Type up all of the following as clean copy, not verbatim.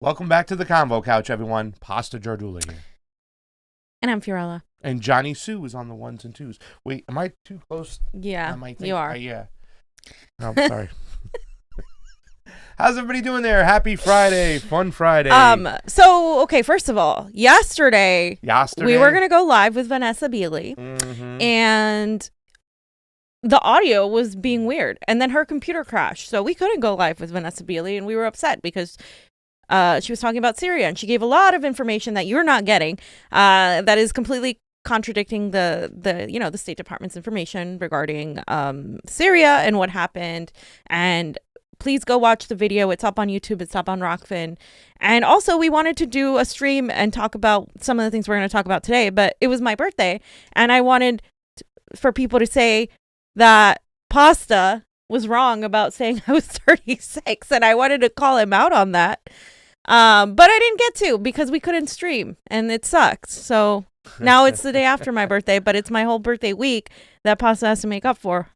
Welcome back to the Convo Couch, everyone. Pasta Jardula here. And I'm Fiorella. And Johnny Sue is on the ones and twos. Wait, am I too close? Yeah, you are. Yeah. No, sorry. How's everybody doing there? Happy Friday. Fun Friday. So, okay, first of all, yesterday we were going to go live with Vanessa Beeley, and the audio was being weird, and then her computer crashed, so we couldn't go live with Vanessa Beeley, and we were upset because she was talking about Syria, and she gave a lot of information that you're not getting, that is completely contradicting the State Department's information regarding Syria and what happened. And please go watch the video. It's up on YouTube. It's up on Rokfin. And also, we wanted to do a stream and talk about some of the things we're going to talk about today, but it was my birthday, and I wanted for people to say that Pasta was wrong about saying I was 36, and I wanted to call him out on that. But I didn't get to because we couldn't stream, and it sucked. So now it's the day after my birthday, but it's my whole birthday week that Pasta has to make up for.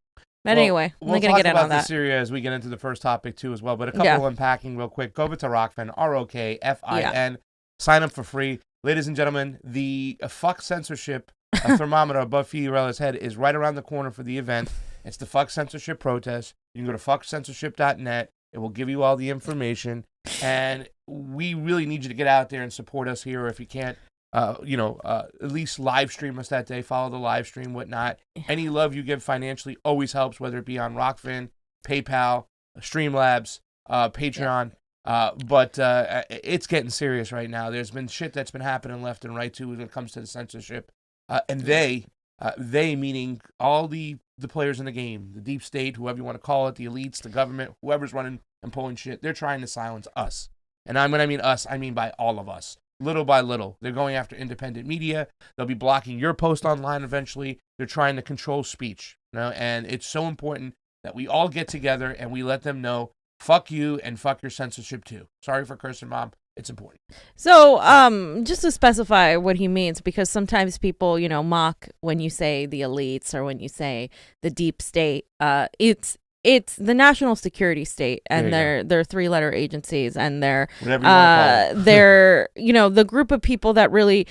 But anyway, I'm going to get in on that. We'll talk about Syria as we get into the first topic, too, as well. But a couple unpacking real quick. Go over to Rokfin, Rokfin. Sign up for free. Ladies and gentlemen, the fuck censorship thermometer above Fiorella's head is right around the corner for the event. It's the fuck censorship protest. You can go to fuckcensorship.net. It will give you all the information. And we really need you to get out there and support us here. Or if you can't, at least live stream us that day. Follow the live stream, whatnot. Any love you give financially always helps, whether it be on Rokfin, PayPal, Streamlabs, Patreon. But it's getting serious right now. There's been shit that's been happening left and right, too, when it comes to the censorship. And they meaning all the players in the game, the deep state, whoever you want to call it, the elites, the government, whoever's running and pulling shit, they're trying to silence us. And when I mean us, I mean by all of us, little by little. They're going after independent media. They'll be blocking your post online eventually. They're trying to control speech. And it's so important that we all get together and we let them know, fuck you and fuck your censorship too. Sorry for cursing, Mom. It's important. So, just to specify what he means, because sometimes people, mock when you say the elites or when you say the deep state. It's the national security state, and they're three-letter agencies, and they're the group of people that really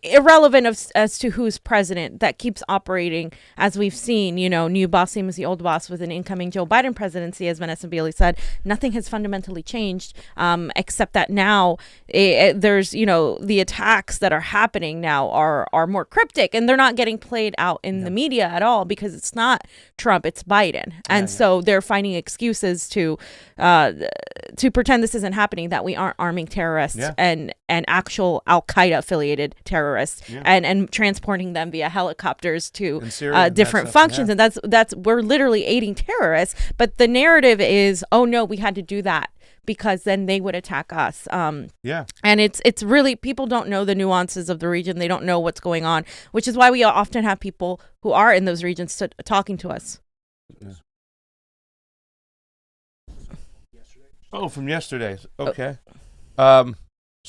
irrelevant as to who's president that keeps operating as we've seen. New boss same as the old boss with an incoming Joe Biden presidency, as Vanessa Beeley said. Nothing has fundamentally changed, except that now there's the attacks that are happening now are more cryptic, and they're not getting played out in the media at all because it's not Trump, it's Biden. And so they're finding excuses to pretend this isn't happening, that we aren't arming terrorists and actual Al-Qaeda affiliated terrorists and transporting them via helicopters to different functions. And that's we're literally aiding terrorists. But the narrative is, oh no, we had to do that because then they would attack us. And it's really, people don't know the nuances of the region. They don't know what's going on, which is why we often have people who are in those regions talking to us. Oh, from yesterday. Okay. So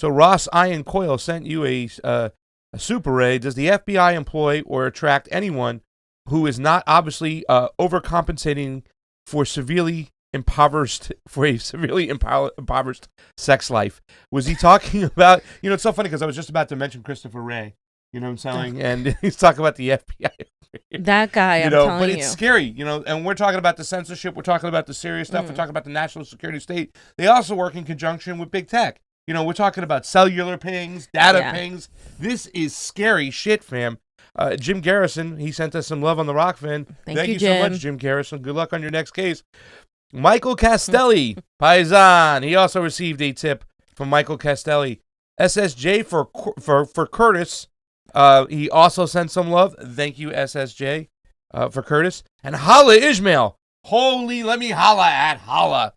Ross Iron Coil sent you a super ray. Does the FBI employ or attract anyone who is not obviously overcompensating for a severely impoverished sex life? Was he talking about? It's so funny because I was just about to mention Christopher Wray. You know what I'm saying? And he's talking about the FBI. That guy, I'm telling you. But it's scary, and we're talking about the censorship. We're talking about the serious stuff. We're talking about the national security state. They also work in conjunction with big tech. We're talking about cellular pings, data pings. This is scary shit, fam. Jim Garrison, he sent us some love on the Rokfin. Thank you so much, Jim Garrison. Good luck on your next case. Michael Castelli, Paisan. He also received a tip from Michael Castelli. SSJ for Curtis. He also sent some love. Thank you, SSJ, for Curtis. And Hala Ishmael. Holy, let me holla at Hala.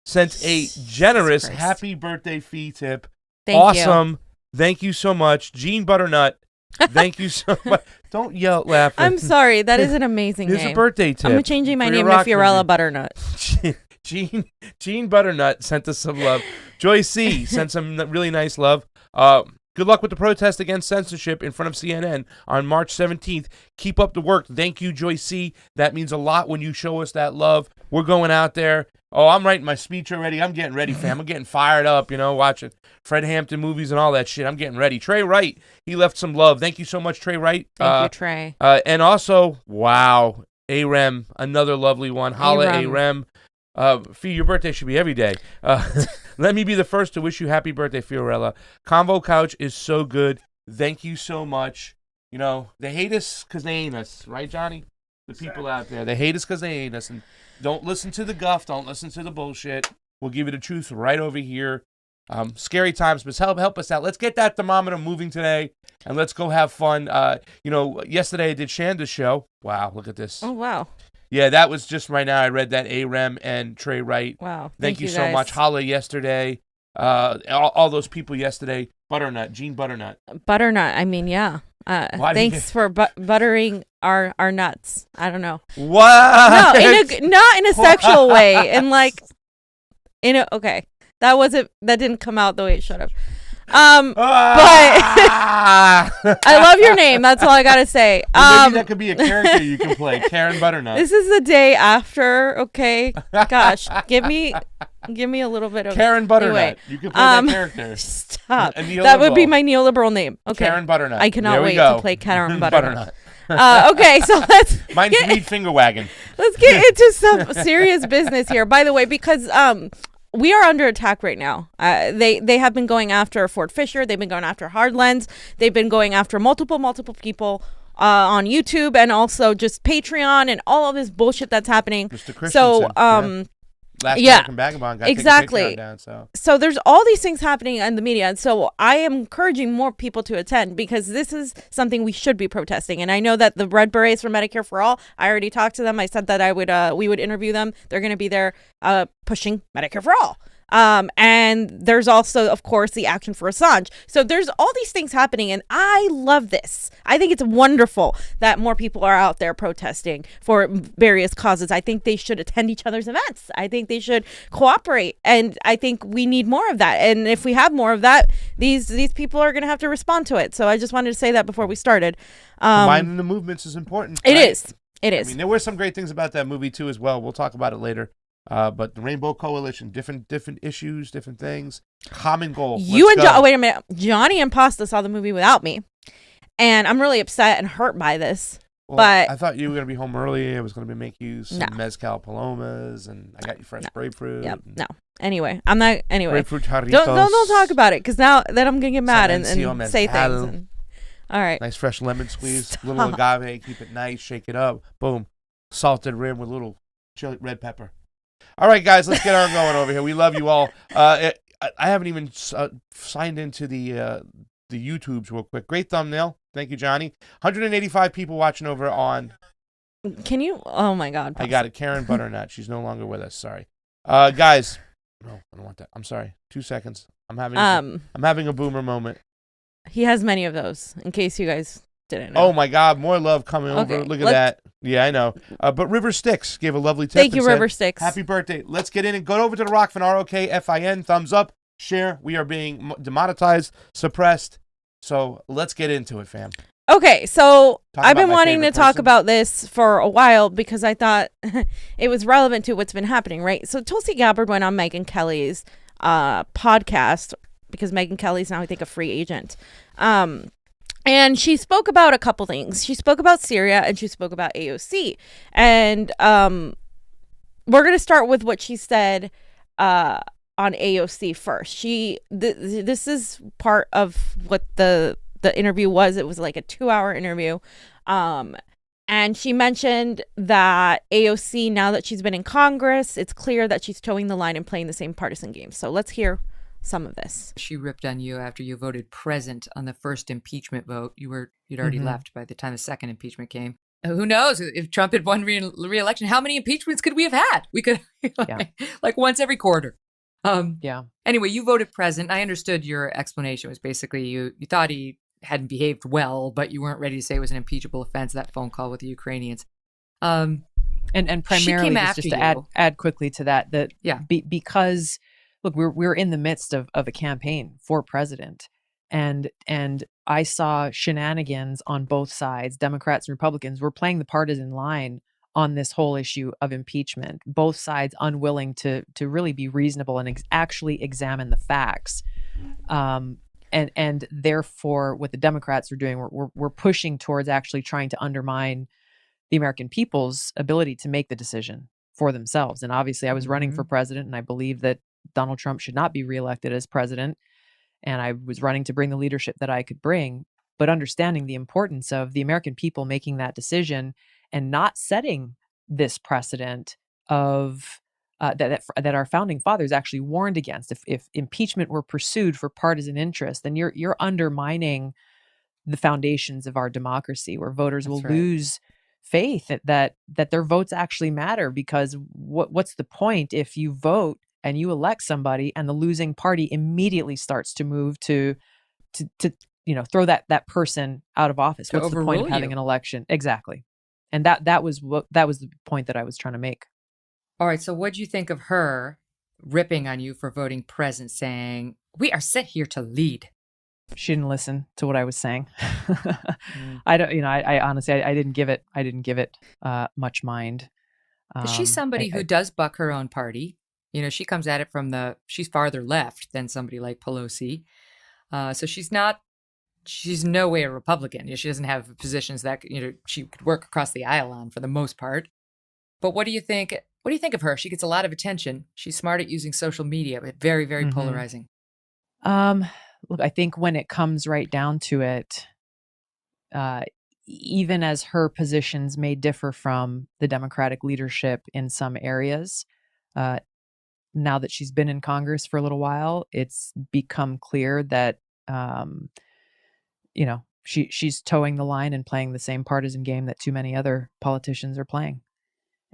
Sent a generous happy birthday fee tip. Awesome. Thank you so much. Jean Butternut. Thank you so much. Don't yell, laugh. I'm sorry. That is an amazing name. It's a birthday tip. I'm changing my name to Fiorella Butternut. Jean Butternut sent us some love. Joy C sent some really nice love. Good luck with the protest against censorship in front of CNN on March 17th. Keep up the work. Thank you, Joy C. That means a lot when you show us that love. We're going out there. Oh, I'm writing my speech already. I'm getting ready, fam. I'm getting fired up, watching Fred Hampton movies and all that shit. I'm getting ready. Trey Wright, he left some love. Thank you so much, Trey Wright. Thank you, Trey. And also, wow, Arem, another lovely one. Holla, Arem. Fee, your birthday should be every day. Let me be the first to wish you happy birthday, Fiorella. Convo Couch is so good. Thank you so much. You know, they hate us because they ain't us. Right, Johnny? The people out there. They hate us because they ain't us. And don't listen to the guff. Don't listen to the bullshit. We'll give you the truth right over here. Scary times, but help us out. Let's get that thermometer moving today, and let's go have fun. Yesterday I did Shanda's show. Wow, look at this. Oh, wow. Yeah, that was just right now. I read that A-Rem and Trey Wright. Wow. Thank you so much. Holla yesterday. All those people yesterday. Butternut, Gene Butternut. Butternut, I mean, yeah. Thanks for buttering our nuts. I don't know. What? No, not in a sexual way. And like, okay. That didn't come out the way it should have. But I love your name. That's all I gotta say. Maybe that could be a character you can play, Karen Butternut. This is the day after. Okay, gosh, give me a little bit of Karen Butternut. Anyway, you can play that character. Stop. That would be my neoliberal name. Okay, Karen Butternut. I cannot wait to play Karen Butternut. Okay, so mine's Reed Finger Wagon. Let's get into some serious business here. By the way, because we are under attack right now. They have been going after Fort Fisher. They've been going after Hardlands. They've been going after multiple people on YouTube and also just Patreon and all of this bullshit that's happening. Mr. Christensen, Last American Vagabond got exactly. Down, so there's all these things happening in the media. And so I am encouraging more people to attend because this is something we should be protesting. And I know that the Red Berets for Medicare for All, I already talked to them. I said that we would interview them. They're going to be there pushing Medicare for All. And there's also, of course, the Action for Assange. So there's all these things happening, and I love this. I think it's wonderful that more people are out there protesting for various causes. I think they should attend each other's events. I think they should cooperate, and I think we need more of that. And if we have more of that, these people are going to have to respond to it. So I just wanted to say that before we started. Combining the movements is important. It right? is. It is. I mean, there were some great things about that movie, too, as well. We'll talk about it later. But the Rainbow Coalition, different issues, different things, common goal. Wait a minute. Johnny and Pasta saw the movie without me, and I'm really upset and hurt by this. Well, but I thought you were gonna be home early. I was gonna make you some mezcal palomas, and I got you fresh grapefruit. Yep. No. Anyway, I'm not. Anyway, grapefruit jarritos. Don't talk about it because now then I'm gonna get mad and say things. And, all right. Nice fresh lemon squeeze, little agave, keep it nice, shake it up, boom, salted rim with little chili red pepper. All right, guys, let's get on going over here. We love you all. I haven't even signed into the YouTubes real quick. Great thumbnail. Thank you, Johnny. 185 people watching over on. Can you? Oh, my God. I got it. Karen Butternut. She's no longer with us. Sorry. Guys. No, I don't want that. I'm sorry. 2 seconds. I'm having a boomer moment. He has many of those, in case you guys didn't know. Oh, my God. More love coming over. Look at that. Yeah, I know. But River Sticks gave a lovely tip. Thank you, River Sticks. Happy birthday. Let's get in and go over to the Rokfin, ROKFIN. Thumbs up. Share. We are being demonetized, suppressed. So let's get into it, fam. Okay, so I've been wanting to talk about this for a while because I thought it was relevant to what's been happening, right? So Tulsi Gabbard went on Megyn Kelly's podcast because Megyn Kelly's now, I think, a free agent. And she spoke about a couple things. She spoke about Syria and she spoke about AOC. And we're going to start with what she said on AOC first. This is part of what the interview was. It was like a 2-hour interview. And she mentioned that AOC, now that she's been in Congress, it's clear that she's towing the line and playing the same partisan game. So let's hear some of this. She ripped on you after you voted present on the first impeachment vote. You'd already left by the time the second impeachment came. Who knows if Trump had won re-election? How many impeachments could we have had? We could like once every quarter. Anyway, you voted present. I understood your explanation was basically you thought he hadn't behaved well, but you weren't ready to say it was an impeachable offense. That phone call with the Ukrainians. And primarily just to add quickly to that because. Look, we're in the midst of a campaign for president, and I saw shenanigans on both sides. Democrats and Republicans were playing the partisan line on this whole issue of impeachment. Both sides unwilling to really be reasonable and actually examine the facts. And therefore, what the Democrats are doing, we're pushing towards actually trying to undermine the American people's ability to make the decision for themselves. And obviously I was running for president, and I believe that Donald Trump should not be reelected as president. And I was running to bring the leadership that I could bring, but understanding the importance of the American people making that decision and not setting this precedent of that our founding fathers actually warned against. If impeachment were pursued for partisan interest, then you're undermining the foundations of our democracy, where voters will lose faith that their votes actually matter. Because what's the point if you vote and you elect somebody and the losing party immediately starts to move to throw that person out of office? What's the point of having an election? Exactly. And that was the point that I was trying to make. All right. So what do you think of her ripping on you for voting present, saying, we are set here to lead? She didn't listen to what I was saying. I honestly, I didn't give it much mind. She's somebody who does buck her own party. She comes at it she's farther left than somebody like Pelosi. So she's no way a Republican. She doesn't have positions that, she could work across the aisle on for the most part. But what do you think? What do you think of her? She gets a lot of attention. She's smart at using social media, but very, very polarizing. Look, I think when it comes right down to it, even as her positions may differ from the Democratic leadership in some areas, now that she's been in Congress for a little while, it's become clear that, she's towing the line and playing the same partisan game that too many other politicians are playing.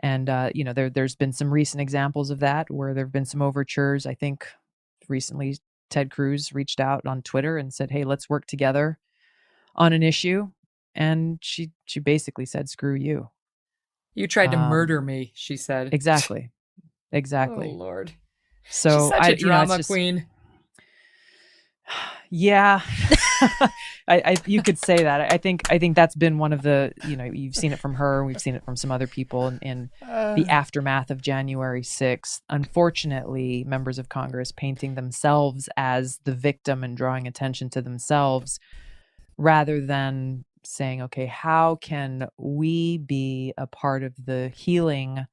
And, there's been some recent examples of that where there have been some overtures. I think recently Ted Cruz reached out on Twitter and said, hey, let's work together on an issue. And she basically said, screw you. You tried to murder me, she said. Exactly. Oh, Lord. So she's such a drama queen. Yeah. You could say that. I think that's been one of the, you've seen it from her. We've seen it from some other people in the aftermath of January 6th. Unfortunately, members of Congress painting themselves as the victim and drawing attention to themselves rather than saying, okay, how can we be a part of the healing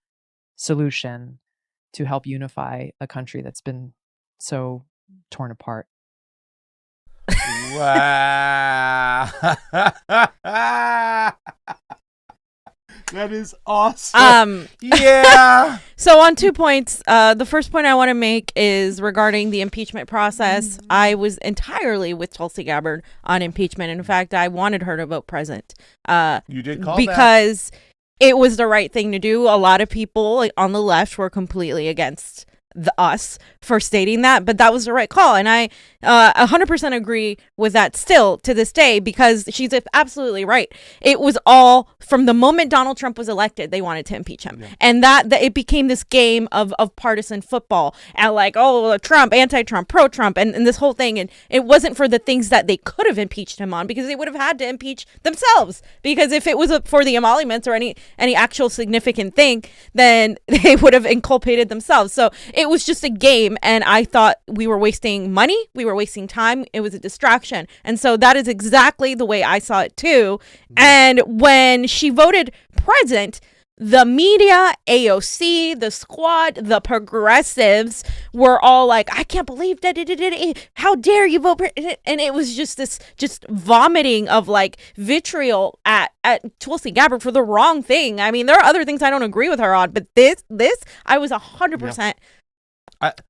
solution to help unify a country that's been so torn apart? Wow. That is awesome. Yeah. So on 2 points, the first point I want to make is regarding the impeachment process. I was entirely with Tulsi Gabbard on impeachment. In fact, I wanted her to vote present. You did call because it was the right thing to do. A lot of people on the left were completely against us for stating that, but that was the right call. And I 100% agree with that still to this day, because she's absolutely right. It was all from the moment Donald Trump was elected, they wanted to impeach him. Yeah. And that it became this game of partisan football and Trump, anti-Trump, pro-Trump, and this whole thing. And it wasn't for the things that they could have impeached him on, because they would have had to impeach themselves. Because if it was for the emoluments or any actual significant thing, then they would have inculpated themselves. So it was just a game, and I thought we were wasting money, we were wasting time, it was a distraction. And so that is exactly the way I saw it too. And when she voted present, the media, AOC, the squad, the progressives were all like, I can't believe that, how dare you vote and it was just this vomiting of vitriol at Tulsi Gabbard for the wrong thing. I mean, there are other things I don't agree with her on, but this I was 100%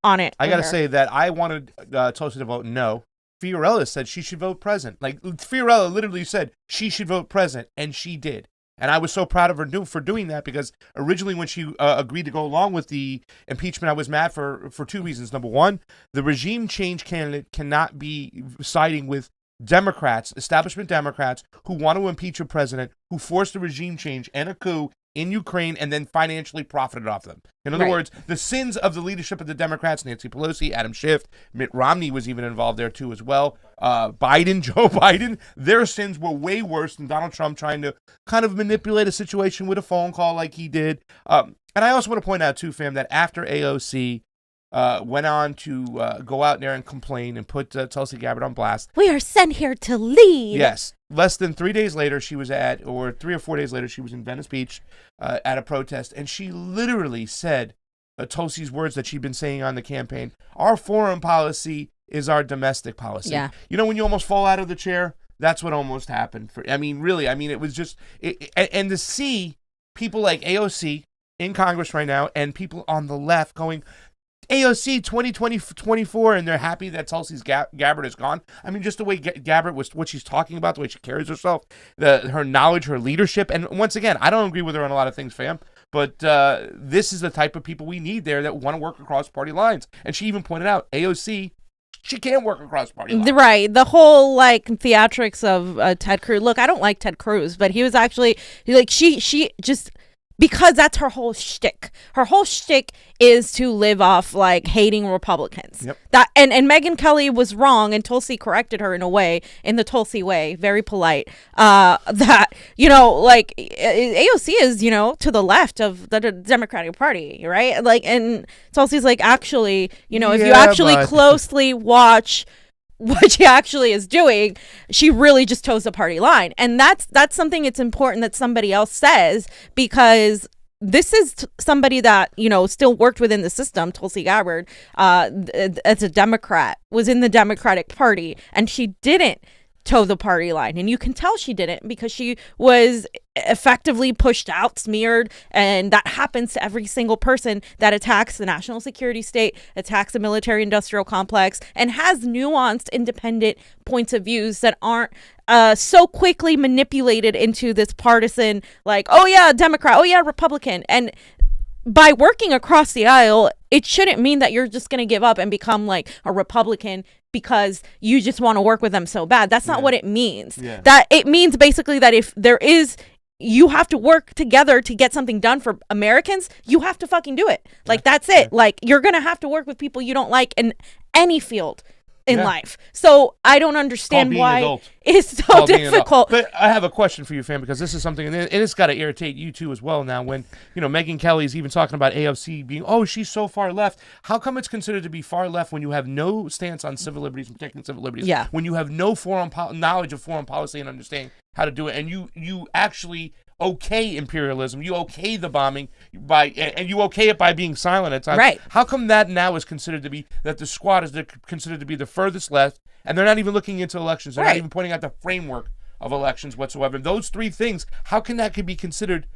on it. I gotta say that I wanted Tulsi to vote no. Fiorella said she should vote present. Fiorella literally said she should vote present, and she did. And I was so proud of her for doing that, because originally when she agreed to go along with the impeachment, I was mad for two reasons. Number one, the regime change candidate cannot be siding with Democrats, establishment Democrats, who want to impeach a president who forced a regime change and a coup in Ukraine and then financially profited off them. In other words, the sins of the leadership of the Democrats, Nancy Pelosi, Adam Schiff, Mitt Romney was even involved there too as well, Joe Biden, their sins were way worse than Donald Trump trying to kind of manipulate a situation with a phone call like he did. And I also want to point out too, fam, that after AOC went on to go out there and complain and put Tulsi Gabbard on blast. We are sent here to lead. Yes. Less than 3 days later, she was or 3 or 4 days later, she was in Venice Beach at a protest, and she literally said Tulsi's words that she'd been saying on the campaign: our foreign policy is our domestic policy. Yeah. You know, when you almost fall out of the chair, that's what almost happened. Really, it was just, and to see people like AOC in Congress right now and people on the left going, AOC 2024, and they're happy that Tulsi's Gabbard is gone. Just the way Gabbard was, what she's talking about, the way she carries herself, her knowledge, her leadership. And once again, I don't agree with her on a lot of things, fam, but this is the type of people we need there that want to work across party lines. And she even pointed out, AOC, she can't work across party lines. Right. The whole theatrics of Ted Cruz. Look, I don't like Ted Cruz, but he was actually she just, because that's her whole shtick. Her whole shtick is to live off hating Republicans. Yep. That and Megyn Kelly was wrong, and Tulsi corrected her in the Tulsi way, very polite. That AOC is to the left of the Democratic Party, right? And Tulsi's actually, if you actually closely watch what she actually is doing, she really just toes the party line. And that's something it's important that somebody else says, because this is somebody that, still worked within the system. Tulsi Gabbard, as a Democrat, was in the Democratic Party, and she didn't toe the party line. And you can tell she didn't, because she was effectively pushed out, smeared, and that happens to every single person that attacks the national security state, attacks the military industrial complex, and has nuanced, independent points of views that aren't so quickly manipulated into this partisan, oh yeah, Democrat, oh yeah, Republican. And by working across the aisle, it shouldn't mean that you're just going to give up and become a Republican because you just want to work with them so bad. That's not what it means. Yeah. That it means basically that if there is, you have to work together to get something done for Americans, you have to fucking do it. That's it. You're going to have to work with people you don't like in any field in life. So I don't understand why it's so difficult. But I have a question for you, fam, because this is something, and it's got to irritate you too as well now, when Megyn Kelly's even talking about AOC being, she's so far left. How come it's considered to be far left when you have no stance on civil liberties and protecting civil liberties? Yeah. When you have no knowledge of foreign policy and understanding how to do it, and you actually okay imperialism, you okay the bombing and you okay it by being silent at times. Right. How come that now is considered to be, that the squad is considered to be the furthest left, and they're not even looking into elections, they're not even pointing out the framework of elections whatsoever? Those three things, how can that be considered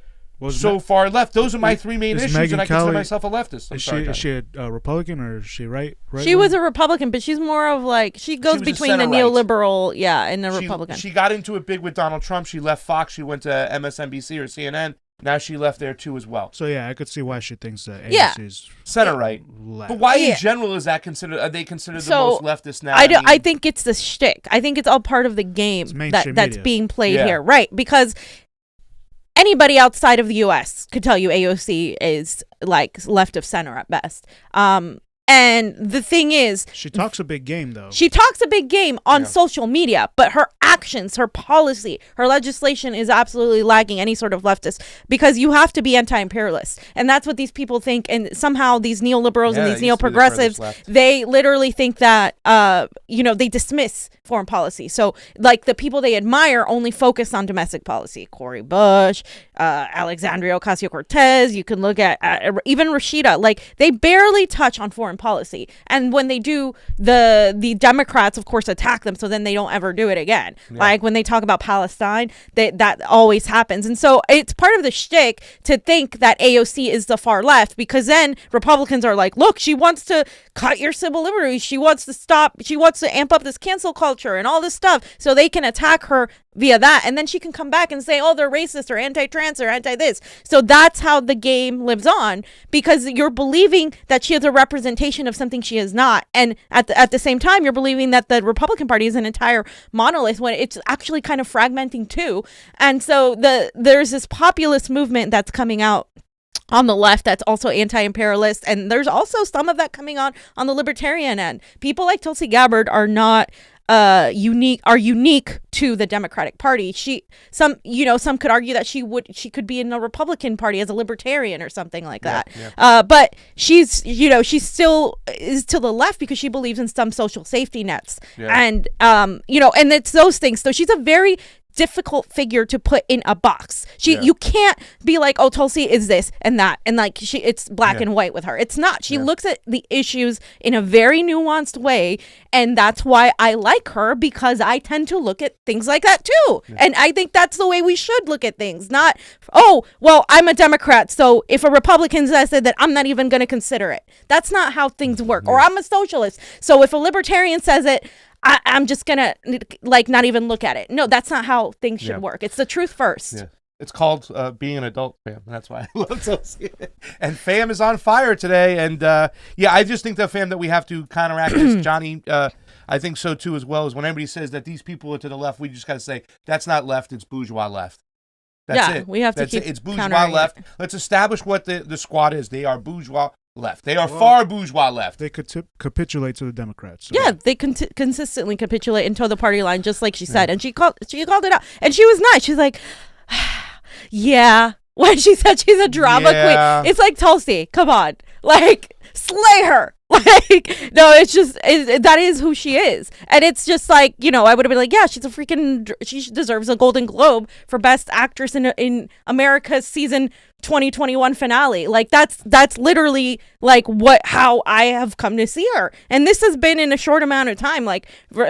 far left? Those are my three main issues, and I consider myself a leftist. Is she a Republican, or is she right? She was a Republican, but she's more of she goes between the neoliberal, and the Republican. She got into it big with Donald Trump. She left Fox. She went to MSNBC or CNN. Now she left there too as well. So I could see why she thinks that AOC is center right. But why in general is that considered? Are they considered the most leftist now? I think it's the shtick. I think it's all part of the game that's being played here, right? Because anybody outside of the U.S. could tell you AOC is left of center at best. And the thing is, she talks a big game, though. She talks a big game on social media, but her actions, her policy, her legislation is absolutely lacking any sort of leftist, because you have to be anti-imperialist. And that's what these people think. And somehow these neoliberals and these neo-progressives, they literally think that, they dismiss foreign policy. So the people they admire only focus on domestic policy. Cori Bush, Alexandria Ocasio-Cortez, you can look at even Rashida, they barely touch on foreign policy. And when they do, the Democrats, of course, attack them, so then they don't ever do it again. When they talk about Palestine, that always happens. And so it's part of the shtick to think that AOC is the far left, because then Republicans are look, she wants to cut your civil liberties, she wants to amp up this cancel culture and all this stuff, so they can attack her via that, and then she can come back and say, they're racist or anti-trans or anti-this. So that's how the game lives on, because you're believing that she is a representation of something she is not, and at the same time you're believing that the Republican Party is an entire monolith, when it's actually kind of fragmenting too. And so there's this populist movement that's coming out on the left that's also anti-imperialist, and there's also some of that coming on the libertarian end. People like Tulsi Gabbard are not unique to the Democratic Party. Some could argue that she could be in the Republican Party as a libertarian or something like that. Yeah. But she still is to the left because she believes in some social safety nets. Yeah. And and it's those things. So she's a very difficult figure to put in a box. You can't be like, oh, Tulsi is this and that, and like it's black and white with her. It's not. She looks at the issues in a very nuanced way, and that's why I like her, because I tend to look at things like that too. Yeah. And I think that's the way we should look at things. Not, oh, well, I'm a Democrat, so if a Republican says that, I'm not even going to consider it. That's not how things work. Yeah. Or I'm a socialist, so if a libertarian says it, I'm just going to not even look at it. No, that's not how things should work. It's the truth first. Yeah. It's called being an adult, fam. That's why I love Tulsi. And fam is on fire today. And I just think the fam that we have to counteract this. Johnny, I think so too, as well, is when anybody says that these people are to the left, we just got to say, that's not left, it's bourgeois left. That's it. We have to keep it. It's bourgeois left. Let's establish what the squad is. They are bourgeois left. They are far bourgeois left. They could capitulate to the Democrats. So. Yeah, they consistently capitulate and toe the party line, just like she said. And she called it out. And she was nice. She's like, yeah. When she said she's a drama queen, it's like, Tulsi, come on, like, slay her. Like, no, it's just that is who she is. And it's just like, I would have been like, yeah, she deserves a Golden Globe for Best Actress in America's season 2021 finale. Like, that's literally like how I have come to see her. And this has been in a short amount of time. Like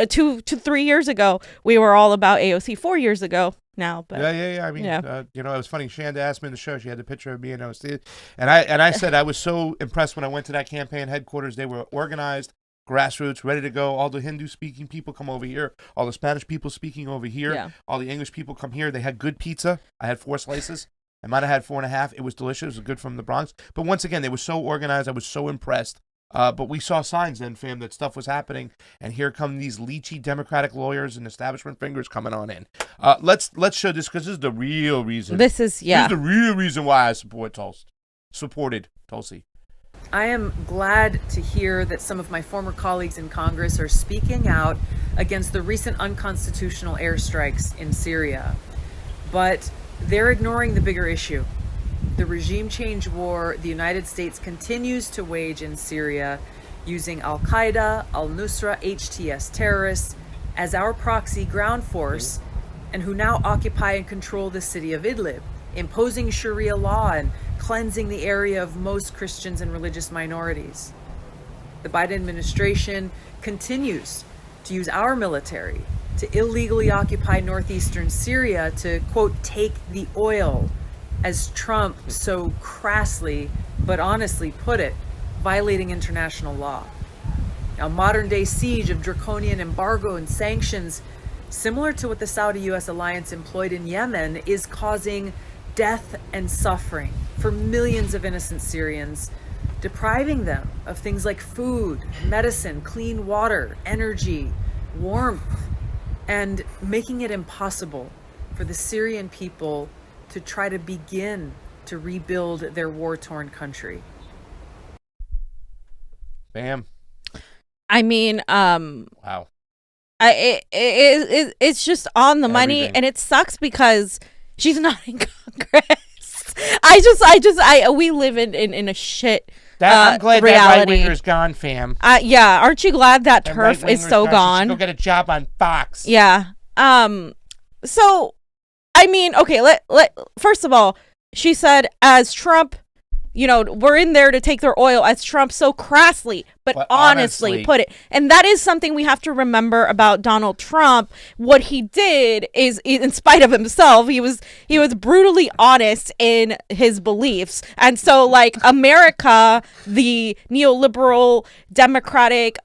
2 to 3 years ago, we were all about AOC. 4 years ago now, but I mean, it was funny. Shanda asked me in the show. She had a picture of me and AOC, and I said I was so impressed when I went to that campaign headquarters. They were organized, grassroots, ready to go. All the Hindu speaking people come over here. All the Spanish people speaking over here. Yeah. All the English people come here. They had good pizza. I had 4 slices. I might have had 4.5. It was delicious. It was good from the Bronx. But once again, they were so organized. I was so impressed. But we saw signs then, fam, that stuff was happening. And here come these leechy Democratic lawyers and establishment fingers coming on in. Let's show this, because this is the real reason. This is the real reason why I supported Tulsi. I am glad to hear that some of my former colleagues in Congress are speaking out against the recent unconstitutional airstrikes in Syria. But they're ignoring the bigger issue. The regime change war the United States continues to wage in Syria, using Al-Qaeda, al-Nusra, HTS terrorists as our proxy ground force, and who now occupy and control the city of Idlib, imposing Sharia law and cleansing the area of most Christians and religious minorities. The Biden administration continues to use our military to illegally occupy northeastern Syria to, quote, take the oil, as Trump so crassly but honestly put it, violating international law. A modern-day siege of draconian embargo and sanctions, similar to what the Saudi-US alliance employed in Yemen, is causing death and suffering for millions of innocent Syrians, depriving them of things like food, medicine, clean water, energy, warmth, and making it impossible for the Syrian people to try to begin to rebuild their war-torn country. Bam. I mean, wow. It's just on the money, and it sucks because she's not in Congress. We live in a shit I'm glad reality. That right-winger's gone, fam. Yeah, aren't you glad that turf is so gone? Go get a job on Fox. Yeah. So, I mean, okay, first of all, she said, as Trump, we're in there to take their oil, as Trump so crassly but honestly put it. And that is something we have to remember about Donald Trump. What he did is, in spite of himself, he was brutally honest in his beliefs. And so, like, America, the neoliberal, democratic,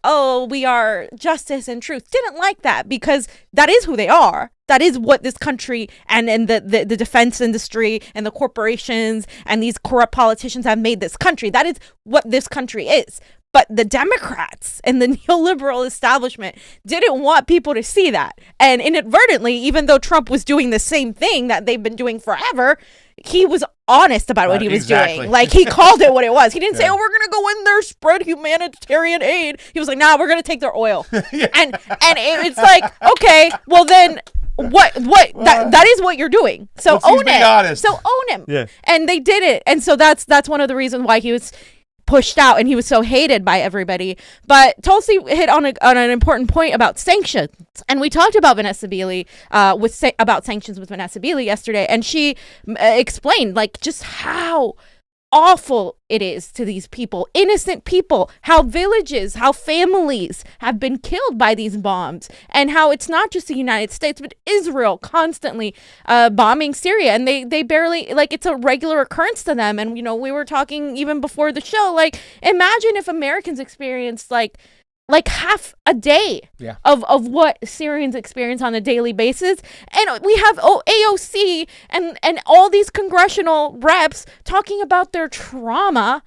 we are justice and truth, didn't like that, because that is who they are. That is what this country and the defense industry and the corporations and these corrupt politicians have made this country. That is what this country is. But the Democrats and the neoliberal establishment didn't want people to see that. And inadvertently, even though Trump was doing the same thing that they've been doing forever, he was honest about what he was doing. Like, he called it what it was. He didn't say, we're going to go in there, spread humanitarian aid. He was like, nah, we're going to take their oil. And it's like, okay, well then, that is what you're doing. So own it. Honest. So own him. Yeah. And they did it. And so that's one of the reasons why he was pushed out and he was so hated by everybody. But Tulsi hit on an important point about sanctions. And we talked about Vanessa Beeley about sanctions with Vanessa Beeley yesterday, and she explained like just how awful it is to these people, innocent people, how villages, how families have been killed by these bombs, and how it's not just the United States but Israel constantly bombing Syria, and they barely, like, it's a regular occurrence to them. And we were talking even before the show, like, imagine if Americans experienced like half a day of what Syrians experience on a daily basis. And we have AOC and all these congressional reps talking about their trauma,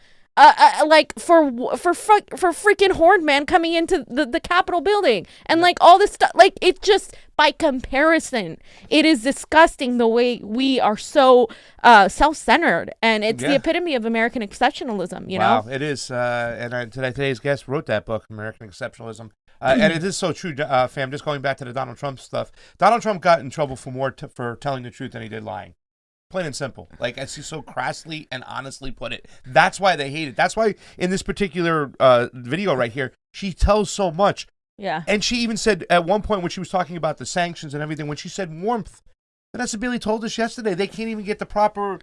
like for freaking Horde Man coming into the Capitol building and like all this stuff. Like, it just, by comparison, it is disgusting the way we are so self-centered, and it's the epitome of American exceptionalism. Wow, it is. And today's guest wrote that book, American Exceptionalism. And it is so true, fam. Just going back to the Donald Trump stuff, Donald Trump got in trouble for more for telling the truth than he did lying. Plain and simple. Like, as he so crassly and honestly put it. That's why they hate it. That's why in this particular video right here, she tells so much. Yeah. And she even said at one point when she was talking about the sanctions and everything, when she said warmth, Vanessa Beeley told us yesterday they can't even get the proper,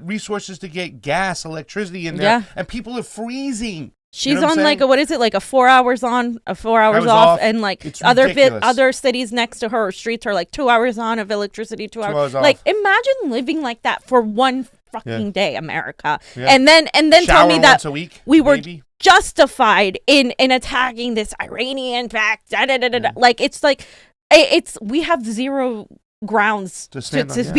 resources to get gas, electricity in there. Yeah. And people are freezing. She's on like a 4 hours on, 4 hours off, and like other cities next to her streets are like 2 hours on of electricity, 2 hours off. Like, imagine living like that for one fucking day, America, and then tell me that we were justified in attacking this Iranian fact. Like, we have zero grounds to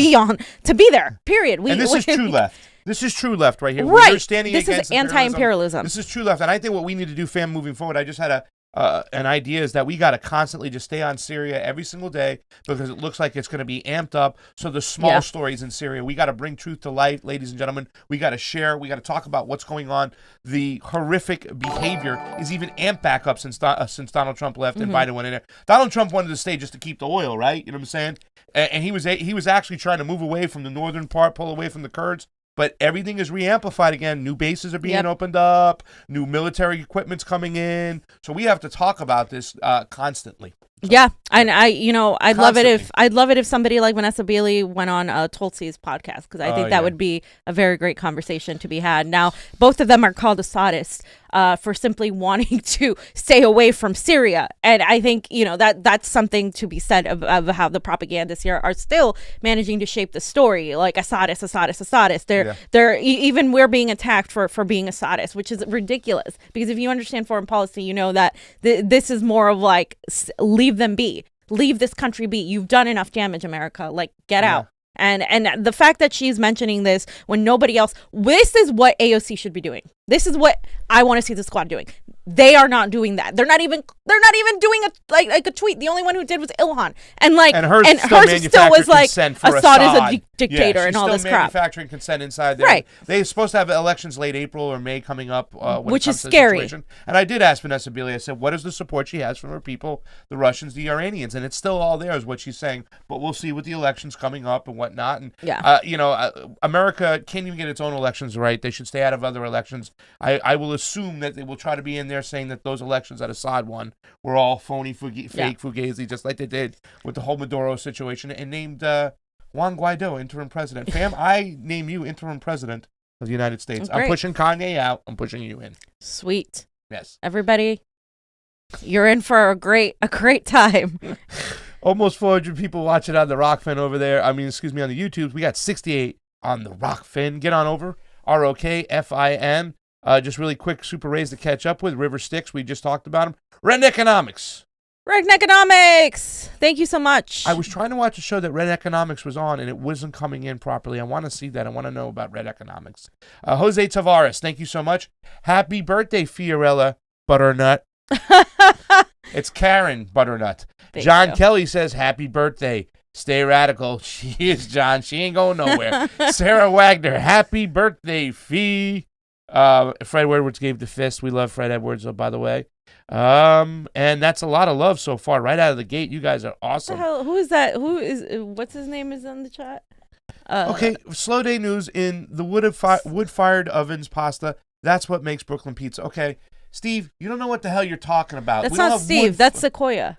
be there. Period. And this is true left. This is true left right here. Right. We're standing this against is anti-imperialism. This is true left. And I think what we need to do, fam, moving forward, I just had an idea, is that we got to constantly just stay on Syria every single day, because it looks like it's going to be amped up. So the small stories in Syria, we got to bring truth to light, ladies and gentlemen. We got to share. We got to talk about what's going on. The horrific behavior is even amped back up since Donald Trump left and Biden went in there. Donald Trump wanted to stay just to keep the oil, right? You know what I'm saying? And he was actually trying to move away from the northern part, pull away from the Kurds. But everything is re-amplified again. New bases are being opened up. New military equipment's coming in. So we have to talk about this constantly. So, yeah, and I'd love it if somebody like Vanessa Beeley went on Tulsi's podcast, because I think that would be a very great conversation to be had. Now, both of them are called Assadists for simply wanting to stay away from Syria, and I think that's something to be said of how the propagandists here are still managing to shape the story, like Assadist. They're even we're being attacked for being Assadist, which is ridiculous, because if you understand foreign policy, you know that this is more of like, leave them be. Leave this country be. You've done enough damage, America. Like, get out. And the fact that she's mentioning this when nobody else, this is what AOC should be doing. This is what I want to see the squad doing. They are not doing that. They're not even doing a tweet. The only one who did was Ilhan. And hers still was like, Assad is a dictator and all this crap. Manufacturing consent inside there. Right. They're supposed to have elections late April or May coming up. Which is scary. And I did ask Vanessa Beeley, I said, what is the support she has from her people, the Russians, the Iranians? And it's still all there, is what she's saying. But we'll see with the elections coming up and whatnot. And, America can't even get its own elections right. They should stay out of other elections. I will assume that they will try to be in there saying that those elections that Assad won were all phony, fake fugazi, just like they did with the whole Maduro situation, and named Juan Guaido interim president. Fam, I name you interim president of the United States. I'm pushing Kanye out. I'm pushing you in. Sweet. Yes. Everybody, you're in for a great time. Almost 400 people watching on the Rokfin over there. On the YouTubes. We got 68 on the Rokfin. Get on over. Rokfin. Just really quick super raise to catch up with. River Styx, we just talked about him. Red Economics. Thank you so much. I was trying to watch a show that Red Economics was on, and it wasn't coming in properly. I want to see that. I want to know about Red Economics. Jose Tavares, thank you so much. Happy birthday, Fiorella Butternut. It's Karen Butternut. John Kelly says, happy birthday. Stay radical. She is, John. She ain't going nowhere. Sarah Wagner, happy birthday, Fee. Fred Edwards gave the fist. We love Fred Edwards, by the way. And that's a lot of love so far, right out of the gate. You guys are awesome. Who is that? What's his name is in the chat? Okay, slow day news in the wood-fired ovens pasta. That's what makes Brooklyn pizza. Okay, Steve, you don't know what the hell you're talking about. That's not Steve. That's Sequoia.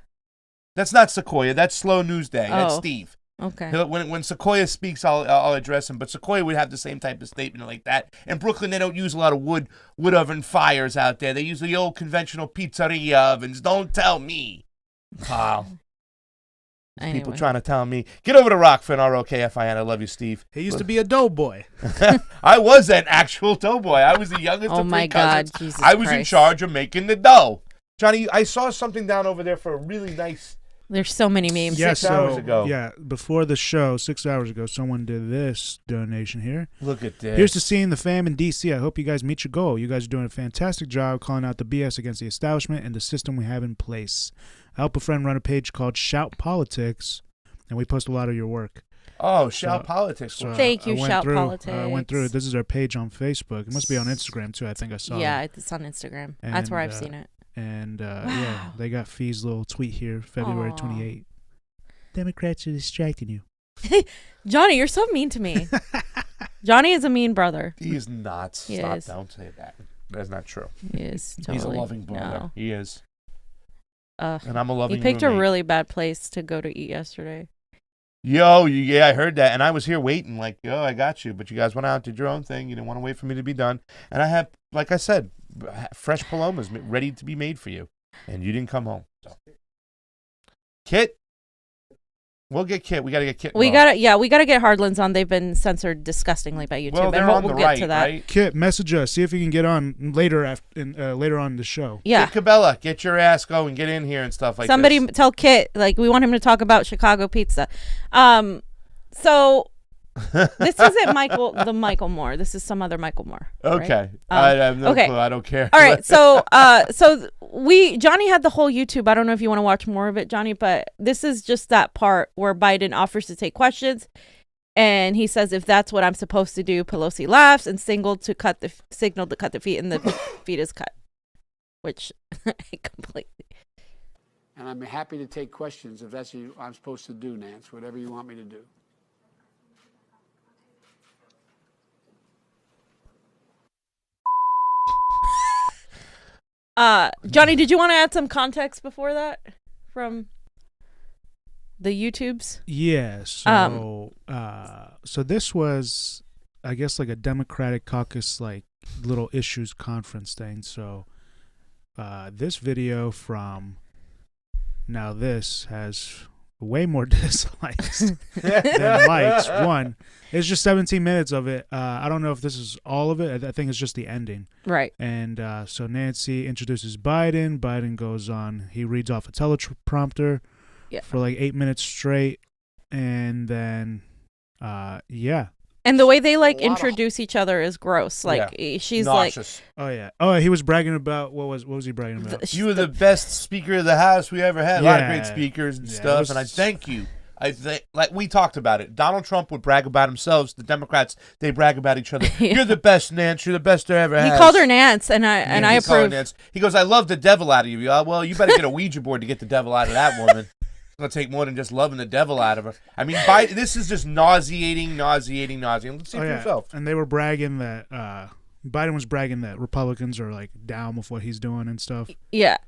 That's not Sequoia. That's Slow News Day. That's Steve. Okay. When Sequoia speaks, I'll address him. But Sequoia would have the same type of statement like that. In Brooklyn, they don't use a lot of wood oven fires out there. They use the old conventional pizzeria ovens. Don't tell me, pal. Anyway. People trying to tell me. Get over to Rokfin, Rokfin. I love you, Steve. He used to be a doughboy. I was an actual doughboy. I was the youngest of 3 cousins. God, Jesus I was Christ. in charge of making the dough. Johnny, I saw something down over there for a really nice... There's so many memes. Yeah, 6 hours ago. Yeah, before the show, 6 hours ago, someone did this donation here. Look at this. Here's to seeing the fam in D.C. I hope you guys meet your goal. You guys are doing a fantastic job calling out the BS against the establishment and the system we have in place. I help a friend run a page called Shout Politics, and we post a lot of your work. Oh, Shout Politics. So Thank you, Shout Politics. I went through it. This is our page on Facebook. It must be on Instagram, too. I think I saw it. Yeah, it's on Instagram. And, that's where I've seen it. And, wow. yeah, they got Fee's little tweet here, February 28th. Democrats are distracting you. Johnny, you're so mean to me. Johnny is a mean brother. He is not. Stop. Don't say that. That's not true. He is totally. He's a loving brother. No. He is. And I'm a loving He picked a really bad place to go to eat yesterday. Yo, yeah, I heard that. And I was here waiting like, yo, I got you. But you guys went out, did your own thing. You didn't want to wait for me to be done. And I have, like I said, fresh palomas ready to be made for you. And you didn't come home. So. Kit. We'll get Kit. We got to get Kit. We got to get Hardlands on. They've been censored disgustingly by YouTube. Well, they're on the right, right? Kit, message us. See if you can get on later on the show. Yeah. Kit Cabela, get your ass going. Get in here and stuff like Somebody this. tell Kit, like, we want him to talk about Chicago pizza. So this isn't Michael Moore. This is some other Michael Moore. Okay. Right? I have no clue. I don't care. All right. So Johnny had the whole YouTube. I don't know if you want to watch more of it, Johnny, but this is just that part where Biden offers to take questions. And he says, if that's what I'm supposed to do, Pelosi laughs and signaled to cut the feet, and the feet is cut, which I completely. And I'm happy to take questions if that's what I'm supposed to do, Nance, whatever you want me to do. Johnny, did you want to add some context before that from the YouTubes? Yeah. So this was, I guess, like a Democratic caucus, like little issues conference thing. So this video from Now This has way more dislikes than likes. One, it's just 17 minutes of it. I don't know if this is all of it. I think it's just the ending. Right. And so Nancy introduces Biden. Biden goes on. He reads off a teleprompter for like 8 minutes straight. And then, yeah. And the way they like introduce each other is gross. Like she's nauseous. Like, oh yeah, oh he was bragging about what was he bragging about? You were the best Speaker of the House we ever had. A lot of great speakers and stuff, and I thank you. Like we talked about it. Donald Trump would brag about himself. The Democrats, they brag about each other. You're the best, Nance. You're the best there ever has. He called her Nance, and I approve. He goes, I love the devil out of you. Well, you better get a Ouija board to get the devil out of that woman. It's going to take more than just loving the devil out of her. I mean, this is just nauseating. Let's see for yourself. And they were bragging that Biden was bragging that Republicans are like down with what he's doing and stuff. Yeah.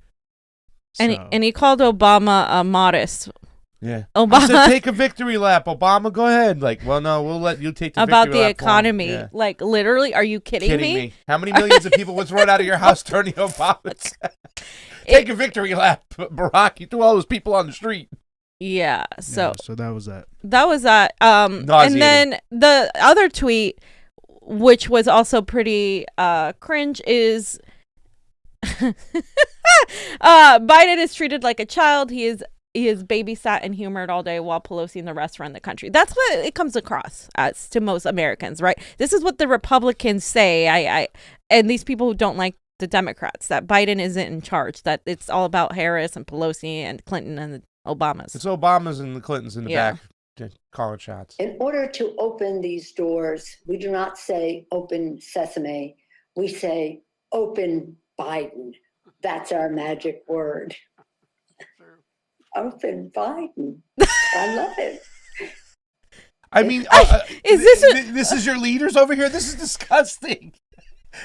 And he called Obama modest. Yeah. Obama said, take a victory lap, Obama. Go ahead. Like, well, no, we'll let you take the victory lap. About the economy. Yeah. Like, literally, are you kidding me? How many millions of people was run out of your house during the Obamas? Take a victory lap, Barack. You threw all those people on the street. Yeah. So that was that. That was that. And then the other tweet, which was also pretty cringe, is Biden is treated like a child. He is babysat and humored all day while Pelosi and the rest run the country. That's what it comes across as to most Americans, right? This is what the Republicans say. And these people who don't like the Democrats, that Biden isn't in charge, that it's all about Harris and Pelosi and Clinton and the Obamas. It's Obamas and the Clintons in the back calling shots. In order to open these doors, we do not say open sesame. We say open Biden. That's our magic word. Open Biden. I love it. I mean, this is your leaders over here? This is disgusting.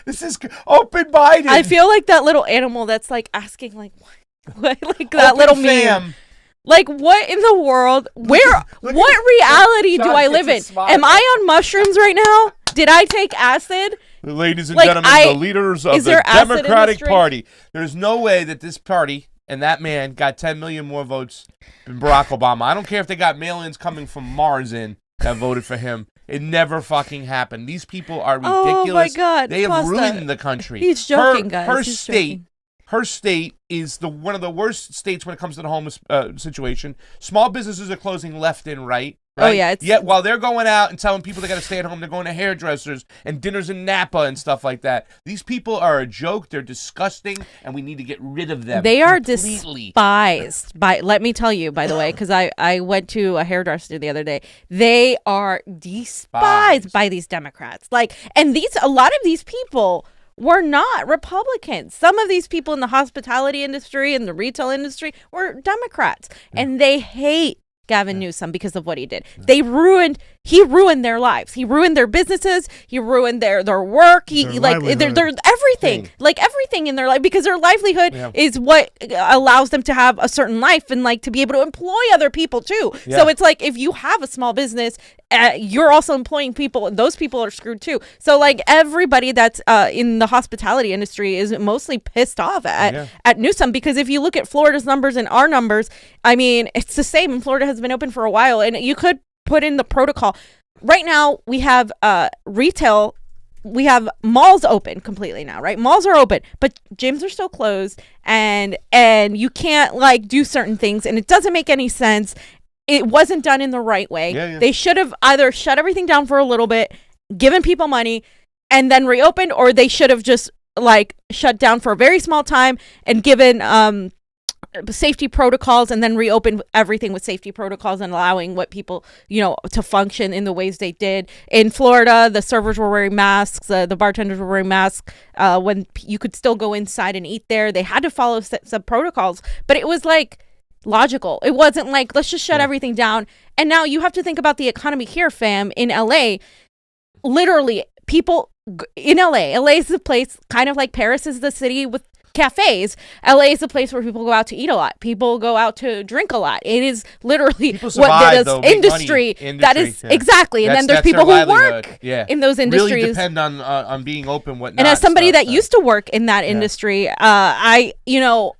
This is open Biden. I feel like that little animal that's like asking like what like that little meme. Like what in the world? What reality do I live in? Am I on mushrooms right now? Did I take acid? Ladies and gentlemen, the leaders of the Democratic Party. There's no way that this party and that man got 10 million more votes than Barack Obama. I don't care if they got mail-ins coming from Mars in that voted for him. It never fucking happened. These people are ridiculous. Oh my God. They have ruined the country. He's joking, guys. Her state is one of the worst states when it comes to the homeless situation. Small businesses are closing left and right. Right? Oh, yeah. Yet while they're going out and telling people they got to stay at home, they're going to hairdressers and dinners in Napa and stuff like that. These people are a joke. They're disgusting, and we need to get rid of them. They are despised. Let me tell you, by the way, because I went to a hairdresser the other day. They are despised by these Democrats. And a lot of these people were not Republicans. Some of these people in the hospitality industry and the retail industry were Democrats, and they hate Gavin Newsom because of what he did. He ruined their lives. He ruined their businesses. He ruined their work. Their everything, everything in their life, because their livelihood is what allows them to have a certain life and to be able to employ other people too. Yeah. So it's if you have a small business, you're also employing people, and those people are screwed too. So everybody that's in the hospitality industry is mostly pissed off at Newsom, because if you look at Florida's numbers and our numbers, I mean, it's the same. And Florida has been open for a while, and you could put in the protocol. Right now, we have retail. We have malls open completely now, right? Malls are open, but gyms are still closed, and you can't do certain things, and it doesn't make any sense. It wasn't done in the right way. Yeah. They should have either shut everything down for a little bit, given people money, and then reopened, or they should have just shut down for a very small time and given safety protocols, and then reopened everything with safety protocols and allowing what people, to function in the ways they did. In Florida, the servers were wearing masks, the bartenders were wearing masks when you could still go inside and eat there. They had to follow some protocols, but it was logical. It wasn't let's just shut everything down. And now you have to think about the economy here, fam. In LA, literally people in LA is the place, kind of like Paris is the city with cafes. LA is the place where people go out to eat a lot. People go out to drink a lot. It is literally industry. That is exactly. And then there's people who work in those industries. Really depend on being open, whatnot. And as somebody that used to work in that industry, I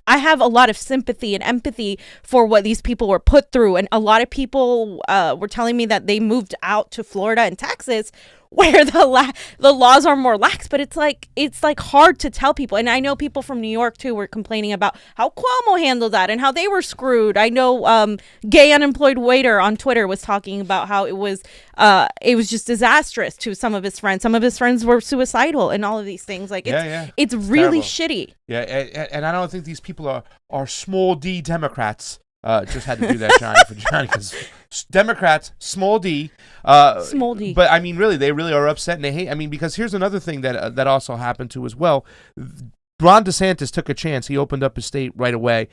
have a lot of sympathy and empathy for what these people were put through. And a lot of people were telling me that they moved out to Florida and Texas, where the laws are more lax, but it's hard to tell people. And I know people from New York too were complaining about how Cuomo handled that and how they were screwed. I know gay unemployed waiter on Twitter was talking about how it was just disastrous to some of his friends. Some of his friends were suicidal and all of these things. It's really shitty. Yeah, and I don't think these people are small D Democrats. Just had to do that, Johnny, for Johnny, because Democrats, small D. Small D. But I mean, really, they really are upset and they hate. I mean, because here's another thing that also happened too as well. Ron DeSantis took a chance. He opened up his state right away.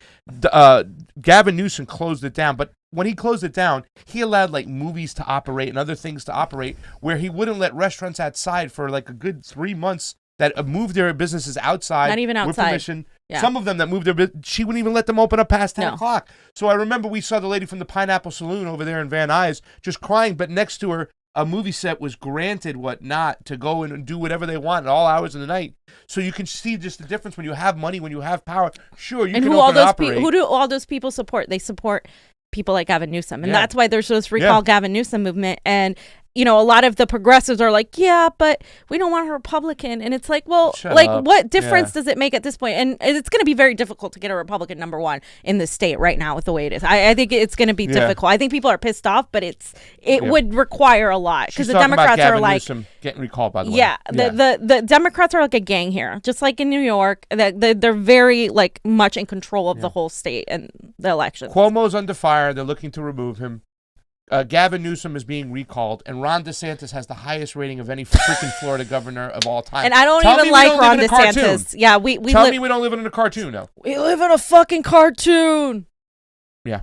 Gavin Newsom closed it down, but when he closed it down, he allowed movies to operate and other things to operate, where he wouldn't let restaurants outside for a good 3 months that moved their businesses outside. Not even outside. With permission. Yeah. Some of them that moved their business, she wouldn't even let them open up past 10 o'clock. So I remember we saw the lady from the Pineapple Saloon over there in Van Nuys just crying, but next to her, a movie set was granted whatnot to go and do whatever they want at all hours of the night. So you can see just the difference when you have money, when you have power. Sure, you can open and operate. Who do all those people support? They support people like Gavin Newsom. And that's why there's this Recall Gavin Newsom movement. And a lot of the progressives are but we don't want a Republican. And it's what difference does it make at this point? And it's going to be very difficult to get a Republican number one in the state right now with the way it is. I think it's going to be difficult. I think people are pissed off, but it would require a lot, because the Democrats are Newsom getting recalled, by the way. Yeah, the Democrats are like a gang here, just like in New York. They're very much in control of the whole state and the election. Cuomo's under fire. They're looking to remove him. Gavin Newsom is being recalled, and Ron DeSantis has the highest rating of any freaking Florida governor of all time. And I don't even like Ron DeSantis. Yeah, we tell me we don't live in a cartoon, though. We live in a fucking cartoon. Yeah.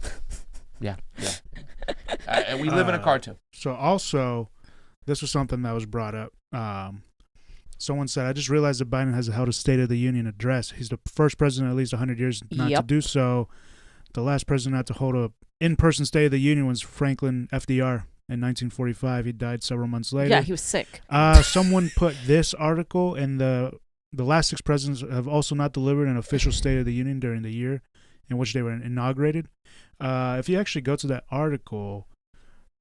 And we live in a cartoon. So also, this was something that was brought up. Someone said, I just realized that Biden has held a State of the Union address. He's the first president in at least 100 years not to do so. The last president not to hold a in-person State of the Union was Franklin FDR in 1945. He died several months later. Yeah, he was sick. Someone put this article, and the last 6 presidents have also not delivered an official State of the Union during the year in which they were inaugurated. If you actually go to that article,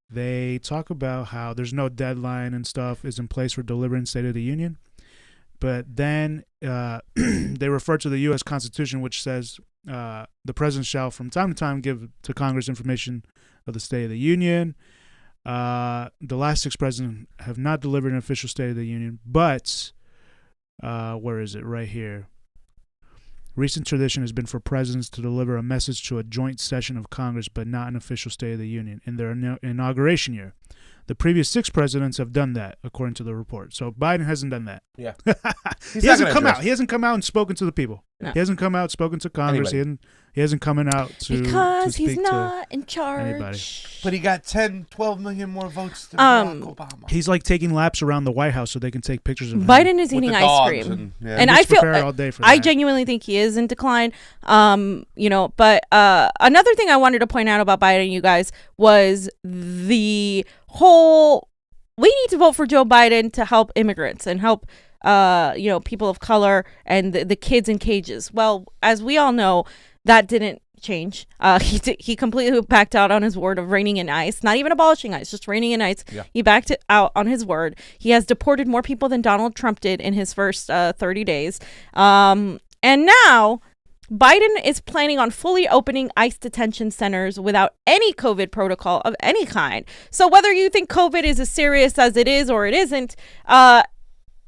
they talk about how there's no deadline and stuff is in place for delivering State of the Union. But then they refer to the U.S. Constitution, which says the president shall from time to time give to Congress information of the State of the Union. The last 6 presidents have not delivered an official State of the Union, but where is it? Right here. Recent tradition has been for presidents to deliver a message to a joint session of Congress, but not an official State of the Union in their inauguration year. The previous 6 presidents have done that, according to the report. So Biden hasn't done that. Yeah. He hasn't come out. He hasn't come out and spoken to the people. No. He hasn't come out, spoken to Congress. He hasn't come out to because speak he's not in charge. Anybody. But he got 10, 12 million more votes than Barack Obama. He's like taking laps around the White House so they can take pictures of him. Biden is eating ice cream. And I feel I genuinely think he is in decline. But another thing I wanted to point out about Biden, you guys, was the whole we need to vote for Joe Biden to help immigrants and help people of color and the kids in cages. Well, as we all know, that didn't change. He completely backed out on his word of reining in ICE, not even abolishing ICE, just reining in ICE. Yeah. He backed it out on his word. He has deported more people than Donald Trump did in his first 30 days. And now Biden is planning on fully opening ICE detention centers without any COVID protocol of any kind. So whether you think COVID is as serious as it is or it isn't,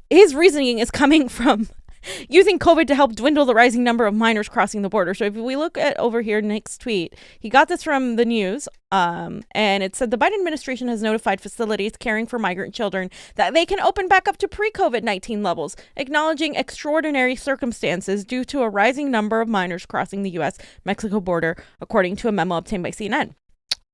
his reasoning is coming from using COVID to help dwindle the rising number of minors crossing the border. So if we look at over here, Nick's tweet, he got this from the news, and it said the Biden administration has notified facilities caring for migrant children that they can open back up to pre-COVID-19 levels, acknowledging extraordinary circumstances due to a rising number of minors crossing the U.S.-Mexico border, according to a memo obtained by CNN.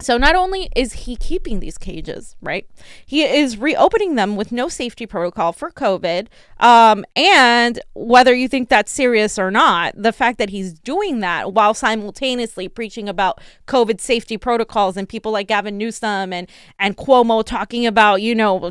So not only is he keeping these cages, right, he is reopening them with no safety protocol for COVID. And whether you think that's serious or not, the fact that he's doing that while simultaneously preaching about COVID safety protocols and people like Gavin Newsom and Cuomo talking about,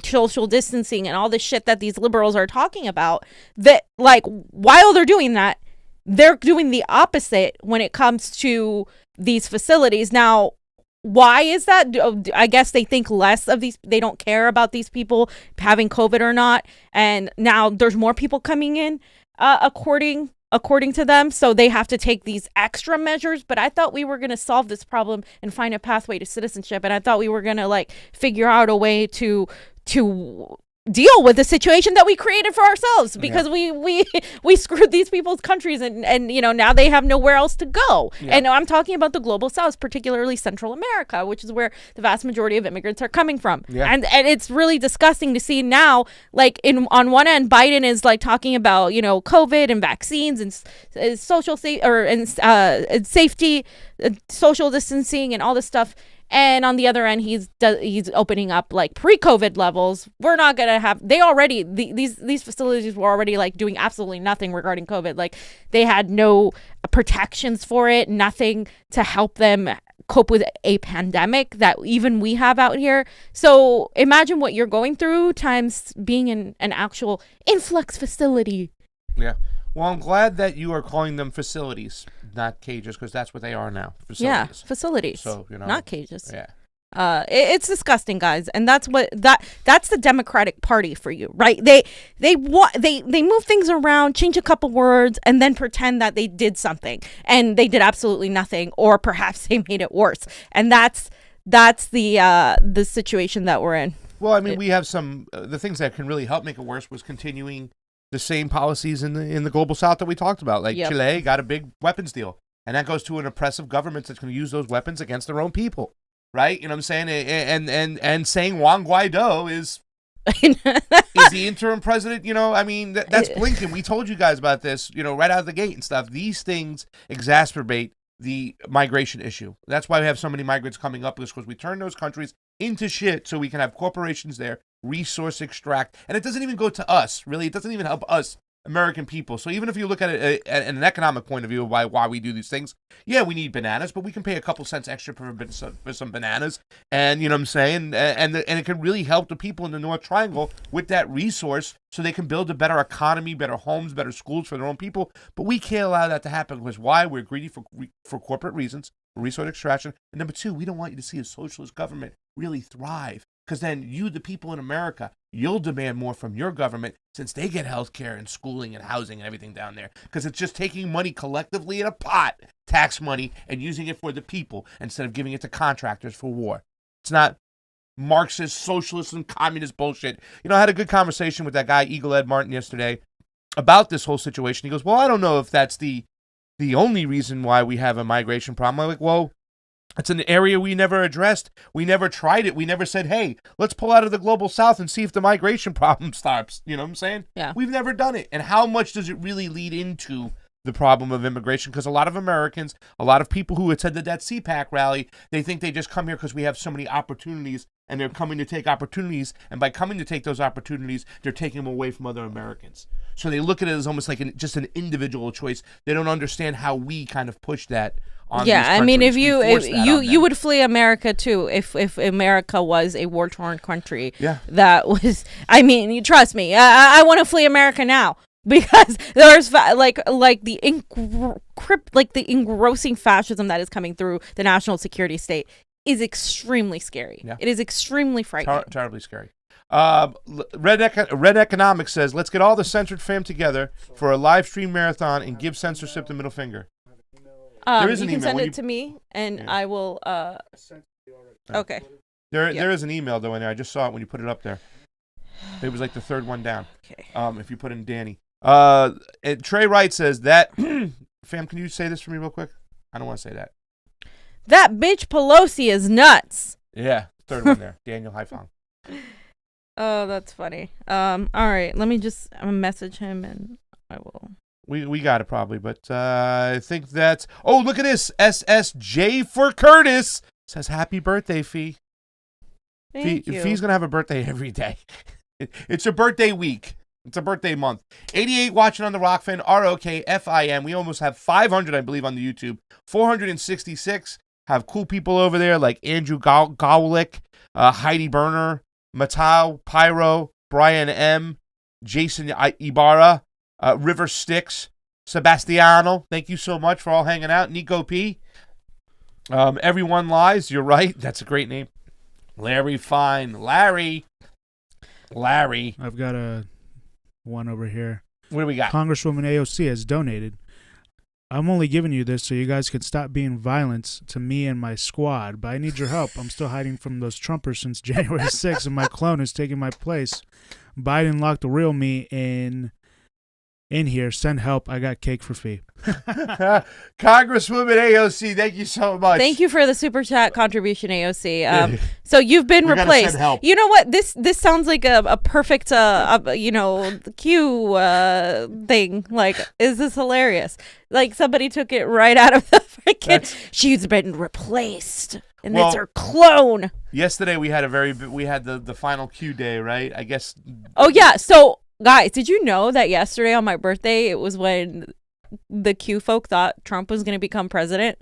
social distancing and all the shit that these liberals are talking about, that like while they're doing that, they're doing the opposite when it comes to these facilities. Now, why is that? I guess they think less of these. They don't care about these people having COVID or not. And now there's more people coming in, according to them. So they have to take these extra measures. But I thought we were going to solve this problem and find a pathway to citizenship. And I thought we were going to figure out a way to deal with the situation that we created for ourselves, because we screwed these people's countries and now they have nowhere else to go. Yeah. And I'm talking about the global south, particularly Central America, which is where the vast majority of immigrants are coming from. Yeah. And it's really disgusting to see now, on one end, Biden is talking about, COVID and vaccines and social safety, social distancing and all this stuff. And on the other end, he's opening up pre-COVID levels. We're not gonna have. These facilities were already doing absolutely nothing regarding COVID. They had no protections for it, nothing to help them cope with a pandemic that even we have out here. So imagine what you're going through times being in an actual influx facility. Yeah. Well, I'm glad that you are calling them facilities, not cages, because that's what they are now. Facilities. Yeah, facilities. So, not cages. Yeah. It's disgusting, guys, and that's the Democratic Party for you, right? They move things around, change a couple words, and then pretend that they did something, and they did absolutely nothing, or perhaps they made it worse, and that's the situation that we're in. Well, I mean, we have some the things that can really help make it worse was continuing the same policies in the global south that we talked about. Chile got a big weapons deal, and that goes to an oppressive government that's going to use those weapons against their own people. right? You know what I'm saying? And saying Juan Guaido is the interim president. You know, I mean, that's Blinken. We told you guys about this, you know, right out of the gate and stuff. These things exacerbate the migration issue. That's why we have so many migrants coming up, because we turn those countries into shit so we can have corporations there, resource extract. And it doesn't even go to us, really. It doesn't even help us, American people. So even if you look at it at an economic point of view of why we do these things, yeah, we need bananas, but we can pay a couple cents extra for some bananas, and you know what I'm saying, and it can really help the people in the North Triangle with that resource, so they can build a better economy, better homes, better schools for their own people. But we can't allow that to happen, because why? We're greedy for corporate reasons, for resource extraction, and number two, we don't want you to see a socialist government really thrive. Because then you, the people in America, you'll demand more from your government, since they get health care and schooling and housing and everything down there. Because it's just taking money collectively in a pot, tax money, and using it for the people instead of giving it to contractors for war. It's not Marxist, socialist, and communist bullshit. You know, I had a good conversation with that guy, Eagle Ed Martin, yesterday about this whole situation. He goes, well, I don't know if that's the only reason why we have a migration problem. I'm like, well, it's an area we never addressed. We never tried it. We never said, hey, let's pull out of the global south and see if the migration problem stops. You know what I'm saying? Yeah. We've never done it. And how much does it really lead into the problem of immigration? Because a lot of Americans, a lot of people who attended that CPAC rally, they think they just come here because we have so many opportunities, and they're coming to take opportunities. And by coming to take those opportunities, they're taking them away from other Americans. So they look at it as almost like just an individual choice. They don't understand how we kind of push that. Yeah, I mean, if you would flee America too, if America was a war-torn country. Yeah. That was, I mean, you trust me, I want to flee America now, because there's like the engrossing fascism that is coming through the national security state is extremely scary. Yeah. It is extremely frightening. Terribly scary. Red Economics says, let's get all the censored fam together for a live stream marathon and give censorship the middle finger. There is an you can email. send it to me, and I will. Okay. There is an email though in there. I just saw it when you put it up there. It was like the third one down. Okay. If you put in Danny. Trey Wright says that. Fam, can you say this for me real quick? I don't want to say that. That bitch Pelosi is nuts. Yeah, third one there. Daniel Haiphong. Oh, that's funny. All right, let me just message him, and I will. We got it probably, but I think that's... Oh, look at this. SSJ for Curtis says, happy birthday, Fee. Thank you. Fee's going to have a birthday every day. It's a birthday week. It's a birthday month. 88 watching on the Rokfin, ROKFIN. We almost have 500, I believe, on the YouTube. 466 have cool people over there like Andrew Gowlick, Heidi Berner, Matau, Pyro, Brian M., Jason Ibarra, River Sticks, Sebastiano, thank you so much for all hanging out. Niko P. Everyone Lies, you're right. That's a great name. Larry Fine. Larry. I've got one over here. What do we got? Congresswoman AOC has donated. I'm only giving you this so you guys can stop being violent to me and my squad, but I need your help. I'm still hiding from those Trumpers since January 6th, and my clone is taking my place. Biden locked the real me in here. Send help. I got cake for Fee. Congresswoman AOC, thank you so much. Thing you for the super chat contribution, AOC. So you've been replaced. You know what? This sounds like a perfect Q thing. Like, is this hilarious? Like somebody took it right out of the freaking. She's been replaced, and it's her clone. Yesterday we had the final Q day, right? I guess. Oh yeah. So guys, did you know that yesterday on my birthday it was when the Q folk thought Trump was going to become president?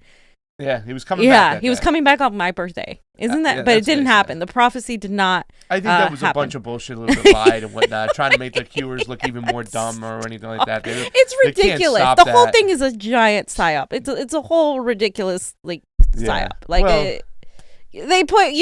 Yeah, he was coming back. Yeah, he was coming back on my birthday. Isn't that? But it didn't happen. The prophecy did not. I think that was a bunch of bullshit, a little bit lied and whatnot, trying to make the Qers look even more dumb or anything like that. It's ridiculous. The whole thing is a giant psyop. It's a whole ridiculous psyop. They put,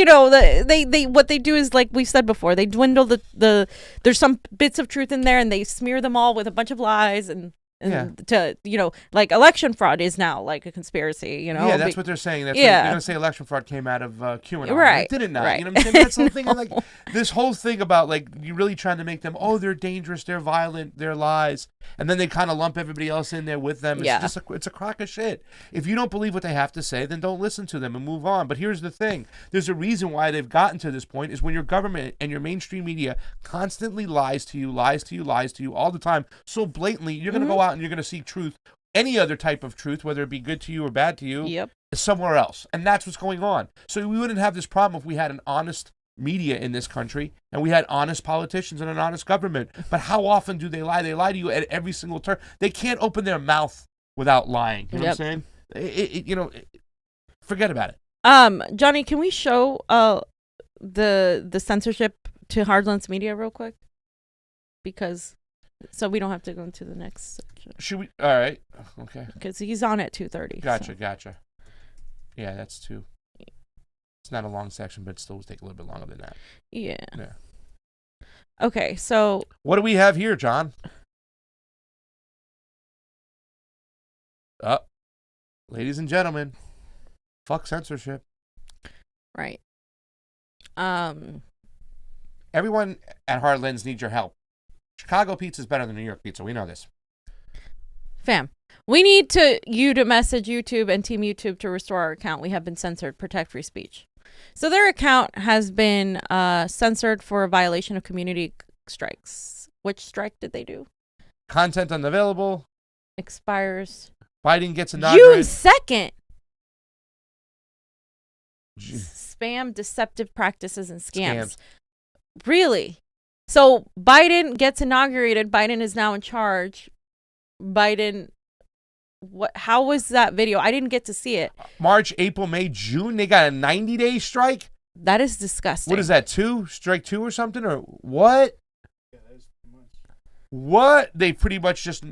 they what they do is, like we've said before, they dwindle the there's some bits of truth in there, and they smear them all with a bunch of lies, and to, like election fraud is now like a conspiracy, Yeah, that's what they're saying. That's they're going to say election fraud came out of QAnon. Right. It did not. Right. You know what I'm saying? That's the whole thing. Like this whole thing about like you really trying to make them, they're dangerous, they're violent, they're lies. And then they kind of lump everybody else in there with them. It's just it's a crock of shit. If you don't believe what they have to say, then don't listen to them and move on. But here's the thing. There's a reason why they've gotten to this point is when your government and your mainstream media constantly lies to you all the time. So blatantly, you're going to go out and you're going to seek truth, any other type of truth, whether it be good to you or bad to you, somewhere else. And that's what's going on. So we wouldn't have this problem if we had an honest media in this country and we had honest politicians and an honest government. But how often do they lie? They lie to you at every single turn. They can't open their mouth without lying. You know what I'm saying? Forget about it. Jonny, can we show the censorship to Hardlands Media real quick? Because so we don't have to go into the next section. Should we? All right. Okay. Because he's on at 2:30. Gotcha. Yeah, that's two. It's not a long section, but it still will take a little bit longer than that. Yeah. Okay, so what do we have here, John? Ladies and gentlemen, fuck censorship. Right. Everyone at Heartlands needs your help. Chicago pizza is better than New York pizza. We know this. Fam, we need you to message YouTube and Team YouTube to restore our account. We have been censored. Protect free speech. So their account has been censored for a violation of community strikes. Which strike did they do? Content unavailable. Expires. Biden gets inaugurated. June 2nd. Spam, deceptive practices, and scams. Really? So Biden gets inaugurated. Biden is now in charge. Biden, how was that video? I didn't get to see it. March, April, May, June. They got a 90-day strike? That is disgusting. What is that, strike two or something? Or what? Yeah, that is 2 months. What? They pretty much just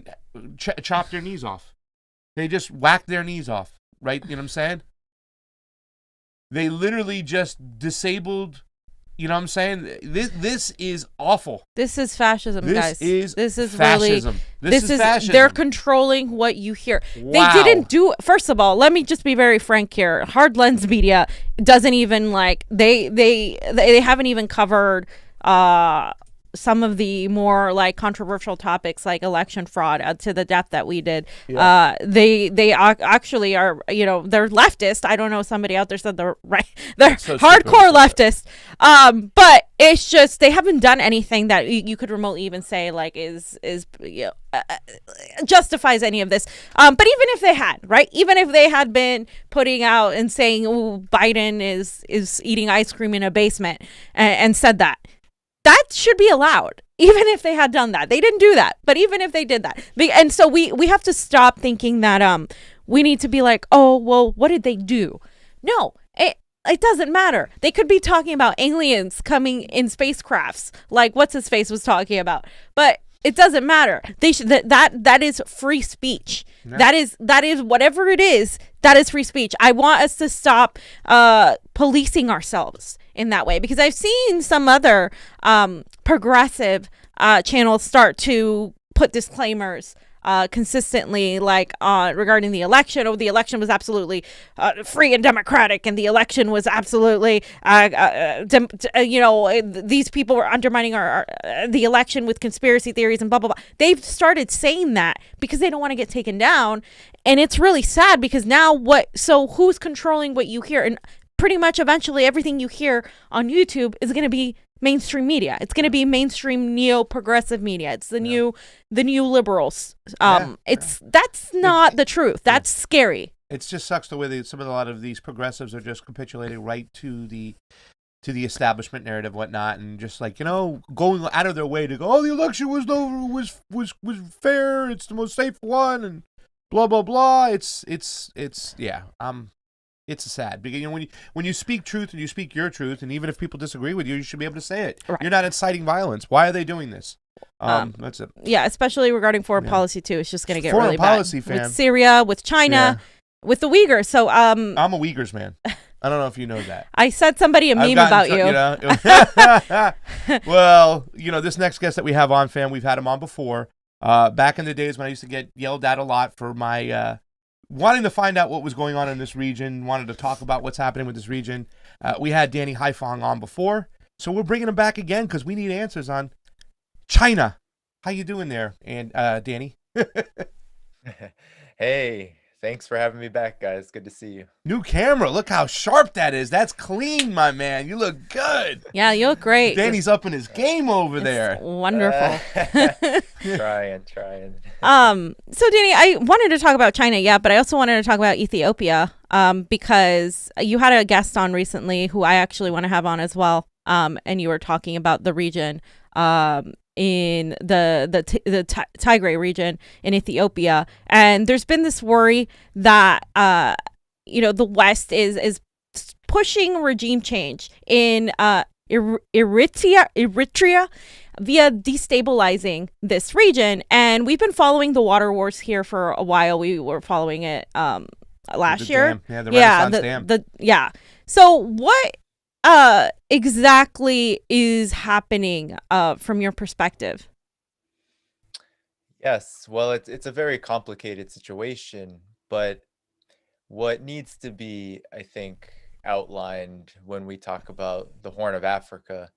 chopped their knees off. They just whacked their knees off, right? You know what I'm saying? They literally just disabled. You know what I'm saying? This is awful. This is fascism, guys. This is fascism. This is fascism. They're controlling what you hear. Wow. They didn't do. First of all, let me just be very frank here. Hardlands Media doesn't even they haven't even covered some of the more like controversial topics like election fraud to the depth that we did. Yeah. They actually are, they're leftist. I don't know, somebody out there said they're right. They're so hardcore leftist. But it's just they haven't done anything that you could remotely even say like is justifies any of this. But even if they had, right? Even if they had been putting out and saying, Biden is eating ice cream in a basement and said that should be allowed, even if they had done that. They didn't do that, but even if they did that, and so we have to stop thinking that we need to be like, oh well, what did they do? No, it doesn't matter. They could be talking about aliens coming in spacecrafts, like what's his face was talking about, but it doesn't matter. They should that is free speech. No. That is whatever it is. That is free speech. I want us to stop policing ourselves in that way, because I've seen some other progressive channels start to put disclaimers consistently, like regarding the election. The election was absolutely free and democratic, and the election was absolutely these people were undermining the election with conspiracy theories and blah blah blah. They've started saying that because they don't want to get taken down, and it's really sad because now so who's controlling what you hear? And pretty much eventually everything you hear on YouTube is going to be mainstream media. It's going to be mainstream neo-progressive media. It's the new liberals. That's not the truth. That's scary. It just sucks the way a lot of these progressives are just capitulating right to the establishment narrative, whatnot, and just like going out of their way to go, the election was fair. It's the most safe one, and blah blah blah. It's sad because when you speak truth and you speak your truth, and even if people disagree with you, you should be able to say it. Right. You're not inciting violence. Why are they doing this? That's it. Yeah, especially regarding foreign policy too. It's just going to get foreign really policy, bad fam. with Syria, with China, with the Uyghurs. So I'm a Uyghurs man. I don't know if you know that. I sent somebody a meme about you. Well, this next guest that we have on, fam, we've had him on before. Back in the days when I used to get yelled at a lot for my wanting to find out what was going on in this region, wanted to talk about what's happening with this region. We had Danny Haiphong on before, so we're bringing him back again because we need answers on China. How you doing there, and Danny? Hey, thanks for having me back, guys. Good to see you. New camera. Look how sharp that is. That's clean, my man. You look good. Yeah, you look great. Danny's up in his game over there. Wonderful. Trying. So Danny, I wanted to talk about China, but I also wanted to talk about Ethiopia, because you had a guest on recently who I actually want to have on as well. And you were talking about the region, in the Tigray region in Ethiopia, and there's been this worry that the West is pushing regime change in Eritrea via destabilizing this region. And we've been following the water wars here for a while. We were following it last year. Dam. Yeah, the Renaissance Dam. So what exactly is happening from your perspective? Yes, well, it's a very complicated situation, but what needs to be, I think, outlined when we talk about the Horn of Africa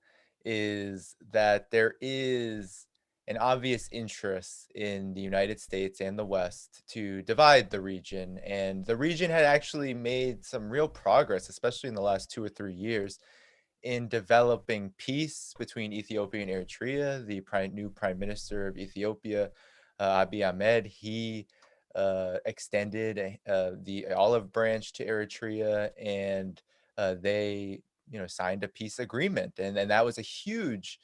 is that there is an obvious interest in the United States and the West to divide the region. And the region had actually made some real progress, especially in the last 2 or 3 years, in developing peace between Ethiopia and Eritrea. The new prime minister of Ethiopia, Abiy Ahmed, he extended the olive branch to Eritrea, and they signed a peace agreement. And that was a huge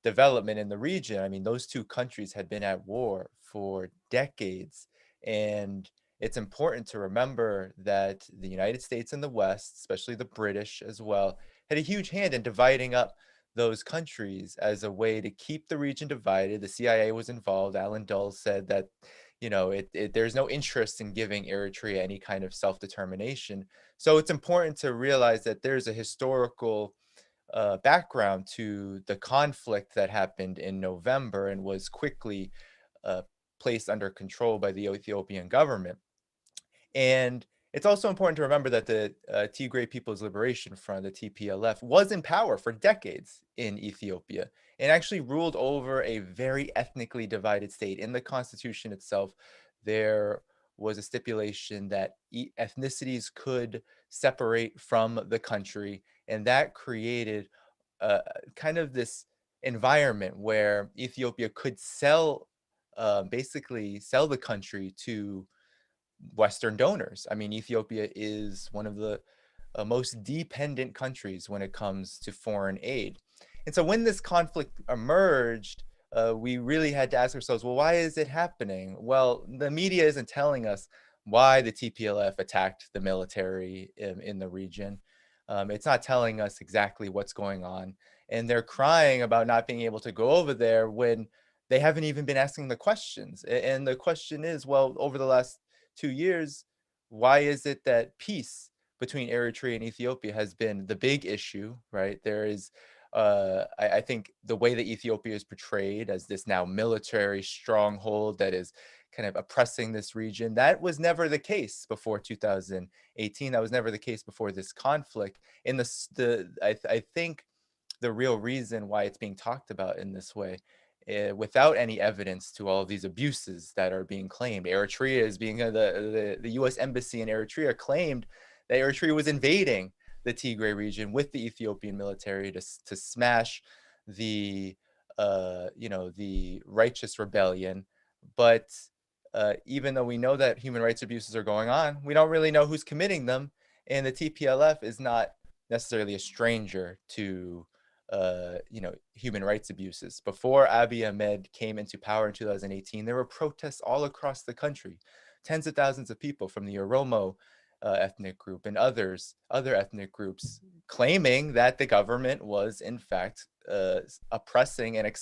development in the region. I mean, those two countries had been at war for decades. And it's important to remember that the United States and the West, especially the British as well, had a huge hand in dividing up those countries as a way to keep the region divided. The CIA was involved. Alan Dulles said that, there's no interest in giving Eritrea any kind of self-determination. So it's important to realize that there's a historical background to the conflict that happened in November and was quickly placed under control by the Ethiopian government. And it's also important to remember that the Tigray People's Liberation Front, the TPLF, was in power for decades in Ethiopia and actually ruled over a very ethnically divided state. In the constitution itself, there was a stipulation that ethnicities could separate from the country, and that created kind of this environment where Ethiopia could basically sell the country to Western donors. I mean, Ethiopia is one of the most dependent countries when it comes to foreign aid. And so when this conflict emerged, we really had to ask ourselves, well, why is it happening? Well, the media isn't telling us why the TPLF attacked the military in the region. It's not telling us exactly what's going on. And they're crying about not being able to go over there when they haven't even been asking the questions. And the question is, well, over the last 2 years, why is it that peace between Eritrea and Ethiopia has been the big issue, right? There is, I think the way that Ethiopia is portrayed as this now military stronghold that is kind of oppressing this region, that was never the case before 2018. That was never the case before this conflict. And I think the real reason why it's being talked about in this way, without any evidence to all of these abuses that are being claimed. Eritrea is being the U.S. embassy in Eritrea claimed that Eritrea was invading the Tigray region with the Ethiopian military to smash the righteous rebellion. But even though we know that human rights abuses are going on, we don't really know who's committing them. And the TPLF is not necessarily a stranger to human rights abuses. Before Abiy Ahmed came into power in 2018, there were protests all across the country. Tens of thousands of people from the Oromo ethnic group and other ethnic groups claiming that the government was in fact oppressing and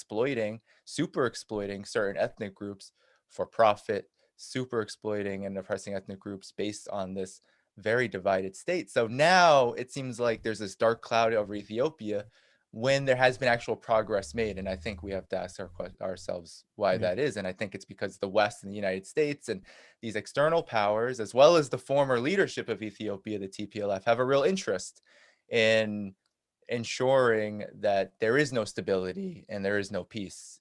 super exploiting certain ethnic groups for profit, super exploiting and oppressing ethnic groups based on this very divided state. So now it seems like there's this dark cloud over Ethiopia when there has been actual progress made. And I think we have to ask ourselves why that is. And I think it's because the West and the United States and these external powers, as well as the former leadership of Ethiopia, the TPLF, have a real interest in ensuring that there is no stability and there is no peace,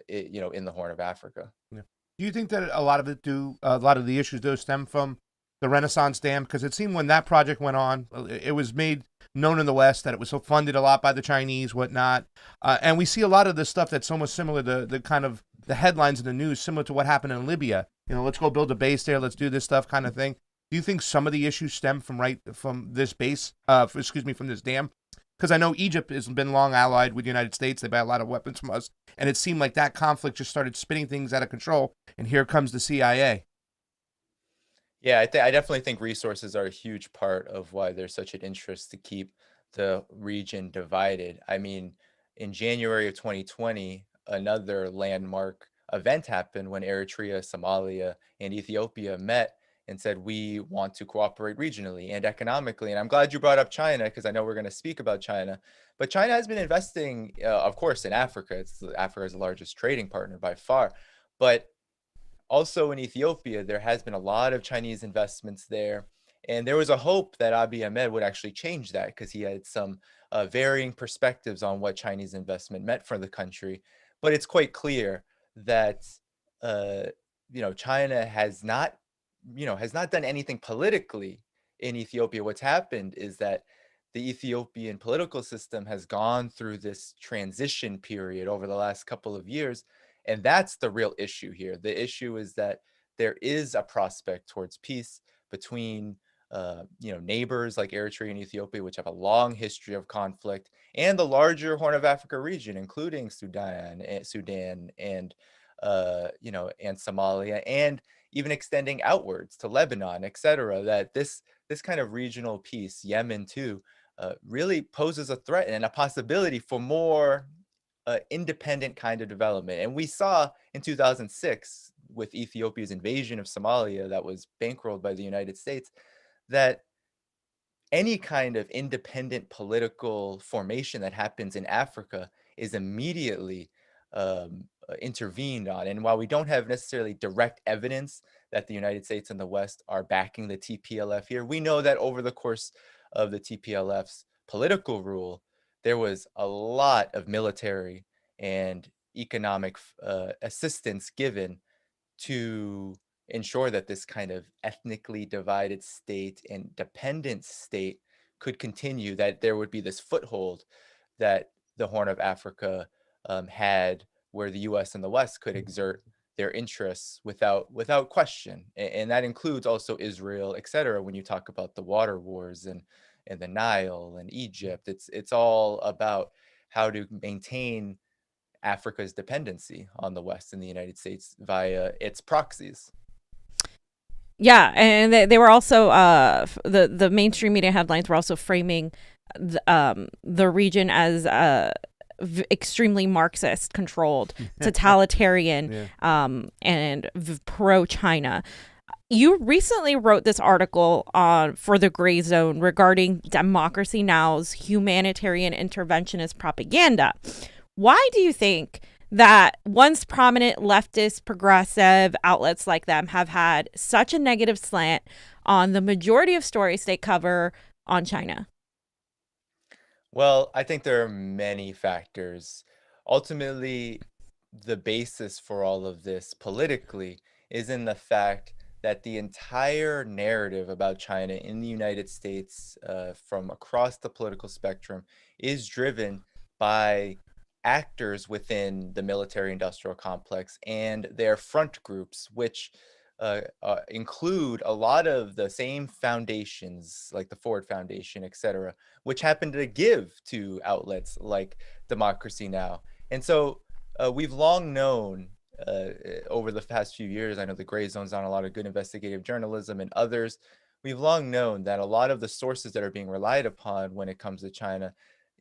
in the Horn of Africa. Yeah. Do you think that a lot of the issues do stem from the Renaissance Dam? Because it seemed when that project went on, it was made known in the West that it was funded a lot by the Chinese, whatnot. And we see a lot of this stuff that's almost similar to the kind of the headlines in the news, similar to what happened in Libya. Let's go build a base there. Let's do this stuff kind of thing. Do you think some of the issues stem from this base, from this dam? Because I know Egypt has been long allied with the United States. They buy a lot of weapons from us. And it seemed like that conflict just started spinning things out of control. And here comes the CIA. Yeah, I definitely think resources are a huge part of why there's such an interest to keep the region divided. I mean, in January of 2020, another landmark event happened when Eritrea, Somalia, and Ethiopia met and said, we want to cooperate regionally and economically. And I'm glad you brought up China, because I know we're going to speak about China. But China has been investing, of course, in Africa. Africa is the largest trading partner by far. But also in Ethiopia, there has been a lot of Chinese investments there. And there was a hope that Abiy Ahmed would actually change that, because he had some varying perspectives on what Chinese investment meant for the country. But it's quite clear that, China has not done anything politically in Ethiopia. What's happened is that the Ethiopian political system has gone through this transition period over the last couple of years. And that's the real issue here. The issue is that there is a prospect towards peace between, neighbors like Eritrea and Ethiopia, which have a long history of conflict, and the larger Horn of Africa region, including Sudan and Somalia, and even extending outwards to Lebanon, etc. That this kind of regional peace, Yemen too, really poses a threat and a possibility for more independent kind of development. And we saw in 2006 with Ethiopia's invasion of Somalia that was bankrolled by the United States, that any kind of independent political formation that happens in Africa is immediately intervened on. And while we don't have necessarily direct evidence that the United States and the West are backing the TPLF here, we know that over the course of the TPLF's political rule, there was a lot of military and economic assistance given to ensure that this kind of ethnically divided state and dependent state could continue, that there would be this foothold that the Horn of Africa had, where the US and the West could exert their interests without question. And that includes also Israel, etc. When you talk about the water wars and the Nile and Egypt, it's all about how to maintain Africa's dependency on the West and the United States via its proxies. Yeah, and they were also the mainstream media headlines were also framing the region as extremely Marxist controlled, totalitarian, and pro-China. You recently wrote this article for the Gray Zone regarding Democracy Now!'s humanitarian interventionist propaganda. Why do you think that once prominent leftist progressive outlets like them have had such a negative slant on the majority of stories they cover on China? Well, I think there are many factors. Ultimately, the basis for all of this politically is in the fact that the entire narrative about China in the United States, from across the political spectrum, is driven by actors within the military-industrial complex and their front groups, which include a lot of the same foundations, like the Ford Foundation, etc., which happen to give to outlets like Democracy Now! And so we've long known over the past few years, I know the Gray Zone's done a lot of good investigative journalism and others, we've long known that a lot of the sources that are being relied upon when it comes to China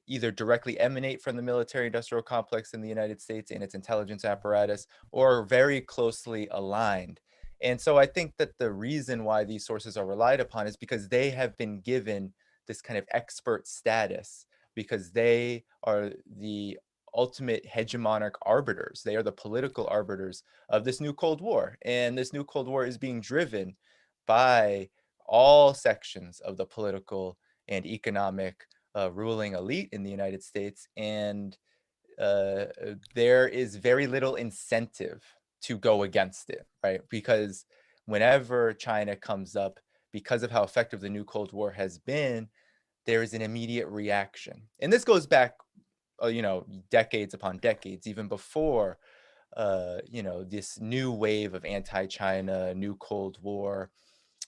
either directly emanate from the military-industrial complex in the United States and its intelligence apparatus, or are very closely aligned. And so I think that the reason why these sources are relied upon is because they have been given this kind of expert status because they are the ultimate hegemonic arbiters. They are the political arbiters of this new Cold War. And this new Cold War is being driven by all sections of the political and economic ruling elite in the United States. And there is very little incentive to go against it, right? Because whenever China comes up, because of how effective the new Cold War has been, there is an immediate reaction. And this goes back, decades upon decades, even before, this new wave of anti-China, new Cold War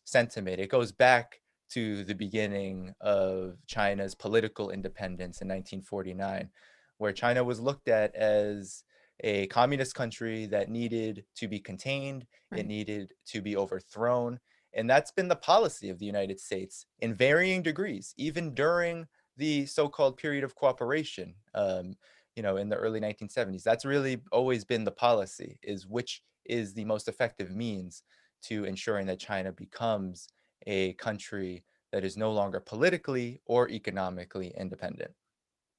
sentiment. It goes back to the beginning of China's political independence in 1949, where China was looked at as a communist country that needed to be contained, it needed to be overthrown. And that's been the policy of the United States in varying degrees, even during the so-called period of cooperation, in the early 1970s. That's really always been the policy, is which is the most effective means to ensuring that China becomes a country that is no longer politically or economically independent.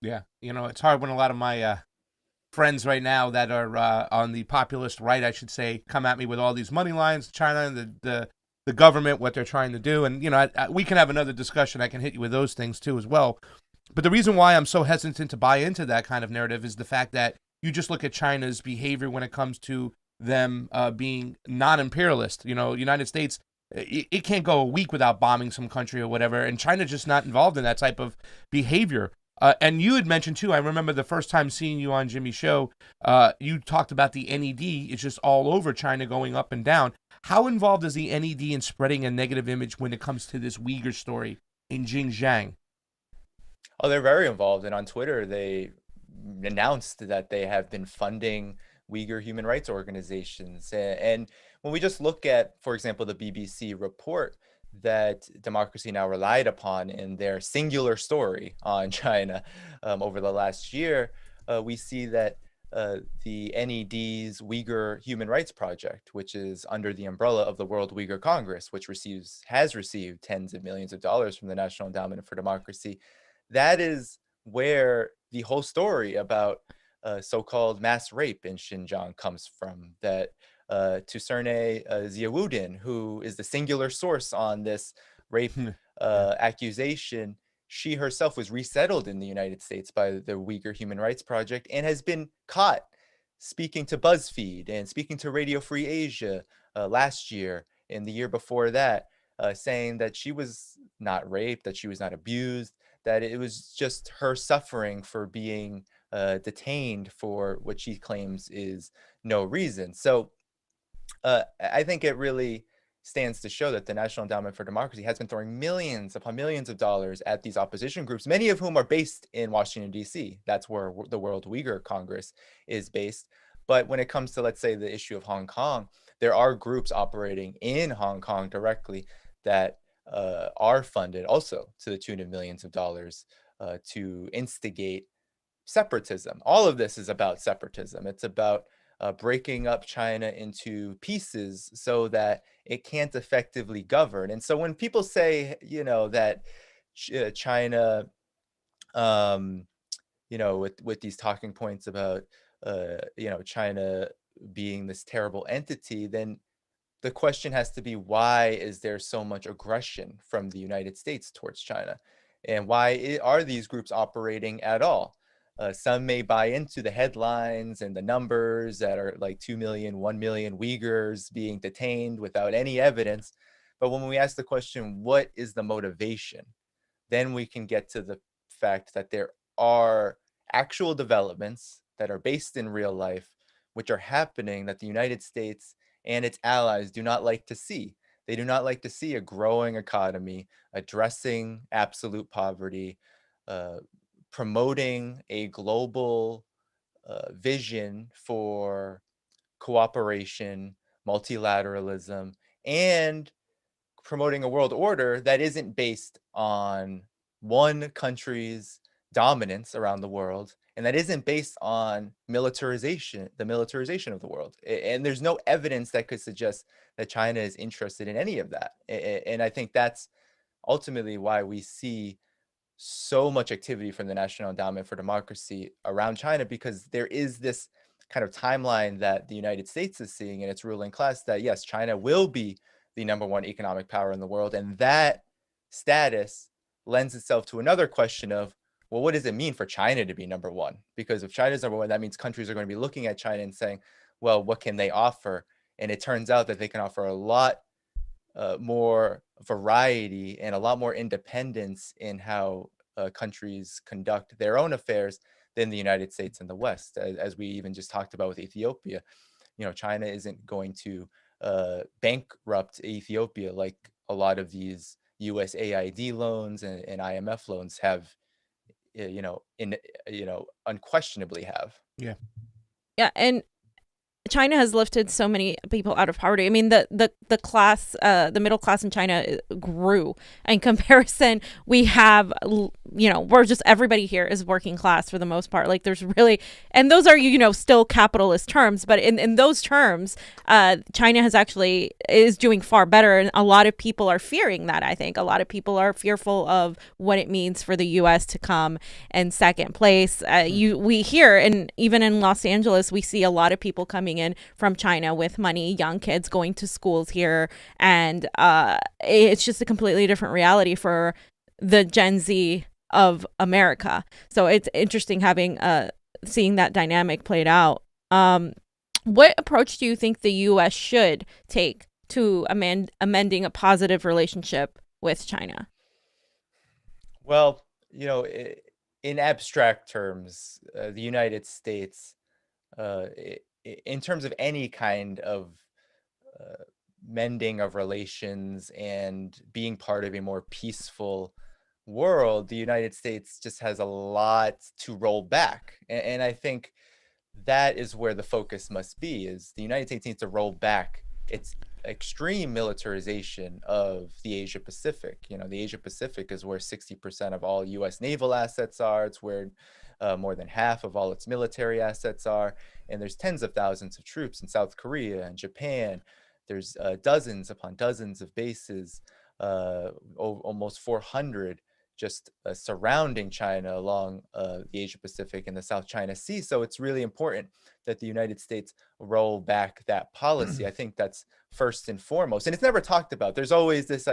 Yeah, it's hard when a lot of my friends right now that are on the populist right, I should say, come at me with all these money lines, China and the government, what they're trying to do. And, we can have another discussion. I can hit you with those things too as well. But the reason why I'm so hesitant to buy into that kind of narrative is the fact that you just look at China's behavior when it comes to them being non-imperialist. United States, it can't go a week without bombing some country or whatever. And China's just not involved in that type of behavior. And you had mentioned too, I remember the first time seeing you on Jimmy's show, you talked about the NED. It's just all over China going up and down. How involved is the NED in spreading a negative image when it comes to this Uyghur story in Xinjiang? Oh, they're very involved. And on Twitter, they announced that they have been funding Uyghur human rights organizations. And when we just look at, for example, the BBC report that Democracy Now! Relied upon in their singular story on China over the last year, we see that the NED's Uyghur Human Rights Project, which is under the umbrella of the World Uyghur Congress, which has received tens of millions of dollars from the National Endowment for Democracy, that is where the whole story about so-called mass rape in Xinjiang comes from. That Tina-Desiree, who is the singular source on this rape accusation, she herself was resettled in the United States by the Uyghur Human Rights Project and has been caught speaking to BuzzFeed and speaking to Radio Free Asia last year and the year before that, saying that she was not raped, that she was not abused, that it was just her suffering for being detained for what she claims is no reason. So I think it really stands to show that the National Endowment for Democracy has been throwing millions upon millions of dollars at these opposition groups, many of whom are based in Washington, D.C. That's where the World Uyghur Congress is based. But when it comes to, let's say, the issue of Hong Kong, there are groups operating in Hong Kong directly that are funded also to the tune of millions of dollars to instigate separatism. All of this is about separatism. It's about breaking up China into pieces so that it can't effectively govern. And so when people say, that China, with these talking points about, China being this terrible entity, then the question has to be, why is there so much aggression from the United States towards China? And why are these groups operating at all? Some may buy into the headlines and the numbers that are like 2 million, 1 million Uyghurs being detained without any evidence. But when we ask the question, what is the motivation? Then we can get to the fact that there are actual developments that are based in real life, which are happening, that the United States and its allies do not like to see. They do not like to see a growing economy, addressing absolute poverty, promoting a global vision for cooperation, multilateralism, and promoting a world order that isn't based on one country's dominance around the world, and that isn't based on militarization, the militarization of the world. And there's no evidence that could suggest that China is interested in any of that. And I think that's ultimately why we see so much activity from the National Endowment for Democracy around China, because there is this kind of timeline that the United States is seeing in its ruling class that, yes, China will be the #1 economic power in the world. And that status lends itself to another question of, well, what does it mean for China to be #1? Because if China is #1, that means countries are going to be looking at China and saying, well, what can they offer? And it turns out that they can offer a lot more variety and a lot more independence in how countries conduct their own affairs than the United States and the West. As we even just talked about with Ethiopia, China isn't going to bankrupt Ethiopia like a lot of these USAID loans and IMF loans have, unquestionably have. Yeah. Yeah, and China has lifted so many people out of poverty. I mean, the class, the middle class in China grew. In comparison, we have, we're just, everybody here is working class for the most part. Like there's really, and those are, still capitalist terms, but in those terms, China is doing far better. And a lot of people are fearing that. I think a lot of people are fearful of what it means for the U.S. to come in second place. We hear, and even in Los Angeles, we see a lot of people coming in from China with money, young kids going to schools here, and it's just a completely different reality for the Gen Z of America. So it's interesting seeing that dynamic played out. What approach do you think the U.S. should take to amending a positive relationship with China? Well, in abstract terms, the United States, in terms of any kind of mending of relations and being part of a more peaceful world, the United States just has a lot to roll back. And I think that is where the focus must be, is the United States needs to roll back its extreme militarization of the Asia Pacific. The Asia Pacific is where 60% of all U.S. naval assets are. It's where more than half of all its military assets are. And there's tens of thousands of troops in South Korea and Japan. There's dozens upon dozens of bases, almost 400 just surrounding China along the Asia Pacific and the South China Sea. So it's really important that the United States roll back that policy. I think that's first and foremost. And it's never talked about. There's always this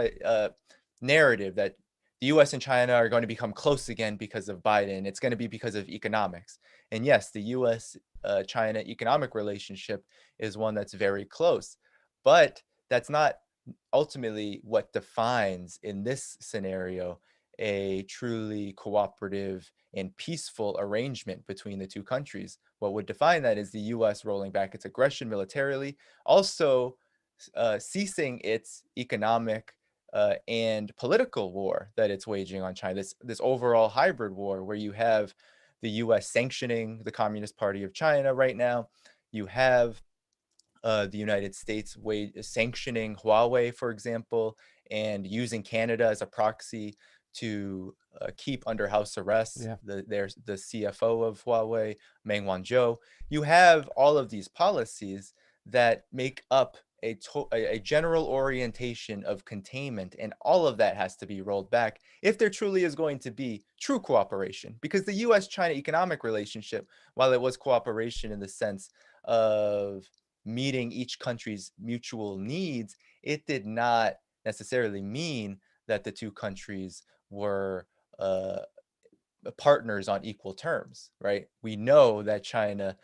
narrative that the US and China are going to become close again because of Biden. It's going to be because of economics. And yes, the US-China economic relationship is one that's very close. But that's not ultimately what defines, in this scenario, a truly cooperative and peaceful arrangement between the two countries. What would define that is the US rolling back its aggression militarily, also ceasing its economic and political war that it's waging on China, this overall hybrid war where you have the US sanctioning the Communist Party of China right now. You have the United States sanctioning Huawei, for example, and using Canada as a proxy to keep under house arrest the CFO of Huawei, Meng Wanzhou. You have all of these policies that make up a general orientation of containment, and all of that has to be rolled back if there truly is going to be true cooperation. Because the US-China economic relationship, while it was cooperation in the sense of meeting each country's mutual needs, it did not necessarily mean that the two countries were partners on equal terms, right? We know that China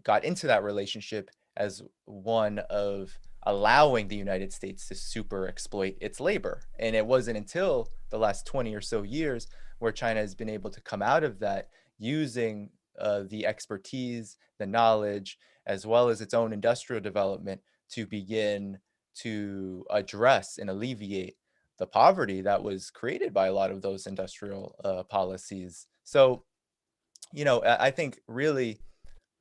got into that relationship as one of allowing the United States to super exploit its labor. And it wasn't until the last 20 or so years where China has been able to come out of that using the expertise, the knowledge, as well as its own industrial development to begin to address and alleviate the poverty that was created by a lot of those industrial policies. So, I think really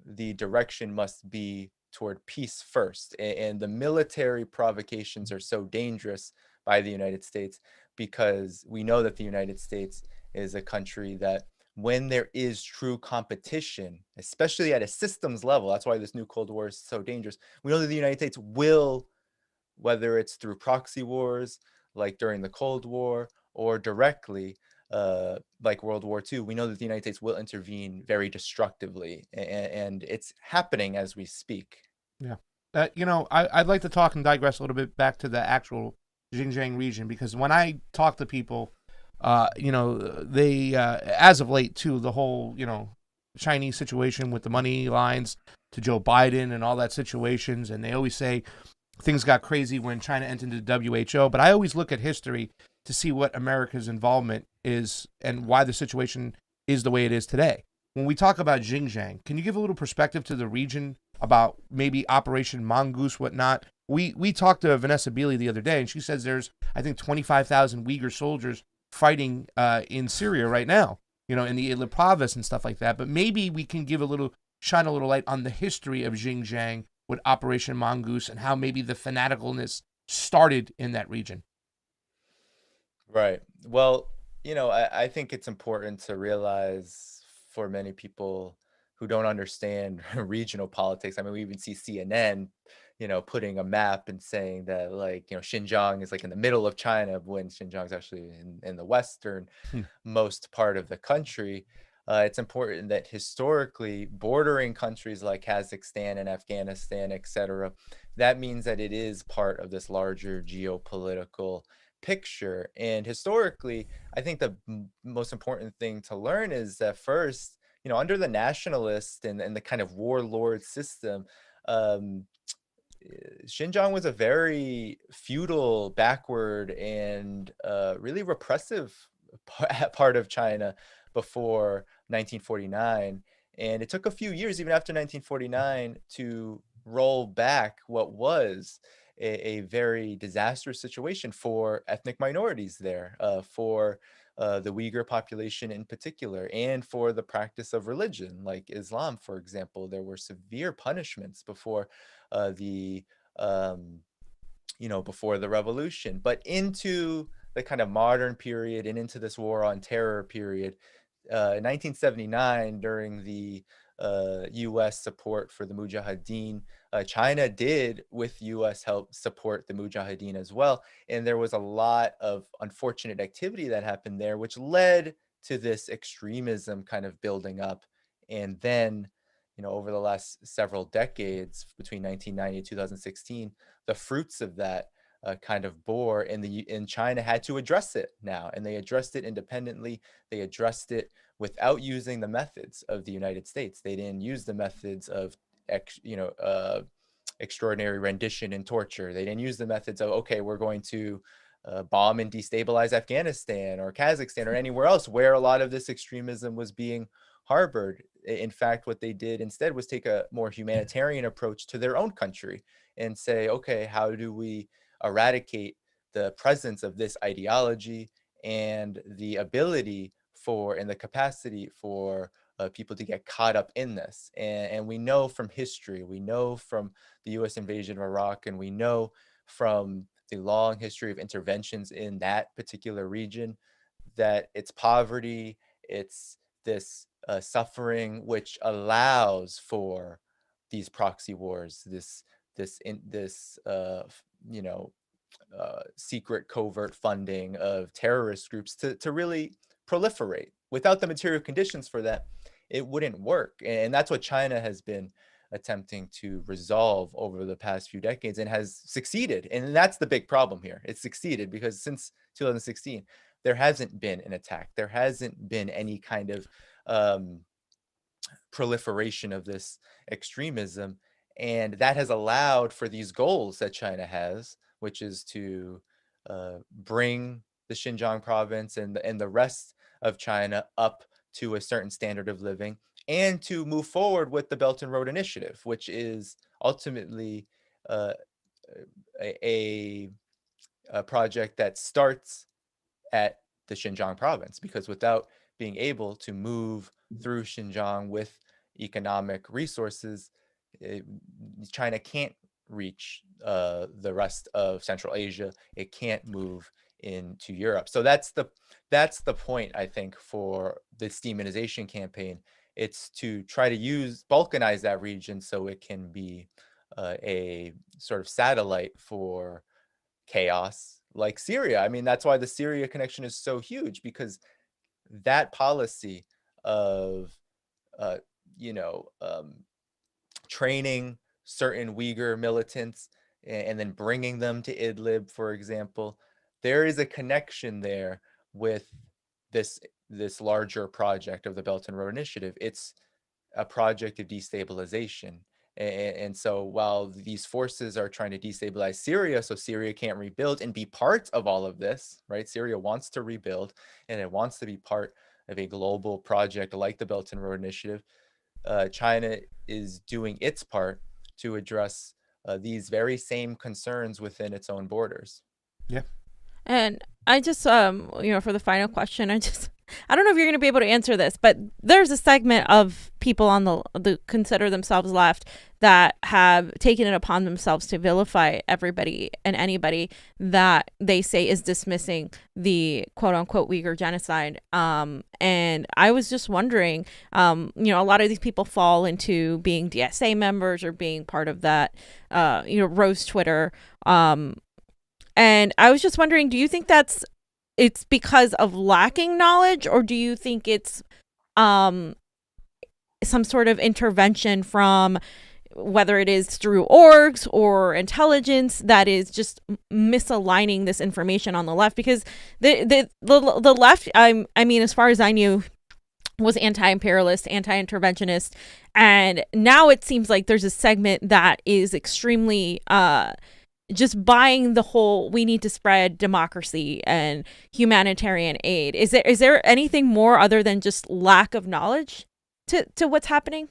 the direction must be toward peace first. And the military provocations are so dangerous by the United States because we know that the United States is a country that, when there is true competition, especially at a systems level, that's why this new Cold War is so dangerous. We know that the United States will, whether it's through proxy wars like during the Cold War or directly, like World War II, we know that the United States will intervene very destructively, and it's happening as we speak. Yeah. I'd like to talk and digress a little bit back to the actual Xinjiang region, because when I talk to people, they, as of late too, the whole, Chinese situation with the money lines to Joe Biden and all that situations, and they always say things got crazy when China entered into WHO, but I always look at history to see what America's involvement is and why the situation is the way it is today. When we talk about Xinjiang, can you give a little perspective to the region about maybe Operation Mongoose, whatnot? We talked to Vanessa Beeley the other day, and she says there's, I think, 25,000 Uyghur soldiers fighting in Syria right now, in the Idlib province and stuff like that. But maybe we can shine a little light on the history of Xinjiang with Operation Mongoose and how maybe the fanaticalness started in that region. Right. Well, I think it's important to realize for many people who don't understand regional politics. I mean, we even see CNN, putting a map and saying that Xinjiang is in the middle of China when Xinjiang is actually in the western most part of the country. It's important that historically bordering countries like Kazakhstan and Afghanistan, etc., that means that it is part of this larger geopolitical picture. And historically, I think the most important thing to learn is that first, under the nationalist and the kind of warlord system, Xinjiang was a very feudal, backward, and really repressive part of China before 1949. And it took a few years, even after 1949, to roll back what was a very disastrous situation for ethnic minorities there, for the Uyghur population in particular, and for the practice of religion, like Islam, for example. There were severe punishments before before the revolution. But into the kind of modern period and into this war on terror period, in 1979, during the U.S. support for the Mujahideen, China did, with U.S. help, support the Mujahideen as well. And there was a lot of unfortunate activity that happened there, which led to this extremism kind of building up. And then, over the last several decades, between 1990 and 2016, the fruits of that kind of bore, and China had to address it now. And they addressed it independently. They addressed it without using the methods of the United States. They didn't use the methods of extraordinary rendition and torture. They didn't use the methods of, okay, we're going to bomb and destabilize Afghanistan or Kazakhstan or anywhere else where a lot of this extremism was being harbored. In fact, what they did instead was take a more humanitarian approach to their own country and say, okay, how do we eradicate the presence of this ideology and the ability and the capacity for people to get caught up in this. And we know from history, we know from the U.S. invasion of Iraq, and we know from the long history of interventions in that particular region, that it's poverty, it's this suffering which allows for these proxy wars, this secret covert funding of terrorist groups to really proliferate. Without the material conditions for that, it wouldn't work. And that's what China has been attempting to resolve over the past few decades and has succeeded. And that's the big problem here. It's succeeded because since 2016, there hasn't been an attack. There hasn't been any kind of proliferation of this extremism. And that has allowed for these goals that China has, which is to bring the Xinjiang province and the rest of China up to a certain standard of living, and to move forward with the Belt and Road Initiative, which is ultimately a project that starts at the Xinjiang province, because without being able to move through Xinjiang with economic resources, China can't reach the rest of Central Asia. It can't move into Europe. So that's the point, I think, for this demonization campaign. It's to try to balkanize that region so it can be a sort of satellite for chaos like Syria. I mean, that's why the Syria connection is so huge, because that policy of, training certain Uyghur militants and then bringing them to Idlib, for example, there is a connection there with this larger project of the Belt and Road Initiative. It's a project of destabilization. And so while these forces are trying to destabilize Syria so Syria can't rebuild and be part of all of this, right? Syria wants to rebuild and it wants to be part of a global project like the Belt and Road Initiative. China is doing its part to address these very same concerns within its own borders. Yeah. And I just, for the final question, I don't know if you're going to be able to answer this, but there's a segment of people on the consider themselves left that have taken it upon themselves to vilify everybody and anybody that they say is dismissing the quote unquote Uyghur genocide. And I was just wondering, a lot of these people fall into being DSA members or being part of that, Rose Twitter. And I was just wondering, do you think it's because of lacking knowledge, or do you think it's some sort of intervention from, whether it is through orgs or intelligence, that is just misaligning this information on the left? Because the left, I mean, as far as I knew, was anti-imperialist, anti-interventionist, and now it seems like there's a segment that is extremely just buying the whole we need to spread democracy and humanitarian aid. Is there anything more other than just lack of knowledge to what's happening?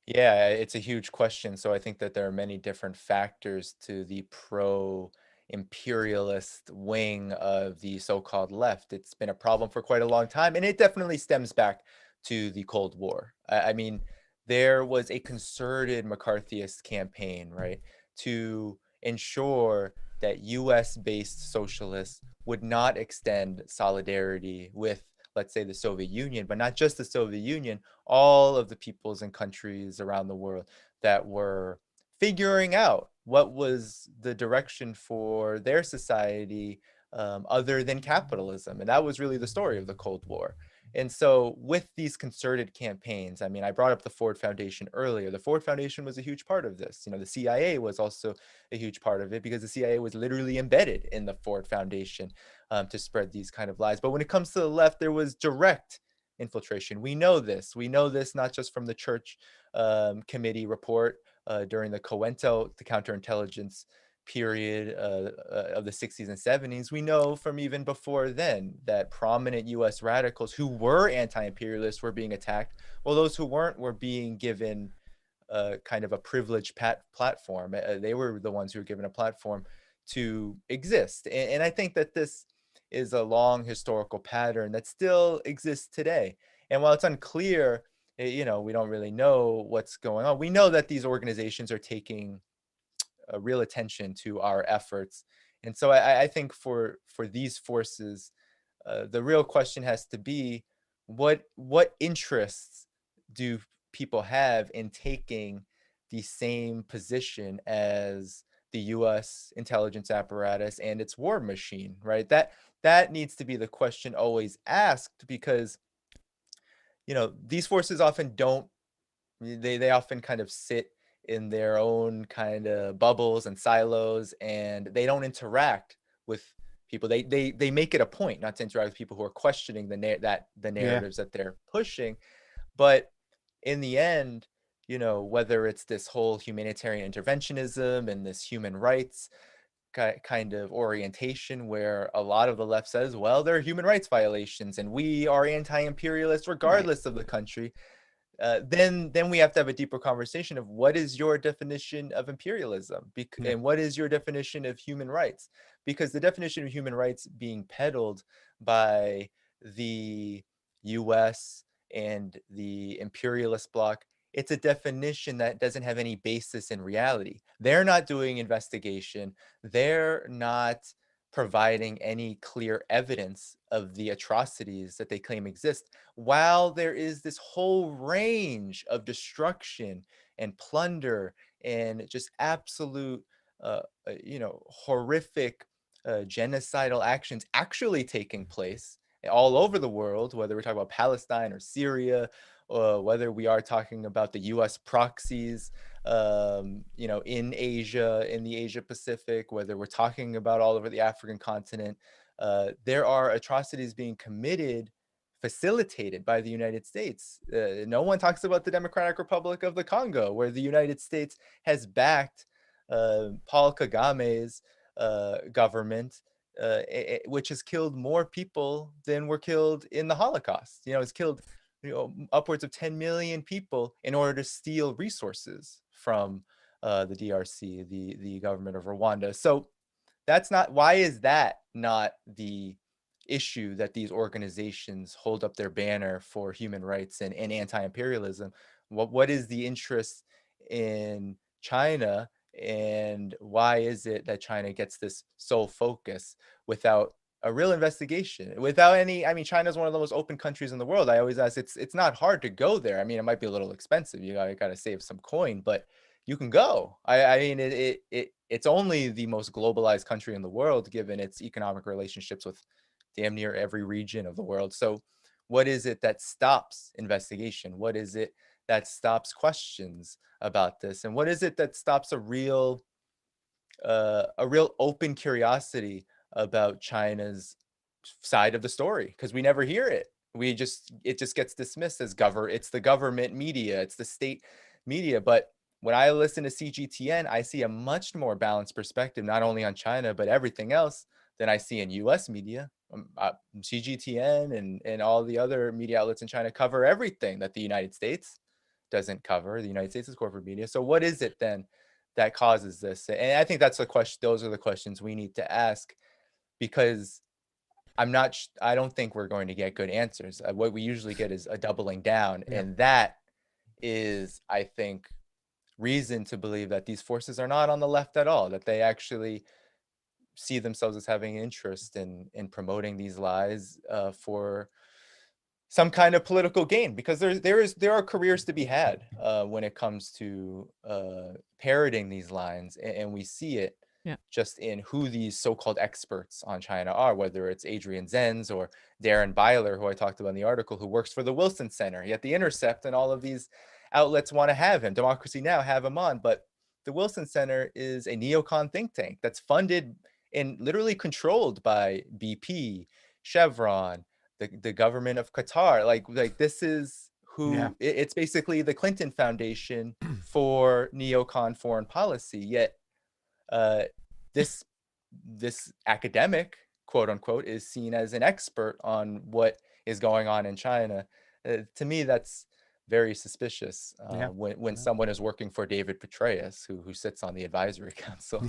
Yeah, it's a huge question. So I think that there are many different factors to the pro-imperialist wing of the so-called left. It's been a problem for quite a long time, and it definitely stems back to the Cold War. I mean, there was a concerted McCarthyist campaign, right, to ensure that US-based socialists would not extend solidarity with, let's say, the Soviet Union, but not just the Soviet Union, all of the peoples and countries around the world that were figuring out what was the direction for their society other than capitalism. And that was really the story of the Cold War. And so with these concerted campaigns, I mean, I brought up the Ford Foundation earlier. The Ford Foundation was a huge part of this. The CIA was also a huge part of it because the CIA was literally embedded in the Ford Foundation to spread these kind of lies. But when it comes to the left, there was direct infiltration. We know this. We know this not just from the Church Committee report during the COINTEL, the counterintelligence period of the 60s and 70s. We know from even before then that prominent US radicals who were anti-imperialists were being attacked, while those who weren't were being given kind of a privileged platform. They were the ones who were given a platform to exist. And I think that this is a long historical pattern that still exists today. And while it's unclear, we don't really know what's going on. We know that these organizations are taking real attention to our efforts. And so I think for these forces, the real question has to be, what interests do people have in taking the same position as the US intelligence apparatus and its war machine, right? That needs to be the question always asked, because these forces often they often kind of sit in their own kind of bubbles and silos, and they don't interact with people. They make it a point not to interact with people who are questioning the narratives that they're pushing. But in the end, whether it's this whole humanitarian interventionism and this human rights kind of orientation where a lot of the left says, well, there are human rights violations and we are anti-imperialist regardless of the country, then we have to have a deeper conversation of what is your definition of imperialism and what is your definition of human rights? Because the definition of human rights being peddled by the US and the imperialist bloc, it's a definition that doesn't have any basis in reality. They're not doing investigation. They're not providing any clear evidence of the atrocities that they claim exist, while there is this whole range of destruction and plunder and just absolute, horrific genocidal actions actually taking place. all over the world, whether we're talking about Palestine or Syria, or whether we are talking about the US proxies, in Asia, in the Asia Pacific, whether we're talking about all over the African continent, there are atrocities being committed, facilitated by the United States. No one talks about the Democratic Republic of the Congo, where the United States has backed Paul Kagame's government, which has killed more people than were killed in the Holocaust. It's killed upwards of 10 million people in order to steal resources from the DRC, the government of Rwanda. So why is that not the issue that these organizations hold up their banner for human rights and anti-imperialism? What is the interest in China, and why is it that China gets this sole focus without a real investigation, without any? I mean, China's one of the most open countries in the world. I always ask, it's not hard to go there. I mean, it might be a little expensive. You got to save some coin, but you can go. I mean, it's only the most globalized country in the world, given its economic relationships with damn near every region of the world. So what is it that stops investigation? What is it that stops questions about this? And what is it that stops a real open curiosity about China's side of the story? Because we never hear it. It just gets dismissed as it's the government media, it's the state media. But when I listen to CGTN, I see a much more balanced perspective, not only on China, but everything else, than I see in US media. CGTN and all the other media outlets in China cover everything that the United States doesn't cover. The United States is corporate media. So what is it then that causes this? And I think that's the question. Those are the questions we need to ask, because I don't think we're going to get good answers. What we usually get is a doubling down. Yeah. And that is, I think, reason to believe that these forces are not on the left at all, that they actually see themselves as having interest in promoting these lies for some kind of political gain, because there are careers to be had when it comes to parroting these lines, and we see it just in who these so-called experts on China are, whether it's Adrian Zenz or Darren Byler, who I talked about in the article, who works for the Wilson Center. Yet The Intercept and all of these outlets want to have him. Democracy Now! Have him on, but the Wilson Center is a neocon think tank that's funded and literally controlled by BP, Chevron, the government of Qatar. Like this is who it's basically the Clinton Foundation for neocon foreign policy. Yet this academic, quote unquote, is seen as an expert on what is going on in China. To me, that's very suspicious when someone is working for David Petraeus, who sits on the advisory council.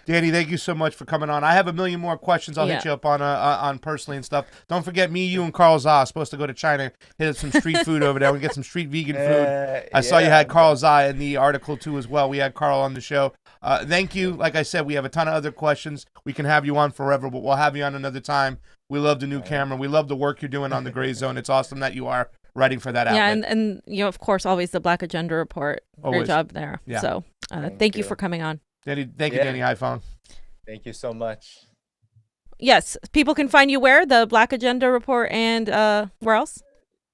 Danny, thank you so much for coming on. I have a million more questions. I'll hit you up on personally and stuff. Don't forget, me, you, and Carl Zah are supposed to go to China, hit some street food over there. We get some street vegan food. I saw you had Carl Zah in the article too as well. We had Carl on the show. Thank you. Like I said, we have a ton of other questions. We can have you on forever, but we'll have you on another time. We love the new camera. We love the work you're doing on the Gray Zone. It's awesome that you are writing for that outlet. Yeah, and of course, always the Black Agenda Report. Great job there. Yeah. So thank you for coming on. Thank you, Danny Haiphong. Thank you so much. Yes, people can find you where? The Black Agenda Report, and where else?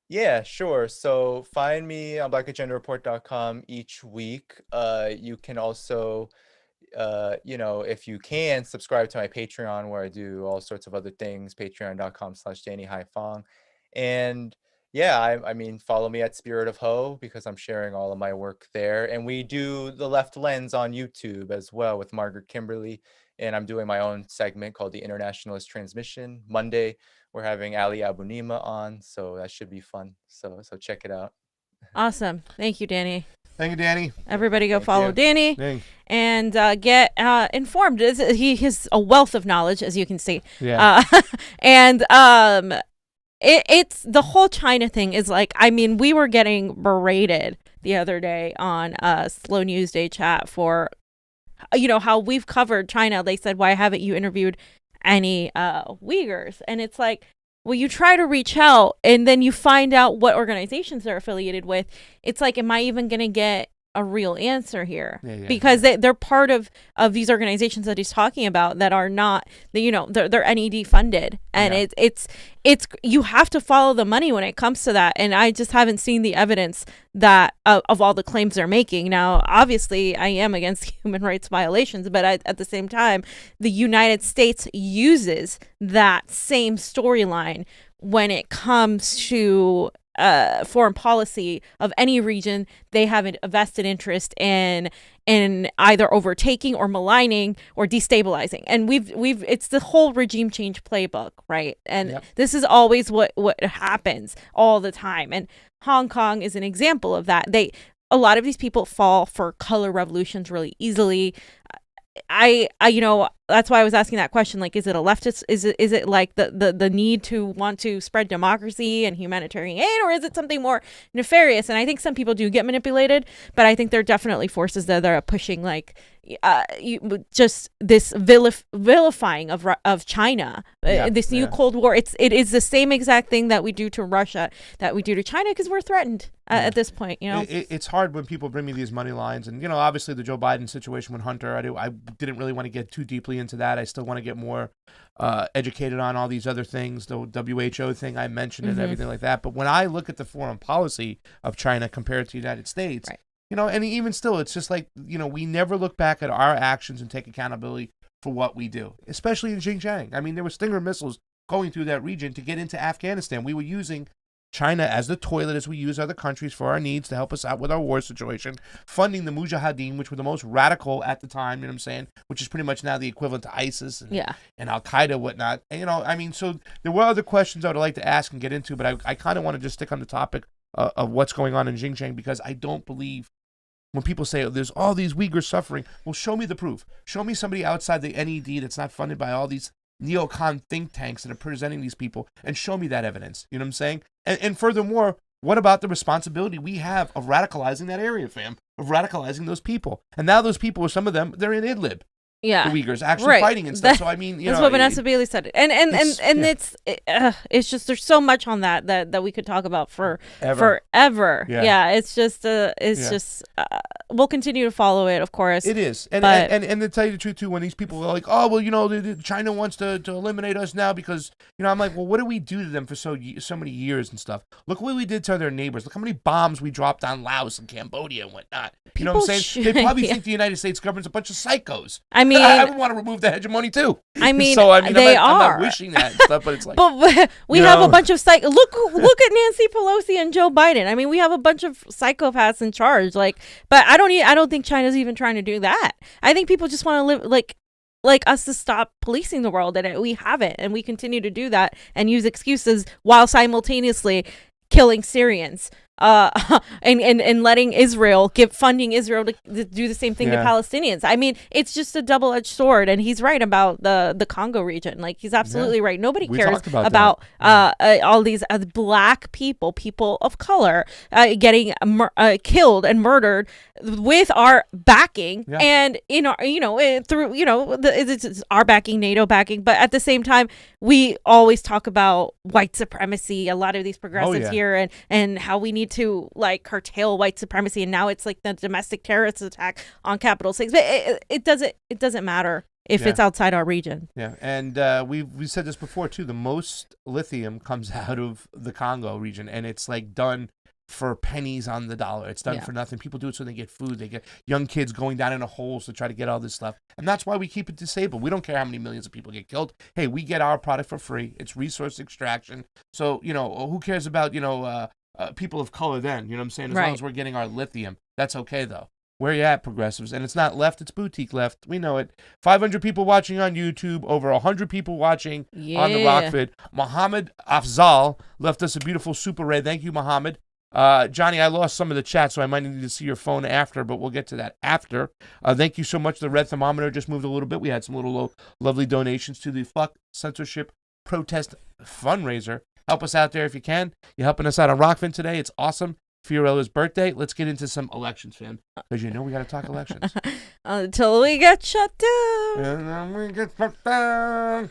Yeah, sure. So find me on blackagendareport.com each week. You can also, if you can, subscribe to my Patreon, where I do all sorts of other things, patreon.com/Danny Haiphong. And I mean, follow me at Spirit of Ho, because I'm sharing all of my work there. And we do The Left Lens on YouTube as well with Margaret Kimberly. And I'm doing my own segment called The Internationalist Transmission. Monday, we're having Ali Abunima on, so that should be fun. So check it out. Awesome. Thank you, Danny. Thank you, Danny. Everybody go follow Danny and get informed. He has a wealth of knowledge, as you can see. Yeah. It's the whole China thing is like, I mean, we were getting berated the other day on Slow News Day chat for, how we've covered China. They said, why haven't you interviewed any Uyghurs? And it's like, well, you try to reach out and then you find out what organizations they're affiliated with. It's like, am I even going to get a real answer here, because they're part of these organizations that he's talking about that are not, they're NED funded, and it's you have to follow the money when it comes to that, and I just haven't seen the evidence that of all the claims they're making. Now, obviously, I am against human rights violations, but at the same time, the United States uses that same storyline when it comes to foreign policy of any region they have a vested interest in either overtaking or maligning or destabilizing. And it's the whole regime change playbook, right? And this is always what happens all the time. And Hong Kong is an example of that. A lot of these people fall for color revolutions really easily. I that's why I was asking that question, like, is it a leftist, is it like the need to want to spread democracy and humanitarian aid, or is it something more nefarious? And I think some people do get manipulated, but I think there are definitely forces that are pushing, like, just this vilifying of China, this new Cold War. It is the same exact thing that we do to Russia that we do to China, because we're threatened at this point. It's hard when people bring me these money lines, and obviously the Joe Biden situation with Hunter, I didn't really want to get too deeply into that. I still want to get more educated on all these other things, the WHO thing I mentioned and everything like that. But when I look at the foreign policy of China compared to the United States, and even still, it's just like, we never look back at our actions and take accountability for what we do, especially in Xinjiang. I mean, there were Stinger missiles going through that region to get into Afghanistan. We were using China as the toilet, as we use other countries for our needs to help us out with our war situation, funding the Mujahideen, which were the most radical at the time, you know what I'm saying, which is pretty much now the equivalent to ISIS and Al-Qaeda, whatnot. And, so there were other questions I would like to ask and get into, but I kind of want to just stick on the topic of what's going on in Xinjiang, because I don't believe when people say, there's all these Uyghurs suffering, well, show me the proof. Show me somebody outside the NED that's not funded by all these neocon think tanks that are presenting these people, and show me that evidence. You know what I'm saying? And furthermore, what about the responsibility we have of radicalizing that area, fam? Of radicalizing those people. And now those people, some of them, they're in Idlib. Yeah, the Uyghurs actually fighting and stuff. So I mean, that's what Vanessa Bailey said. And it's just, there's so much on that we could talk about forever. Yeah, it's just we'll continue to follow it, of course. It is, and to tell you the truth too, when these people are like, oh well, China wants to eliminate us now because I'm like, well, what do we do to them for so many years and stuff? Look what we did to their neighbors. Look how many bombs we dropped on Laos and Cambodia and whatnot. You know what I'm saying? They probably think the United States government's a bunch of psychos. I mean, I would want to remove the hegemony too. I mean, I'm not wishing that and stuff, but it's like. But we have a bunch of look at Nancy Pelosi and Joe Biden. I mean, we have a bunch of psychopaths in charge. Like, but I don't think China's even trying to do that. I think people just want to live like us to stop policing the world, and we haven't, and we continue to do that and use excuses while simultaneously killing Syrians. And letting funding Israel to do the same thing to Palestinians. I mean, it's just a double-edged sword, and he's right about the Congo region. Like, he's absolutely right. Nobody cares about all these black people of color getting killed and murdered with our backing, and through it's our backing, NATO backing. But at the same time, we always talk about white supremacy. A lot of these progressives here, and how we need to curtail white supremacy, and now it's like the domestic terrorist attack on Capitol 6. But it doesn't matter if it's outside our region. Yeah, and we said this before too. The most lithium comes out of the Congo region, and it's like done for pennies on the dollar. It's done for nothing. People do it so they get food. They get young kids going down into holes to try to get all this stuff, and that's why we keep it disabled. We don't care how many millions of people get killed. Hey, we get our product for free. It's resource extraction. So who cares about people of color then, you know what I'm saying? As long as we're getting our lithium, that's okay though. Where you at, progressives? And it's not left, it's boutique left. We know it. 500 people watching on YouTube, over 100 people watching on the Rokfin. Muhammad Afzal left us a beautiful super red. Thank you, Muhammad. Johnny, I lost some of the chat, so I might need to see your phone after, but we'll get to that after. Thank you so much. The red thermometer just moved a little bit. We had some little lovely donations to the Fuck Censorship protest fundraiser. Help us out there if you can. You're helping us out on Rokfin today. It's awesome. Fiorella's birthday. Let's get into some elections, fam. Because we got to talk elections. Until we get shut down. And then we get shut down.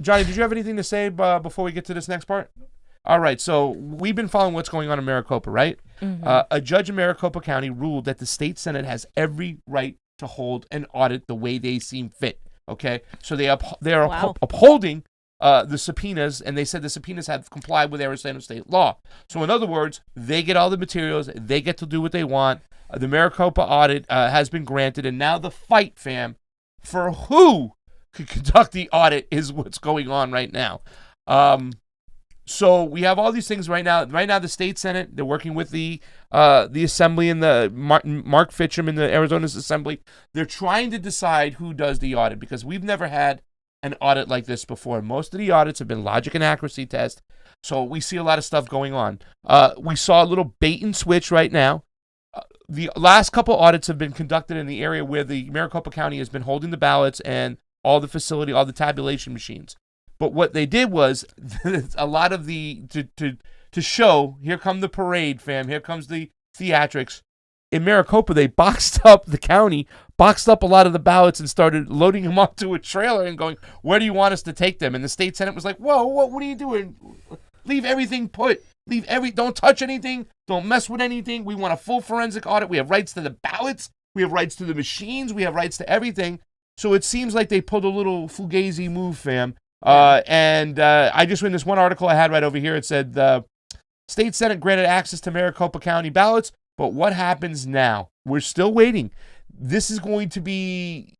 Johnny, did you have anything to say before we get to this next part? All right, so we've been following what's going on in Maricopa, right? A judge in Maricopa County ruled that the state Senate has every right to hold an audit the way they seem fit, okay? So they are upholding the subpoenas, and they said the subpoenas have complied with Arizona state law. So in other words, they get all the materials, they get to do what they want. The Maricopa audit has been granted, and now the fight, fam, for who could conduct the audit is what's going on right now. So we have all these things right now. Right now, the state Senate, they're working with the Assembly and the Mark Fitcham in the Arizona's Assembly. They're trying to decide who does the audit because we've never had an audit like this before. Most of the audits have been logic and accuracy tests. So we see a lot of stuff going on. We saw a little bait and switch right now. The last couple audits have been conducted in the area where the Maricopa County has been holding the ballots and all the facility, all the tabulation machines. But what they did was a lot of to show, here come the parade, fam, here comes the theatrics. In Maricopa, they boxed up the county, boxed up a lot of the ballots and started loading them onto a trailer and going, where do you want us to take them? And the state Senate was like, whoa, what are you doing? Leave everything put. Don't touch anything. Don't mess with anything. We want a full forensic audit. We have rights to the ballots. We have rights to the machines. We have rights to everything. So it seems like they pulled a little fugazi move, fam. And I just read this one article I had right over here. It said the state Senate granted access to Maricopa County ballots, but what happens now? We're still waiting. This is going to be,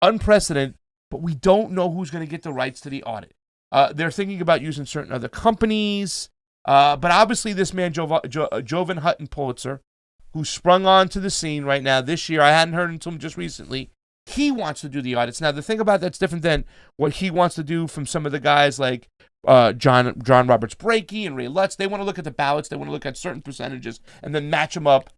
unprecedented, but we don't know who's going to get the rights to the audit. They're thinking about using certain other companies, but obviously this man, Jovan Hutton Pulitzer, who sprung onto the scene right now this year, I hadn't heard until just recently, he wants to do the audits. Now, the thing about that's different than what he wants to do from some of the guys like John Roberts Brakey and Ray Lutz. They want to look at the ballots. They want to look at certain percentages and then match them up,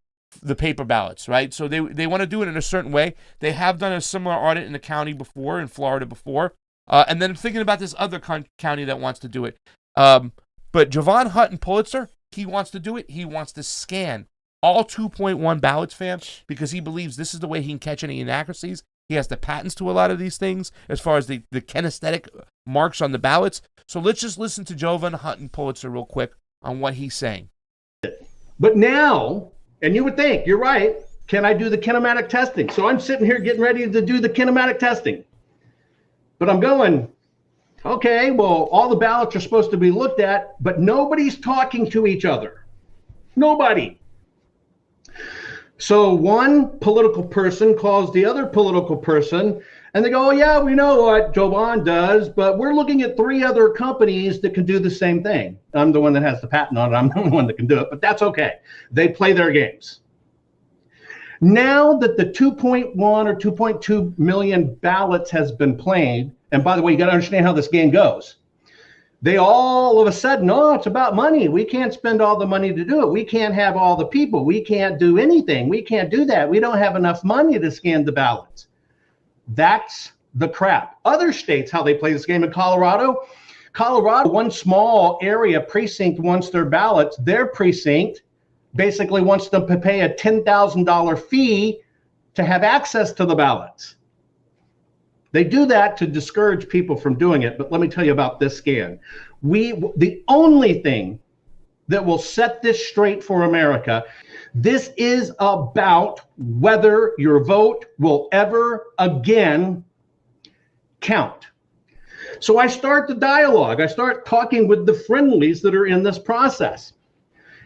the paper ballots, right? So they want to do it in a certain way. They have done a similar audit in the county before, in Florida before. And then I'm thinking about this other county that wants to do it. But Jovan Hutton Pulitzer, he wants to do it. He wants to scan all 2.1 ballots, fam, because he believes this is the way he can catch any inaccuracies. He has the patents to a lot of these things as far as the kinesthetic marks on the ballots. So let's just listen to Jovan Hutton Pulitzer real quick on what he's saying. But now, and you would think, you're right, can I do the kinematic testing? So I'm sitting here getting ready to do the kinematic testing. But I'm going, okay, well, all the ballots are supposed to be looked at, but nobody's talking to each other. Nobody. So one political person calls the other political person, and they go, oh, yeah, we know what Jovan does, but we're looking at 3 other companies that can do the same thing. I'm the one that has the patent on it. I'm the only one that can do it, but that's okay. They play their games. Now that the 2.1 or 2.2 million ballots has been played, and by the way, you got to understand how this game goes. They all of a sudden, oh, it's about money. We can't spend all the money to do it. We can't have all the people. We can't do anything. We can't do that. We don't have enough money to scan the ballots. That's the crap. Other states, how they play this game in Colorado, one small area precinct wants their ballots. Their precinct basically wants them to pay a $10,000 fee to have access to the ballots. They do that to discourage people from doing it, but let me tell you about this scan. The only thing that will set this straight for America, this is about whether your vote will ever again count. So I start the dialogue. I start talking with the friendlies that are in this process.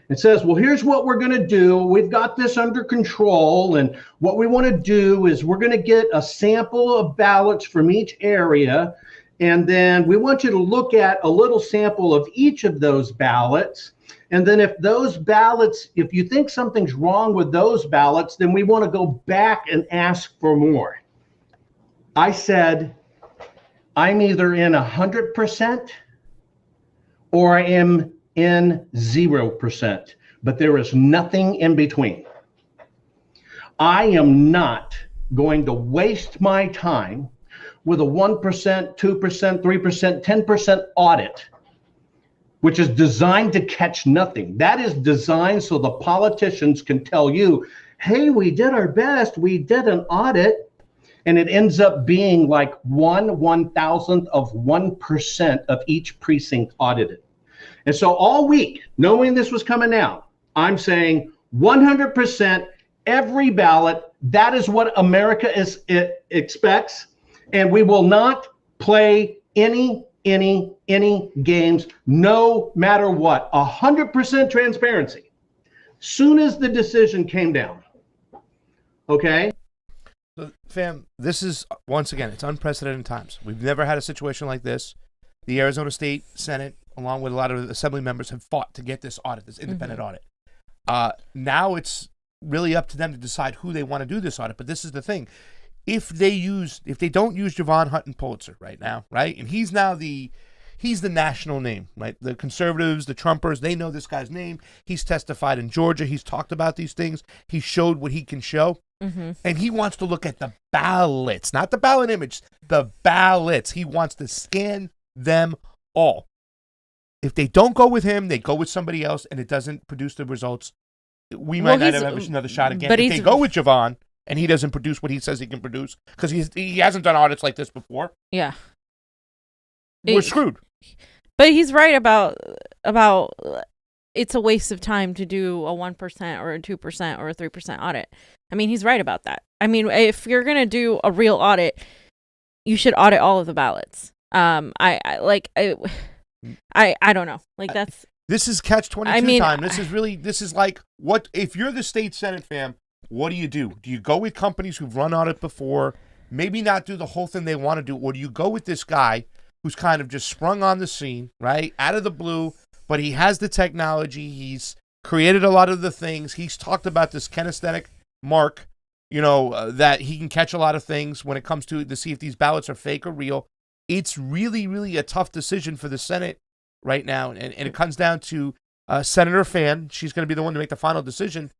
It says, well, here's what we're going to do. We've got this under control. And what we want to do is we're going to get a sample of ballots from each area. And then we want you to look at a little sample of each of those ballots. And then if those ballots, if you think something's wrong with those ballots, then we want to go back and ask for more. I said, I'm either in 100% or I am in 0%, but there is nothing in between. I am not going to waste my time with a 1%, 2%, 3%, 10% audit, which is designed to catch nothing. That is designed so the politicians can tell you, hey, we did our best, we did an audit, and it ends up being like 1/1000th of 1% of each precinct audited. And so all week, knowing this was coming out, I'm saying 100% every ballot, that is what America expects. And we will not play any games, no matter what. 100% transparency. Soon as the decision came down. Okay? So, fam, this is, once again, it's unprecedented times. We've never had a situation like this. The Arizona State Senate, along with a lot of assembly members, have fought to get this audit, this independent audit. Now it's really up to them to decide who they want to do this audit. But this is the thing. If they don't use Javon Hutton Pulitzer right now, right? And he's the national name, right? The conservatives, the Trumpers, they know this guy's name. He's testified in Georgia. He's talked about these things. He showed what he can show. And he wants to look at the ballots, not the ballot image, the ballots. He wants to scan them all. If they don't go with him, they go with somebody else, and it doesn't produce the results. We might not have another shot again. But if they go with Javon and he doesn't produce what he says he can produce, because he hasn't done audits like this before. Yeah. We're screwed. But he's right about it's a waste of time to do a 1% or a 2% or a 3% audit. I mean, he's right about that. I mean, if you're going to do a real audit, you should audit all of the ballots. I don't know. Like, that's... This is catch-22 time. This is like, what if you're the state Senate, fam, what do? Do you go with companies who've run audit before, maybe not do the whole thing they want to do, or do you go with this guy who's kind of just sprung on the scene, right, out of the blue, but he has the technology, he's created a lot of the things, he's talked about this kinesthetic mark, that he can catch a lot of things when it comes to see if these ballots are fake or real. It's really, really a tough decision for the Senate right now, and it comes down to Senator Fan. She's going to be the one to make the final decision.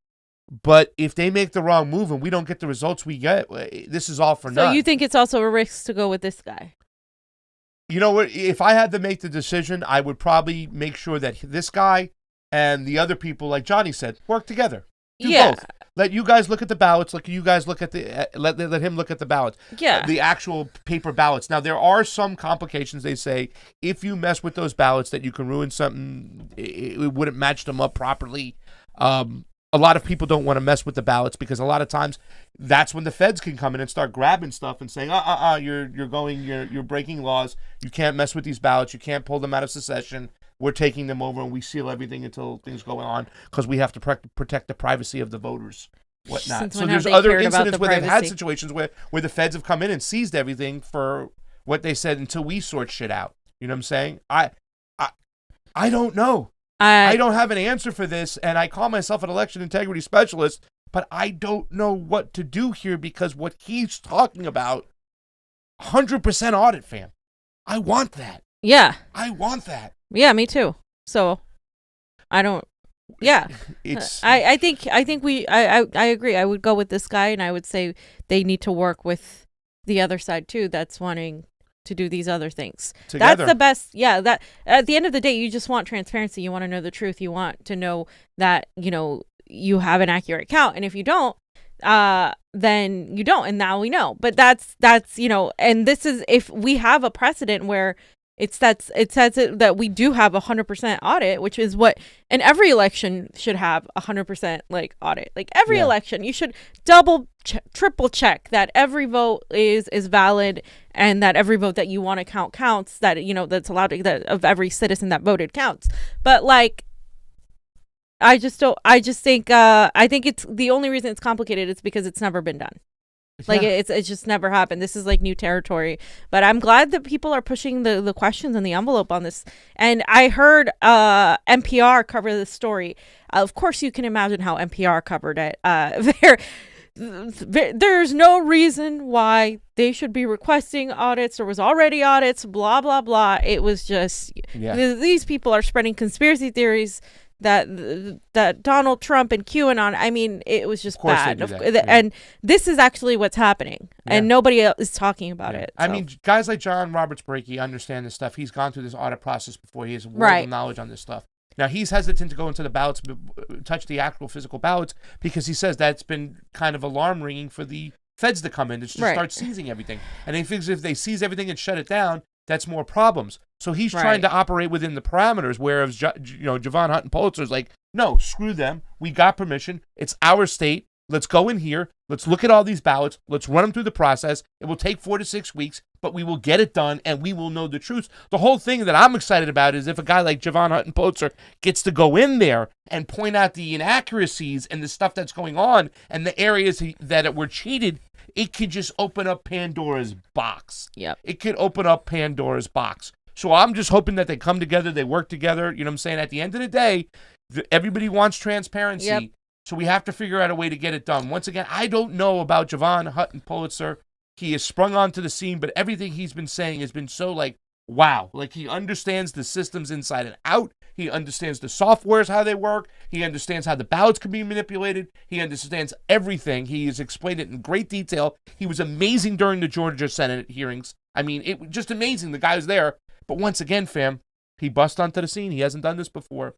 But if they make the wrong move and we don't get the results we get, this is all for naught. So you think it's also a risk to go with this guy? You know what? If I had to make the decision, I would probably make sure that this guy and the other people, like Johnny said, work together. Do both. Let you guys look at the ballots. Let you guys look at let him look at the ballots. Yeah. The actual paper ballots. Now, there are some complications. They say if you mess with those ballots that you can ruin something. It wouldn't match them up properly. A lot of people don't want to mess with the ballots because a lot of times that's when the feds can come in and start grabbing stuff and saying, you're breaking laws. You can't mess with these ballots. You can't pull them out of secession. We're taking them over and we seal everything until things go on because we have to protect the privacy of the voters, whatnot. So there's other incidents where they've had situations where the feds have come in and seized everything for what they said until we sort shit out. You know what I'm saying? I don't know. I don't have an answer for this, and I call myself an election integrity specialist, but I don't know what to do here because what he's talking about, 100% audit, fam. I want that. Yeah. I want that. Yeah, me too. So, I don't. Yeah. I think I agree. I would go with this guy, and I would say they need to work with the other side too. That's wanting to do these other things together. That's the best. Yeah, that at the end of the day, you just want transparency. You want to know the truth. You want to know that you have an accurate count, and if you don't, then you don't. And now we know. But that's and this is if we have a precedent where it says that we do have 100% audit, which is what, and every election should have 100% audit. Like every election, you should triple check that every vote is valid and that every vote that you want to count counts, that, that's allowed to, that of every citizen that voted counts. But I think it's the only reason it's complicated is because it's never been done. It's just never happened. This is new territory. But I'm glad that people are pushing the questions and the envelope on this. And I heard NPR cover this story. Of course, you can imagine how NPR covered it. There's no reason why they should be requesting audits. There was already audits, blah, blah, blah. It was just these people are spreading conspiracy theories that Donald Trump and QAnon, I mean, it was just bad. And this is actually what's happening. And nobody else is talking about it. So. I mean, guys like John Roberts Blakey understand this stuff. He's gone through this audit process before. He has a world of knowledge on this stuff. Now, he's hesitant to go into the ballots, touch the actual physical ballots, because he says that's been kind of alarm ringing for the feds to come in to just start seizing everything. And he thinks if they seize everything and shut it down, that's more problems. So he's trying to operate within the parameters, whereas Javon Hunt and Pulitzer's like, no, screw them. We got permission. It's our state. Let's go in here. Let's look at all these ballots. Let's run them through the process. It will take 4 to 6 weeks, but we will get it done, and we will know the truth. The whole thing that I'm excited about is if a guy like Javon Hunt and Pulitzer gets to go in there and point out the inaccuracies and the stuff that's going on and the areas that were cheated, it could just open up Pandora's box. Yep. It could open up Pandora's box. So I'm just hoping that they come together, they work together. You know what I'm saying? At the end of the day, everybody wants transparency. Yep. So we have to figure out a way to get it done. Once again, I don't know about Javon Hunt and Pulitzer. He has sprung onto the scene, but everything he's been saying has been so wow. He understands the systems inside and out. He understands the softwares, how they work. He understands how the ballots can be manipulated. He understands everything. He has explained it in great detail. He was amazing during the Georgia Senate hearings. I mean, it was just amazing. The guy was there. But once again, fam, he bust onto the scene. He hasn't done this before.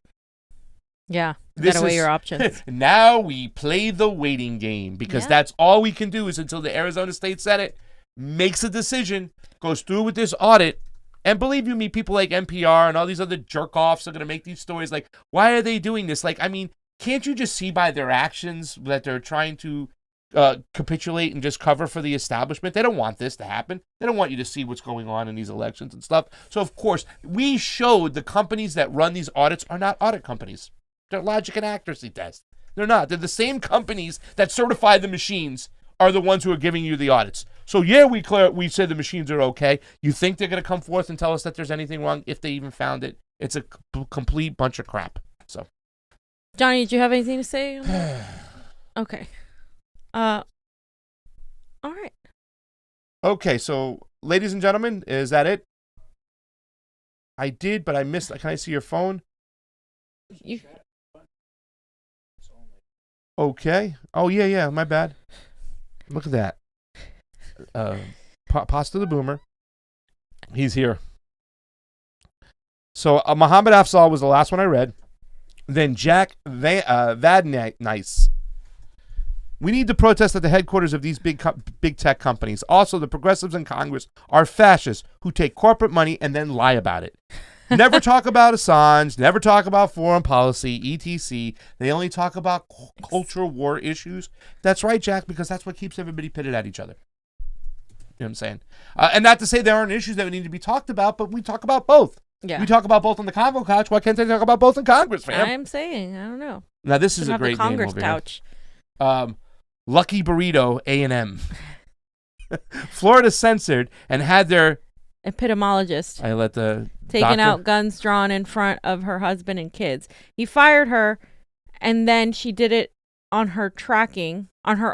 Yeah, you gotta weigh your options. Now we play the waiting game because that's all we can do is until the Arizona State Senate makes a decision, goes through with this audit. And believe you me, people like NPR and all these other jerk-offs are going to make these stories why are they doing this? Can't you just see by their actions that they're trying to capitulate and just cover for the establishment? They don't want this to happen. They don't want you to see what's going on in these elections and stuff. So, of course, we showed the companies that run these audits are not audit companies. They're logic and accuracy tests. They're not. They're the same companies that certify the machines are the ones who are giving you the audits. So, yeah, we said the machines are okay. You think they're going to come forth and tell us that there's anything wrong if they even found it? It's a complete bunch of crap. So, Johnny, did you have anything to say? Okay. All right. Okay, so, ladies and gentlemen, is that it? I did, but I missed. Can I see your phone? Okay. Oh, yeah, my bad. Look at that. Pasta the Boomer. He's here. So, Mohammed Afzal was the last one I read. Then Jack Vadnice. We need to protest at the headquarters of these big tech companies. Also, the progressives in Congress are fascists who take corporate money and then lie about it. Never talk about Assange, never talk about foreign policy, etc. They only talk about culture war issues. That's right, Jack, because that's what keeps everybody pitted at each other. You know what I'm saying? And not to say there aren't issues that need to be talked about, but we talk about both. Yeah. We talk about both on the Convo Couch. Why can't they talk about both in Congress, fam? I'm saying, I don't know. Now, this is a great name over Couch. Here. Lucky Burrito A&M. Florida censored and had their epidemiologist. I let the taking out guns drawn in front of her husband and kids. He fired her, and then she did it on her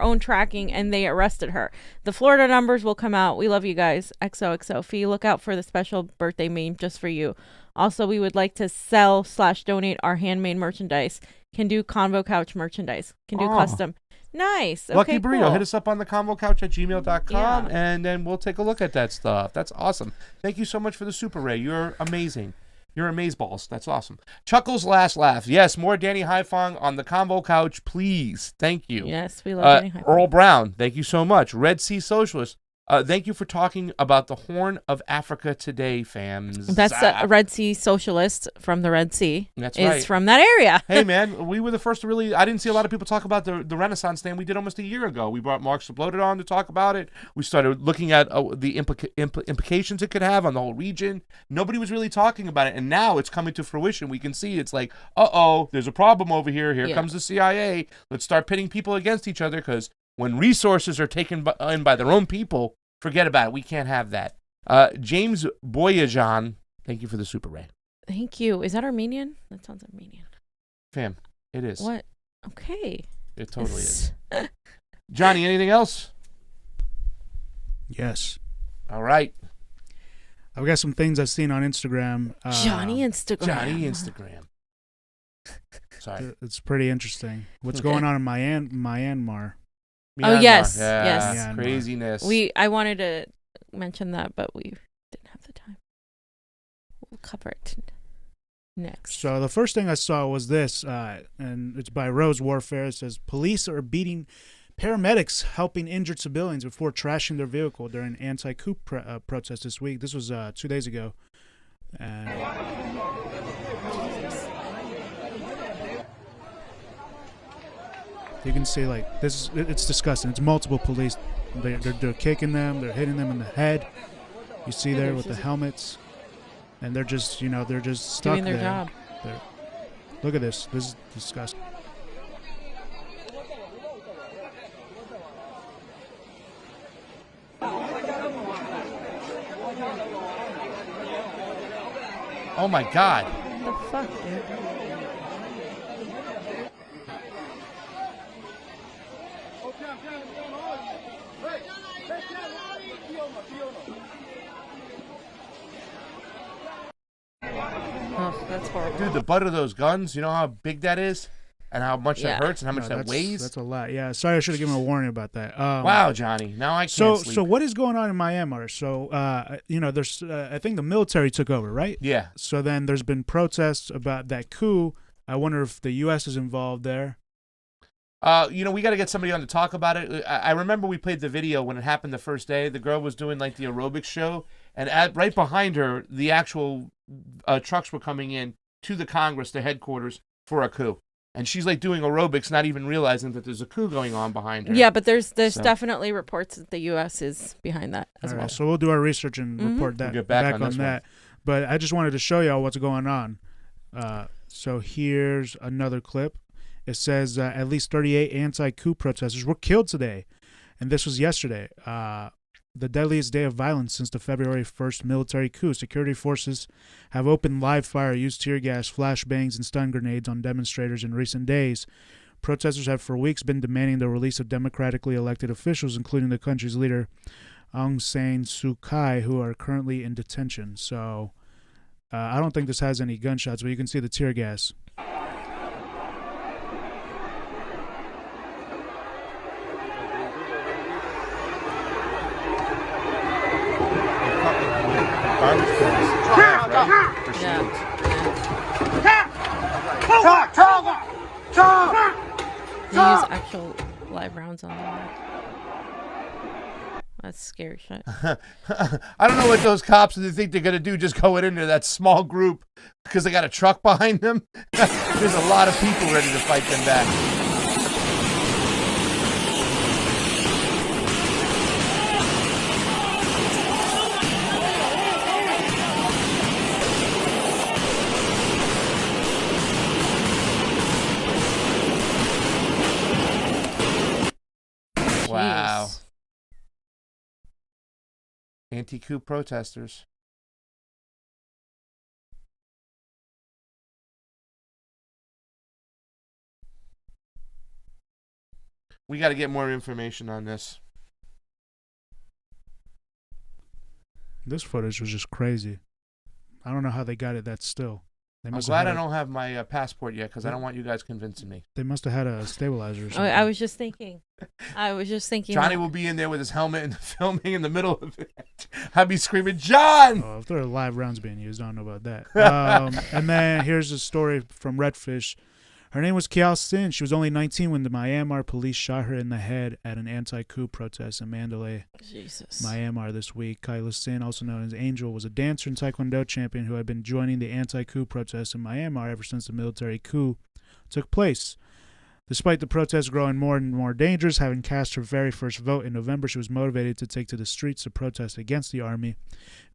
own tracking, and they arrested her. The Florida numbers will come out. We love you guys. XOXO. Fee, look out for the special birthday meme just for you. Also, we would like to sell/donate our handmade merchandise. Can do Convo Couch merchandise. Can do custom. Nice. Lucky okay, Burrito. cool. Hit us up on the convocouch@gmail.com, and then we'll take a look at that stuff. That's awesome. Thank you so much for the Super Ray. You're amazing. You're amazeballs. That's awesome. Chuckles Last Laugh. Yes, more Danny Haiphong on the Convo Couch, please. Thank you. Yes, we love Danny Haiphong. Earl Brown, thank you so much. Red Sea Socialist. Thank you for talking about the Horn of Africa today, fams. That's a Red Sea Socialist from the Red Sea. That's right. Is from that area. Hey, man, we were the first to really... I didn't see a lot of people talk about the Renaissance stand we did almost a year ago. We brought Mark Exploded on to talk about it. We started looking at the implications it could have on the whole region. Nobody was really talking about it, and now it's coming to fruition. We can see it's like, there's a problem over here. Here comes the CIA. Let's start pitting people against each other, because when resources are taken in by their own people, forget about it. We can't have that. James Boyajan, thank you for the Super Ray. Thank you. Is that Armenian? That sounds Armenian. Fam, it is. What? Okay. It totally is. Johnny, anything else? Yes. All right. I've got some things I've seen on Instagram. Johnny Instagram. Sorry. It's pretty interesting. What's going on in Myanmar? Oh, yes. Yeah, yes. Myanmar. Craziness. I wanted to mention that, but we didn't have the time. We'll cover it next. So the first thing I saw was this, and it's by Rose Warfare. It says, police are beating paramedics helping injured civilians before trashing their vehicle during anti-coup protest this week. This was 2 days ago. And you can see, like, this. It's disgusting. It's multiple police. They're kicking them. They're hitting them in the head. You see there with the helmets, and they're just, they're just stuck doing their there. job. Look at this. This is disgusting. Oh my God. What the fuck, dude? Oh, that's horrible. Dude, the butt of those guns, you know how big that is? And how much that hurts and how much that weighs? That's a lot. Yeah, sorry, I should have given a warning about that. Wow, Johnny. Now I can't sleep. So what is going on in Myanmar? So, there's, I think the military took over, right? Yeah. So then there's been protests about that coup. I wonder if the U.S. is involved there. We got to get somebody on to talk about it. I remember we played the video when it happened the first day. The girl was doing, like, the aerobics show. And right behind her, the actual trucks were coming in to the Congress, the headquarters, for a coup. And she's like doing aerobics, not even realizing that there's a coup going on behind her. Yeah, but there's definitely reports that the U.S. is behind that as well. So we'll do our research and report that back on that. But I just wanted to show y'all what's going on. So here's another clip. It says at least 38 anti-coup protesters were killed today. And this was yesterday. The deadliest day of violence since the February 1st military coup. Security forces have opened live fire, used tear gas, flashbangs, and stun grenades on demonstrators in recent days. Protesters have for weeks been demanding the release of democratically elected officials, including the country's leader, Aung San Suu Kyi, who are currently in detention. So I don't think this has any gunshots, but you can see the tear gas. They use actual live rounds on them. That's scary shit. I don't know what those cops think they're going to do, just going into that small group because they got a truck behind them. There's a lot of people ready to fight them back. Wow. Anti-coup protesters. We got to get more information on this. This footage was just crazy. I don't know how they got it that still. I'm glad I don't have my passport yet because I don't want you guys convincing me. They must have had a stabilizer or something. I was just thinking. Johnny will be in there with his helmet and filming in the middle of it. I'd be screaming, John! Oh, if there are live rounds being used, I don't know about that. And then here's a story from Redfish. Her name was Kiao Sin. She was only 19 when the Myanmar police shot her in the head at an anti-coup protest in Mandalay, Myanmar this week. Kyla Sin, also known as Angel, was a dancer and taekwondo champion who had been joining the anti-coup protests in Myanmar ever since the military coup took place. Despite the protests growing more and more dangerous, having cast her very first vote in November, she was motivated to take to the streets to protest against the army,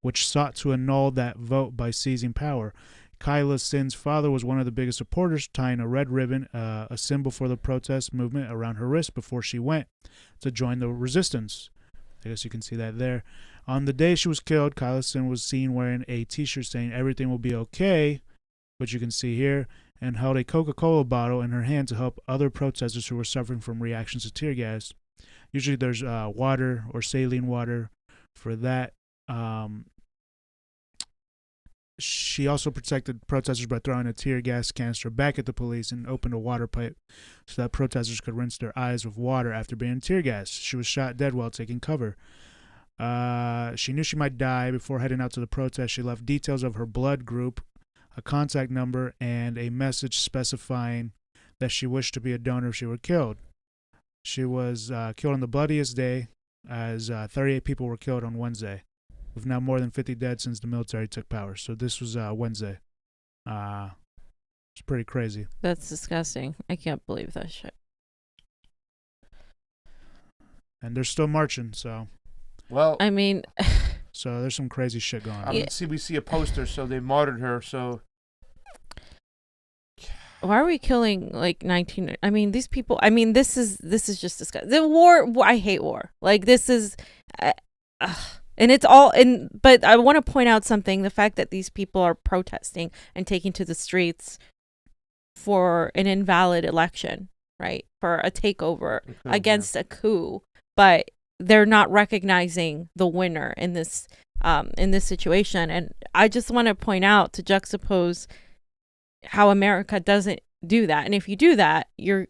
which sought to annul that vote by seizing power. Kyla Sin's father was one of the biggest supporters, tying a red ribbon, a symbol for the protest movement, around her wrist before she went to join the resistance. I guess you can see that there. On the day she was killed, Kyla Sin was seen wearing a T-shirt saying "Everything will be okay," which you can see here, and held a Coca-Cola bottle in her hand to help other protesters who were suffering from reactions to tear gas. Usually there's water or saline water for that. She also protected protesters by throwing a tear gas canister back at the police and opened a water pipe so that protesters could rinse their eyes with water after being tear gassed. She was shot dead while taking cover. She knew she might die. Before heading out to the protest, she left details of her blood group, a contact number, and a message specifying that she wished to be a donor if she were killed. She was killed on the bloodiest day, as 38 people were killed on Wednesday. with now more than 50 dead since the military took power. So this was Wednesday. It's pretty crazy. That's disgusting. I can't believe that shit. And they're still marching, so. Well, I mean. So there's some crazy shit going on. We see a poster, so they martyred her, so. Why are we killing like 19? I mean, these people. I mean, this is just disgusting. The war. I hate war. Like this is, and it's all. But I want to point out something: the fact that these people are protesting and taking to the streets for an invalid election, right? For a takeover against a coup, but they're not recognizing the winner in this situation. And I just want to point out, to juxtapose how America doesn't do that. And if you do that, you're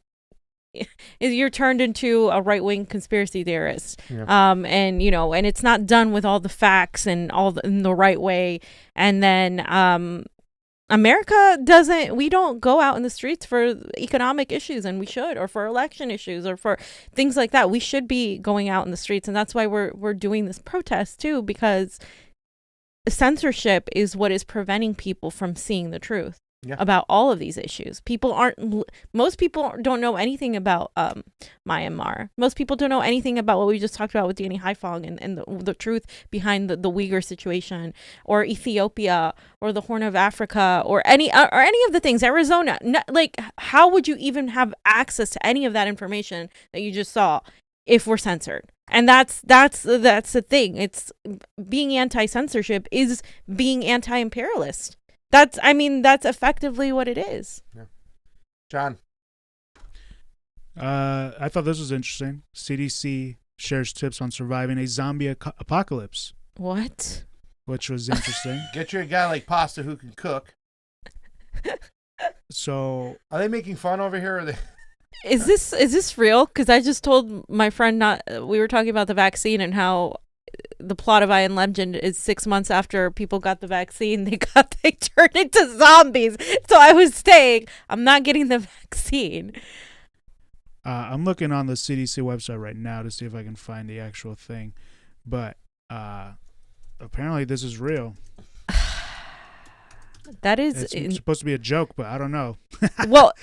turned into a right-wing conspiracy theorist. Yeah. And it's not done with all the facts and in the right way. And then America we don't go out in the streets for economic issues, and we should, or for election issues, or for things like that. We should be going out in the streets, and that's why we're doing this protest too, because censorship is what is preventing people from seeing the truth. Yeah. About all of these issues. Most people don't know anything about Myanmar. Most people don't know anything about what we just talked about with Danny Haiphong and the truth behind the Uyghur situation, or Ethiopia, or the Horn of Africa, or any of the things, Arizona. Like, how would you even have access to any of that information that you just saw if we're censored? And that's the thing. It's being anti-censorship is being anti-imperialist. That's effectively what it is. Yeah. John. I thought this was interesting. CDC shares tips on surviving a zombie apocalypse. What? Which was interesting. Get you a guy like Pasta who can cook. So, are they making fun over here? Or are they? Is this real? Because I just told my friend we were talking about the vaccine and how the plot of I Am Legend is 6 months after people got the vaccine, they turned into zombies. So I was saying, I'm not getting the vaccine. I'm looking on the CDC website right now to see if I can find the actual thing, but apparently this is real. That is it's supposed to be a joke, but I don't know. Well,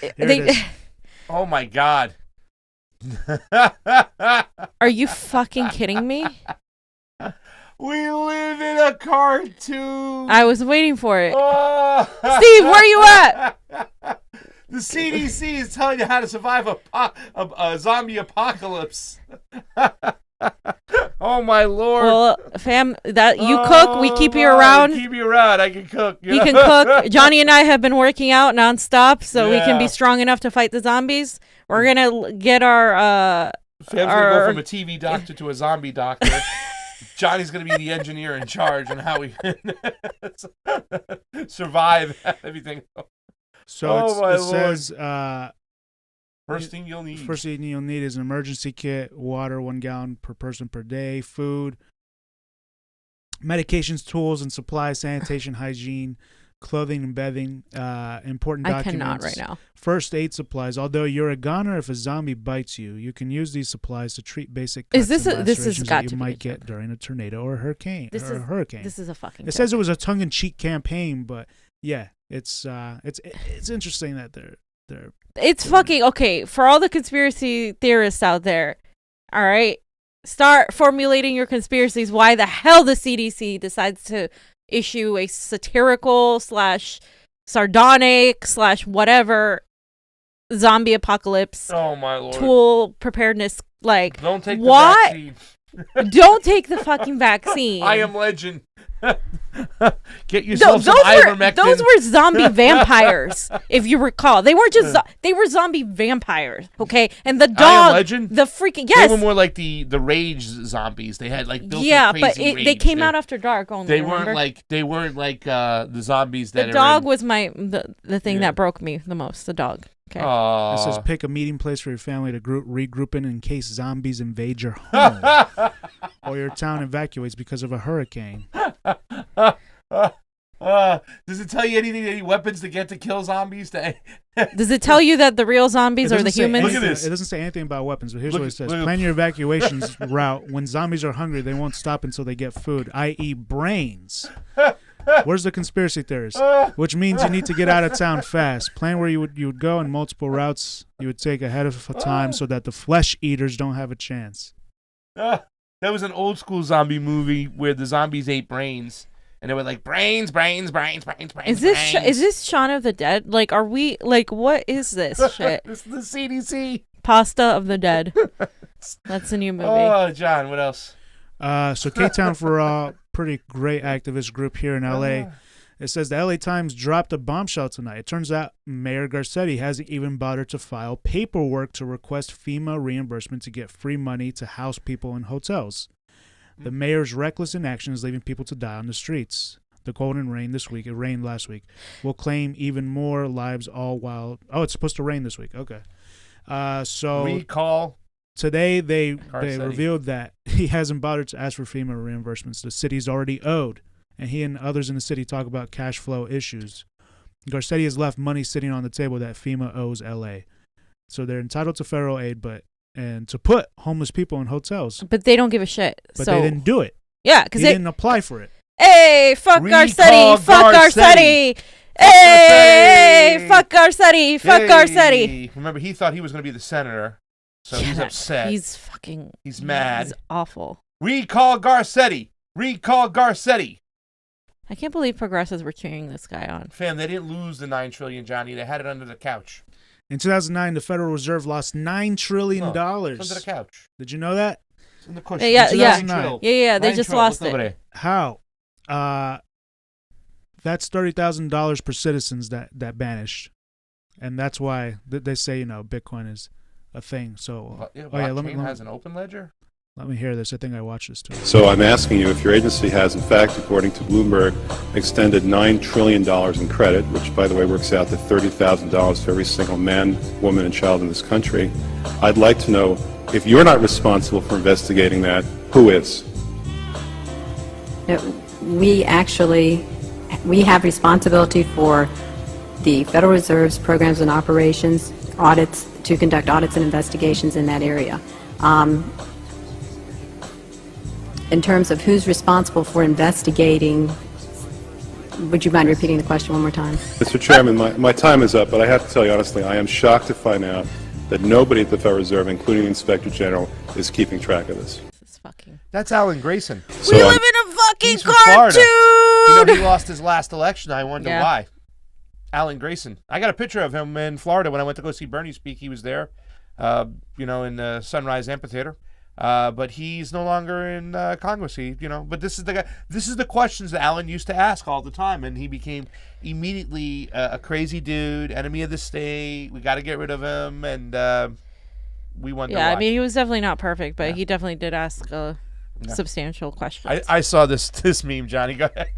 oh my God. Are you fucking kidding me? We live in a cartoon. I was waiting for it. Oh. Steve, where are you at? The CDC is telling you how to survive a zombie apocalypse. Oh my Lord! Well, fam, you cook, we keep you around. Keep you around. I can cook. You can cook. Johnny and I have been working out nonstop, so we can be strong enough to fight the zombies. We're gonna get our. Fam's gonna go from a TV doctor to a zombie doctor. Johnny's going to be the engineer in charge on how we survive everything. So it says, first thing you'll need is an emergency kit, water 1 gallon per person per day, food, medications, tools and supplies, sanitation, hygiene, clothing and bedding, important documents. I cannot right now. First aid supplies. Although you're a goner, if a zombie bites you, you can use these supplies to treat basic cuts and lacerations that you might get during a tornado or a hurricane. This is a fucking. It says it was a tongue-in-cheek campaign, but yeah, it's interesting that they're. It's fucking okay for all the conspiracy theorists out there. All right, start formulating your conspiracies. Why the hell the CDC decides to issue a satirical / sardonic / whatever zombie apocalypse my Lord. Tool preparedness, like, don't take what? The vaccine. Don't take the fucking vaccine. I Am Legend. Get yourself some ivermectin. Those were zombie vampires, if you recall. They weren't just they were zombie vampires, okay? And the dog, I Am Legend? The freaking yes, they were more like the rage zombies. They had like built but they came out after dark only. They weren't like the zombies that. The dog was the thing that broke me the most. The dog. Okay. It says pick a meeting place for your family to regroup in case zombies invade your home or your town evacuates because of a hurricane. Does it tell you any weapons to get to kill zombies? Does it tell you that the real zombies are the humans? Look at this. It doesn't say anything about weapons, but here's what it says. Plan your evacuations route. When zombies are hungry, they won't stop until they get food, i.e. brains. Where's the conspiracy theorist? Which means you need to get out of town fast. Plan where you would go in multiple routes you would take ahead of time so that the flesh eaters don't have a chance. That was an old school zombie movie where the zombies ate brains. And they were like, brains. Is this Shaun of the Dead? Like, are we, like, what is this shit? This is the CDC. Pasta of the Dead. That's a new movie. Oh, John, what else? So K-Town for All, pretty great activist group here in L.A. It says the L.A. Times dropped a bombshell tonight. It turns out Mayor Garcetti hasn't even bothered to file paperwork to request FEMA reimbursement to get free money to house people in hotels. The mayor's reckless inaction is leaving people to die on the streets. The golden rain this week, it rained last week, will claim even more lives all while... Oh, it's supposed to rain this week. Okay. So recall. Today they revealed that he hasn't bothered to ask for FEMA reimbursements. The city's already owed, and he and others in the city talk about cash flow issues. Garcetti has left money sitting on the table that FEMA owes L.A. So they're entitled to federal aid, and to put homeless people in hotels. But they don't give a shit. But they didn't do it. Yeah, because they didn't apply for it. Hey, fuck Garcetti. Fuck Garcetti. Hey, fuck Garcetti. Fuck Garcetti. Remember, he thought he was going to be the senator, so he's upset. He's mad. He's awful. Recall Garcetti. Recall Garcetti. I can't believe progressives were cheering this guy on. Fam, they didn't lose the $9 trillion, Johnny. They had it under the couch. In 2009, the Federal Reserve lost $9 trillion. It's under the couch. Did you know that? It's in the cushion. Yeah. They just lost it. How? That's $30,000 per citizens that vanished, and that's why they say Bitcoin is a thing. So, blockchain has an open ledger. Let me hear this. I think I watched this too. So I'm asking you if your agency has, in fact, according to Bloomberg, extended $9 trillion in credit, which, by the way, works out to $30,000 for every single man, woman, and child in this country. I'd like to know, if you're not responsible for investigating that, who is? We have responsibility for the Federal Reserve's programs and operations, audits, to conduct audits and investigations in that area. In terms of who's responsible for investigating, would you mind repeating the question one more time? Mr. Chairman, my time is up, but I have to tell you honestly, I am shocked to find out that nobody at the Federal Reserve, including the Inspector General, is keeping track of this. That's Alan Grayson. So we live in a fucking cartoon! He lost his last election. I wonder why. Alan Grayson. I got a picture of him in Florida when I went to go see Bernie speak. He was there, in the Sunrise Amphitheater. But he's no longer in Congress. But this is the guy. This is the questions that Alan used to ask all the time, and he became immediately a crazy dude, enemy of the state. We got to get rid of him, and we wonder. Yeah, why. I mean, he was definitely not perfect, but he definitely did ask substantial questions. I saw this meme, Johnny. Go ahead.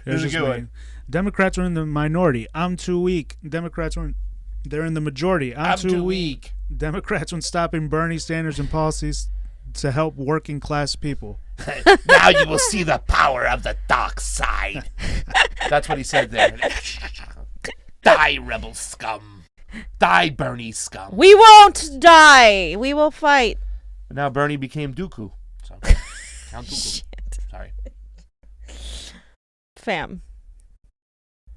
This is a good one. Democrats are in the minority. I'm too weak. Democrats they're in the majority. I'm too weak. Democrats when stopping Bernie Sanders and policies to help working class people. Now you will see the power of the dark side. That's what he said there. Die, rebel scum. Die, Bernie scum. We won't die. We will fight. But now Bernie became Dooku. So, Count Dooku. Sorry. Fam.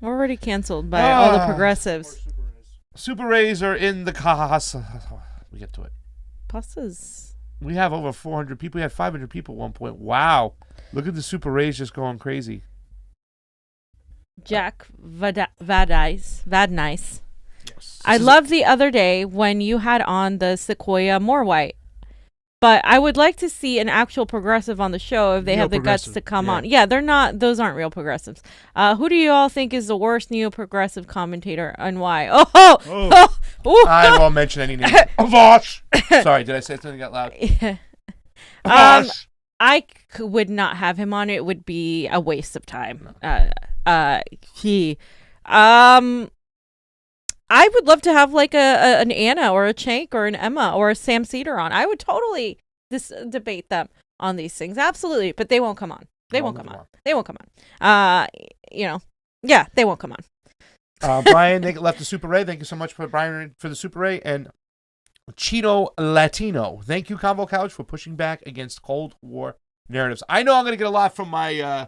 We're already canceled by all the progressives. Super Rays are in the casa. We get to it. Pastas. We have over 400 people. We had 500 people at one point. Wow. Look at the Super Rays just going crazy. Jack Vadnice. Yes. I loved the other day when you had on the Sequoia Moorwhite. But I would like to see an actual progressive on the show if they have the guts to come on. Yeah, those aren't real progressives. Who do you all think is the worst neo-progressive commentator and why? I won't mention any names. Vosh! Sorry, did I say something out loud? I would not have him on. It would be a waste of time. I would love to have like an Anna or a Chank or an Emma or a Sam Cedar on. I would totally debate them on these things. Absolutely. But they won't come on. They won't come on. They won't come on. Yeah, they won't come on. Brian, they left the Super Ray. Thank you so much for Brian for the Super Ray. And Chino Latino, thank you, Convo Couch, for pushing back against Cold War narratives. I know I'm going to get a lot from my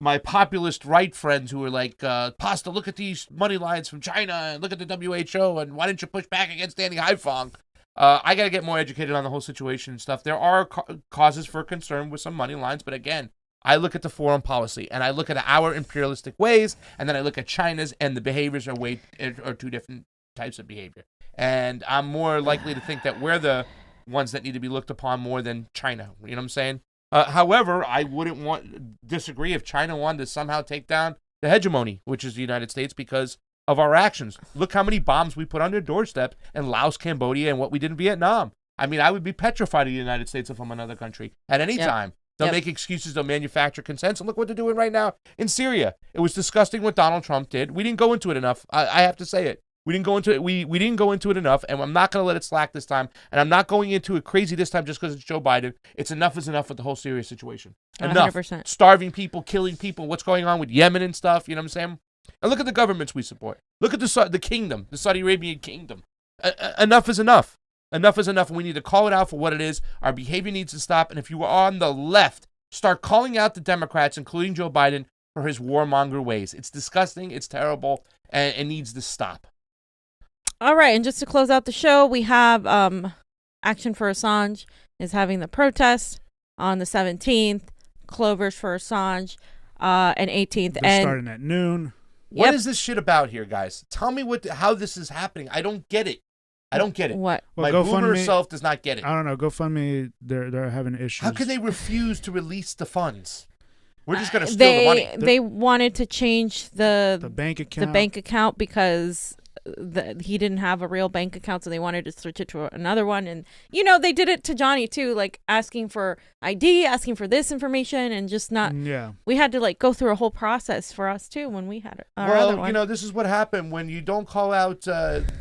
my populist right friends who are like, Pasta, look at these money lines from China and look at the WHO and why didn't you push back against Danny Haiphong? I got to get more educated on the whole situation and stuff. There are causes for concern with some money lines, but again, I look at the foreign policy and I look at our imperialistic ways, and then I look at China's, and the behaviors are two different types of behavior. And I'm more likely to think that we're the ones that need to be looked upon more than China. You know what I'm saying? However, I wouldn't disagree if China wanted to somehow take down the hegemony, which is the United States, because of our actions. Look how many bombs we put on their doorstep in Laos, Cambodia, and what we did in Vietnam. I mean, I would be petrified of the United States if I'm another country at any time. They'll make excuses. They'll manufacture consents. And look what they're doing right now in Syria. It was disgusting what Donald Trump did. We didn't go into it enough. I have to say it. We didn't go into it. We didn't go into it enough, and I'm not going to let it slack this time. And I'm not going into it crazy this time just because it's Joe Biden. It's enough is enough with the whole Syria situation. Enough. 100%. Starving people, killing people, what's going on with Yemen and stuff. You know what I'm saying? And look at the governments we support. Look at the kingdom, the Saudi Arabian kingdom. Enough is enough. Enough is enough, and we need to call it out for what it is. Our behavior needs to stop. And if you are on the left, start calling out the Democrats, including Joe Biden, for his warmonger ways. It's disgusting. It's terrible, and it needs to stop. All right, and just to close out the show, we have Action for Assange is having the protest on the 17th, Clovers for Assange, and 18th. They're starting at noon. What is this shit about here, guys? Tell me how this is happening. I don't get it. I don't get it. What? My boomer self does not get it. I don't know. GoFundMe, they're having issues. How can they refuse to release the funds? We're just going to steal the money. They wanted to change the bank account. The bank account because he didn't have a real bank account, so they wanted to switch it to another one. And they did it to Johnny too, like asking for ID, asking for this information, and just not. Yeah. We had to go through a whole process for us too when we had our other one. This is what happened when you don't call out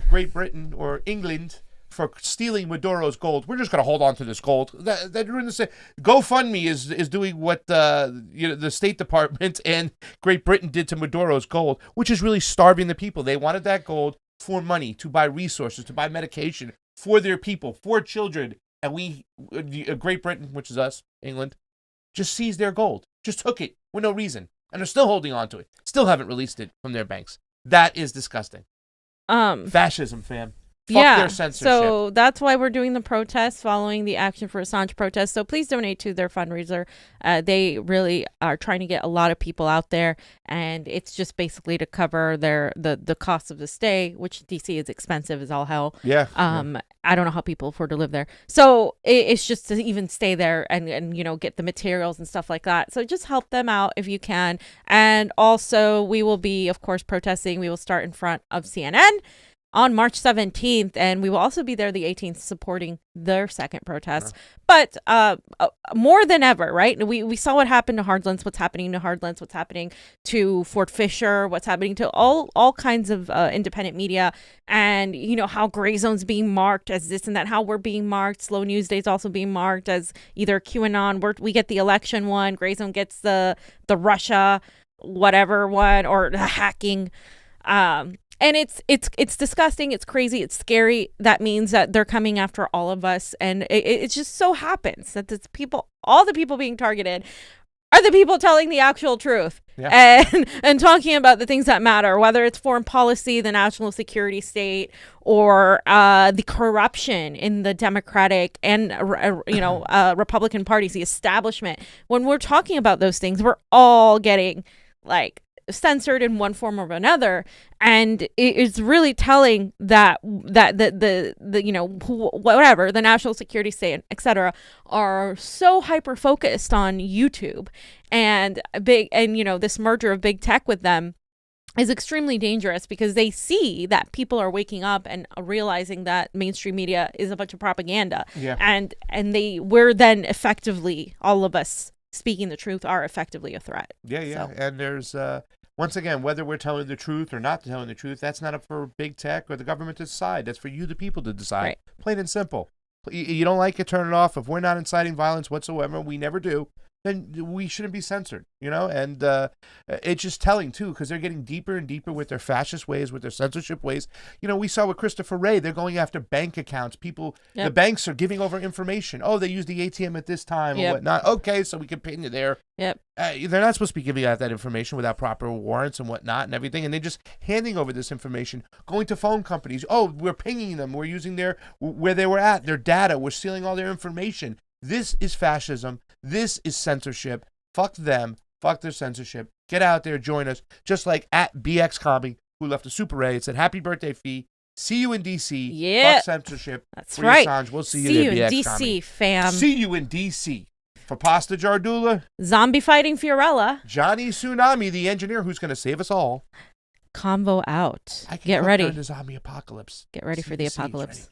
Great Britain or England for stealing Maduro's gold. We're just going to hold on to this gold. They're doing the same. GoFundMe is doing what the State Department and Great Britain did to Maduro's gold, which is really starving the people. They wanted that gold for money, to buy resources, to buy medication for their people, for children. And Great Britain, which is us, England, just seized their gold, just took it for no reason. And they're still holding on to it. Still haven't released it from their banks. That is disgusting. Fascism, fam. Fuck their censorship. So that's why we're doing the protest following the Action for Assange protest. So please donate to their fundraiser. They really are trying to get a lot of people out there, and it's just basically to cover the cost of the stay, which DC is expensive as all hell. Yeah. I don't know how people afford to live there. So it's just to even stay there and get the materials and stuff like that. So just help them out if you can. And also we will be, of course, protesting. We will start in front of CNN on March 17th, and we will also be there the 18th supporting their second protest. But more than ever, right? We saw what happened to Hardlands, what's happening to Hardlands, what's happening to Fort Fisher, what's happening to all kinds of independent media, and how Gray Zone's being marked as this and that, how we're being marked. Slow News Day's also being marked as either QAnon, we get the election one, Gray Zone gets the Russia whatever one, or the hacking. And it's disgusting. It's crazy. It's scary. That means that they're coming after all of us. And it just so happens that all the people being targeted are the people telling the actual truth and talking about the things that matter, whether it's foreign policy, the national security state, or the corruption in the Democratic and, Republican parties, the establishment. When we're talking about those things, we're all getting censored in one form or another, and it's really telling that the whatever the national security state, etc., are so hyper focused on YouTube and this merger of big tech with them is extremely dangerous, because they see that people are waking up and realizing that mainstream media is a bunch of propaganda, and we're then effectively, all of us speaking the truth, are effectively a threat. So. And there's once again, whether we're telling the truth or not telling the truth, that's not up for big tech or the government to decide. That's for you, the people, to decide. Right. Plain and simple. You don't like it, turn it off. If we're not inciting violence whatsoever, we never do. then we shouldn't be censored, you know? And it's just telling, too, because they're getting deeper and deeper with their fascist ways, with their censorship ways. You know, we saw with Christopher Wray, they're going after bank accounts. People, the banks are giving over information. Oh, they used the ATM at this time or whatnot. Okay, so we can pin you there. Yep. They're not supposed to be giving out that information without proper warrants and whatnot and everything. And they're just handing over this information, going to phone companies. Oh, we're pinging them. We're using where they were at, their data. We're stealing all their information. This is fascism. This is censorship. Fuck them. Fuck their censorship. Get out there. Join us. Just like at BX Comic, who left a Super A. It said, happy birthday, Fee. See you in D.C. Yeah. Fuck censorship. That's Free right. Assange. We'll see you See there, you in BX D.C., Comic. fam. See you in D.C. For Pasta Jardula. Zombie fighting Fiorella. Jonny Tsunami, the engineer who's going to save us all. Convo out. I can Get ready. The zombie apocalypse. Get ready for the apocalypse.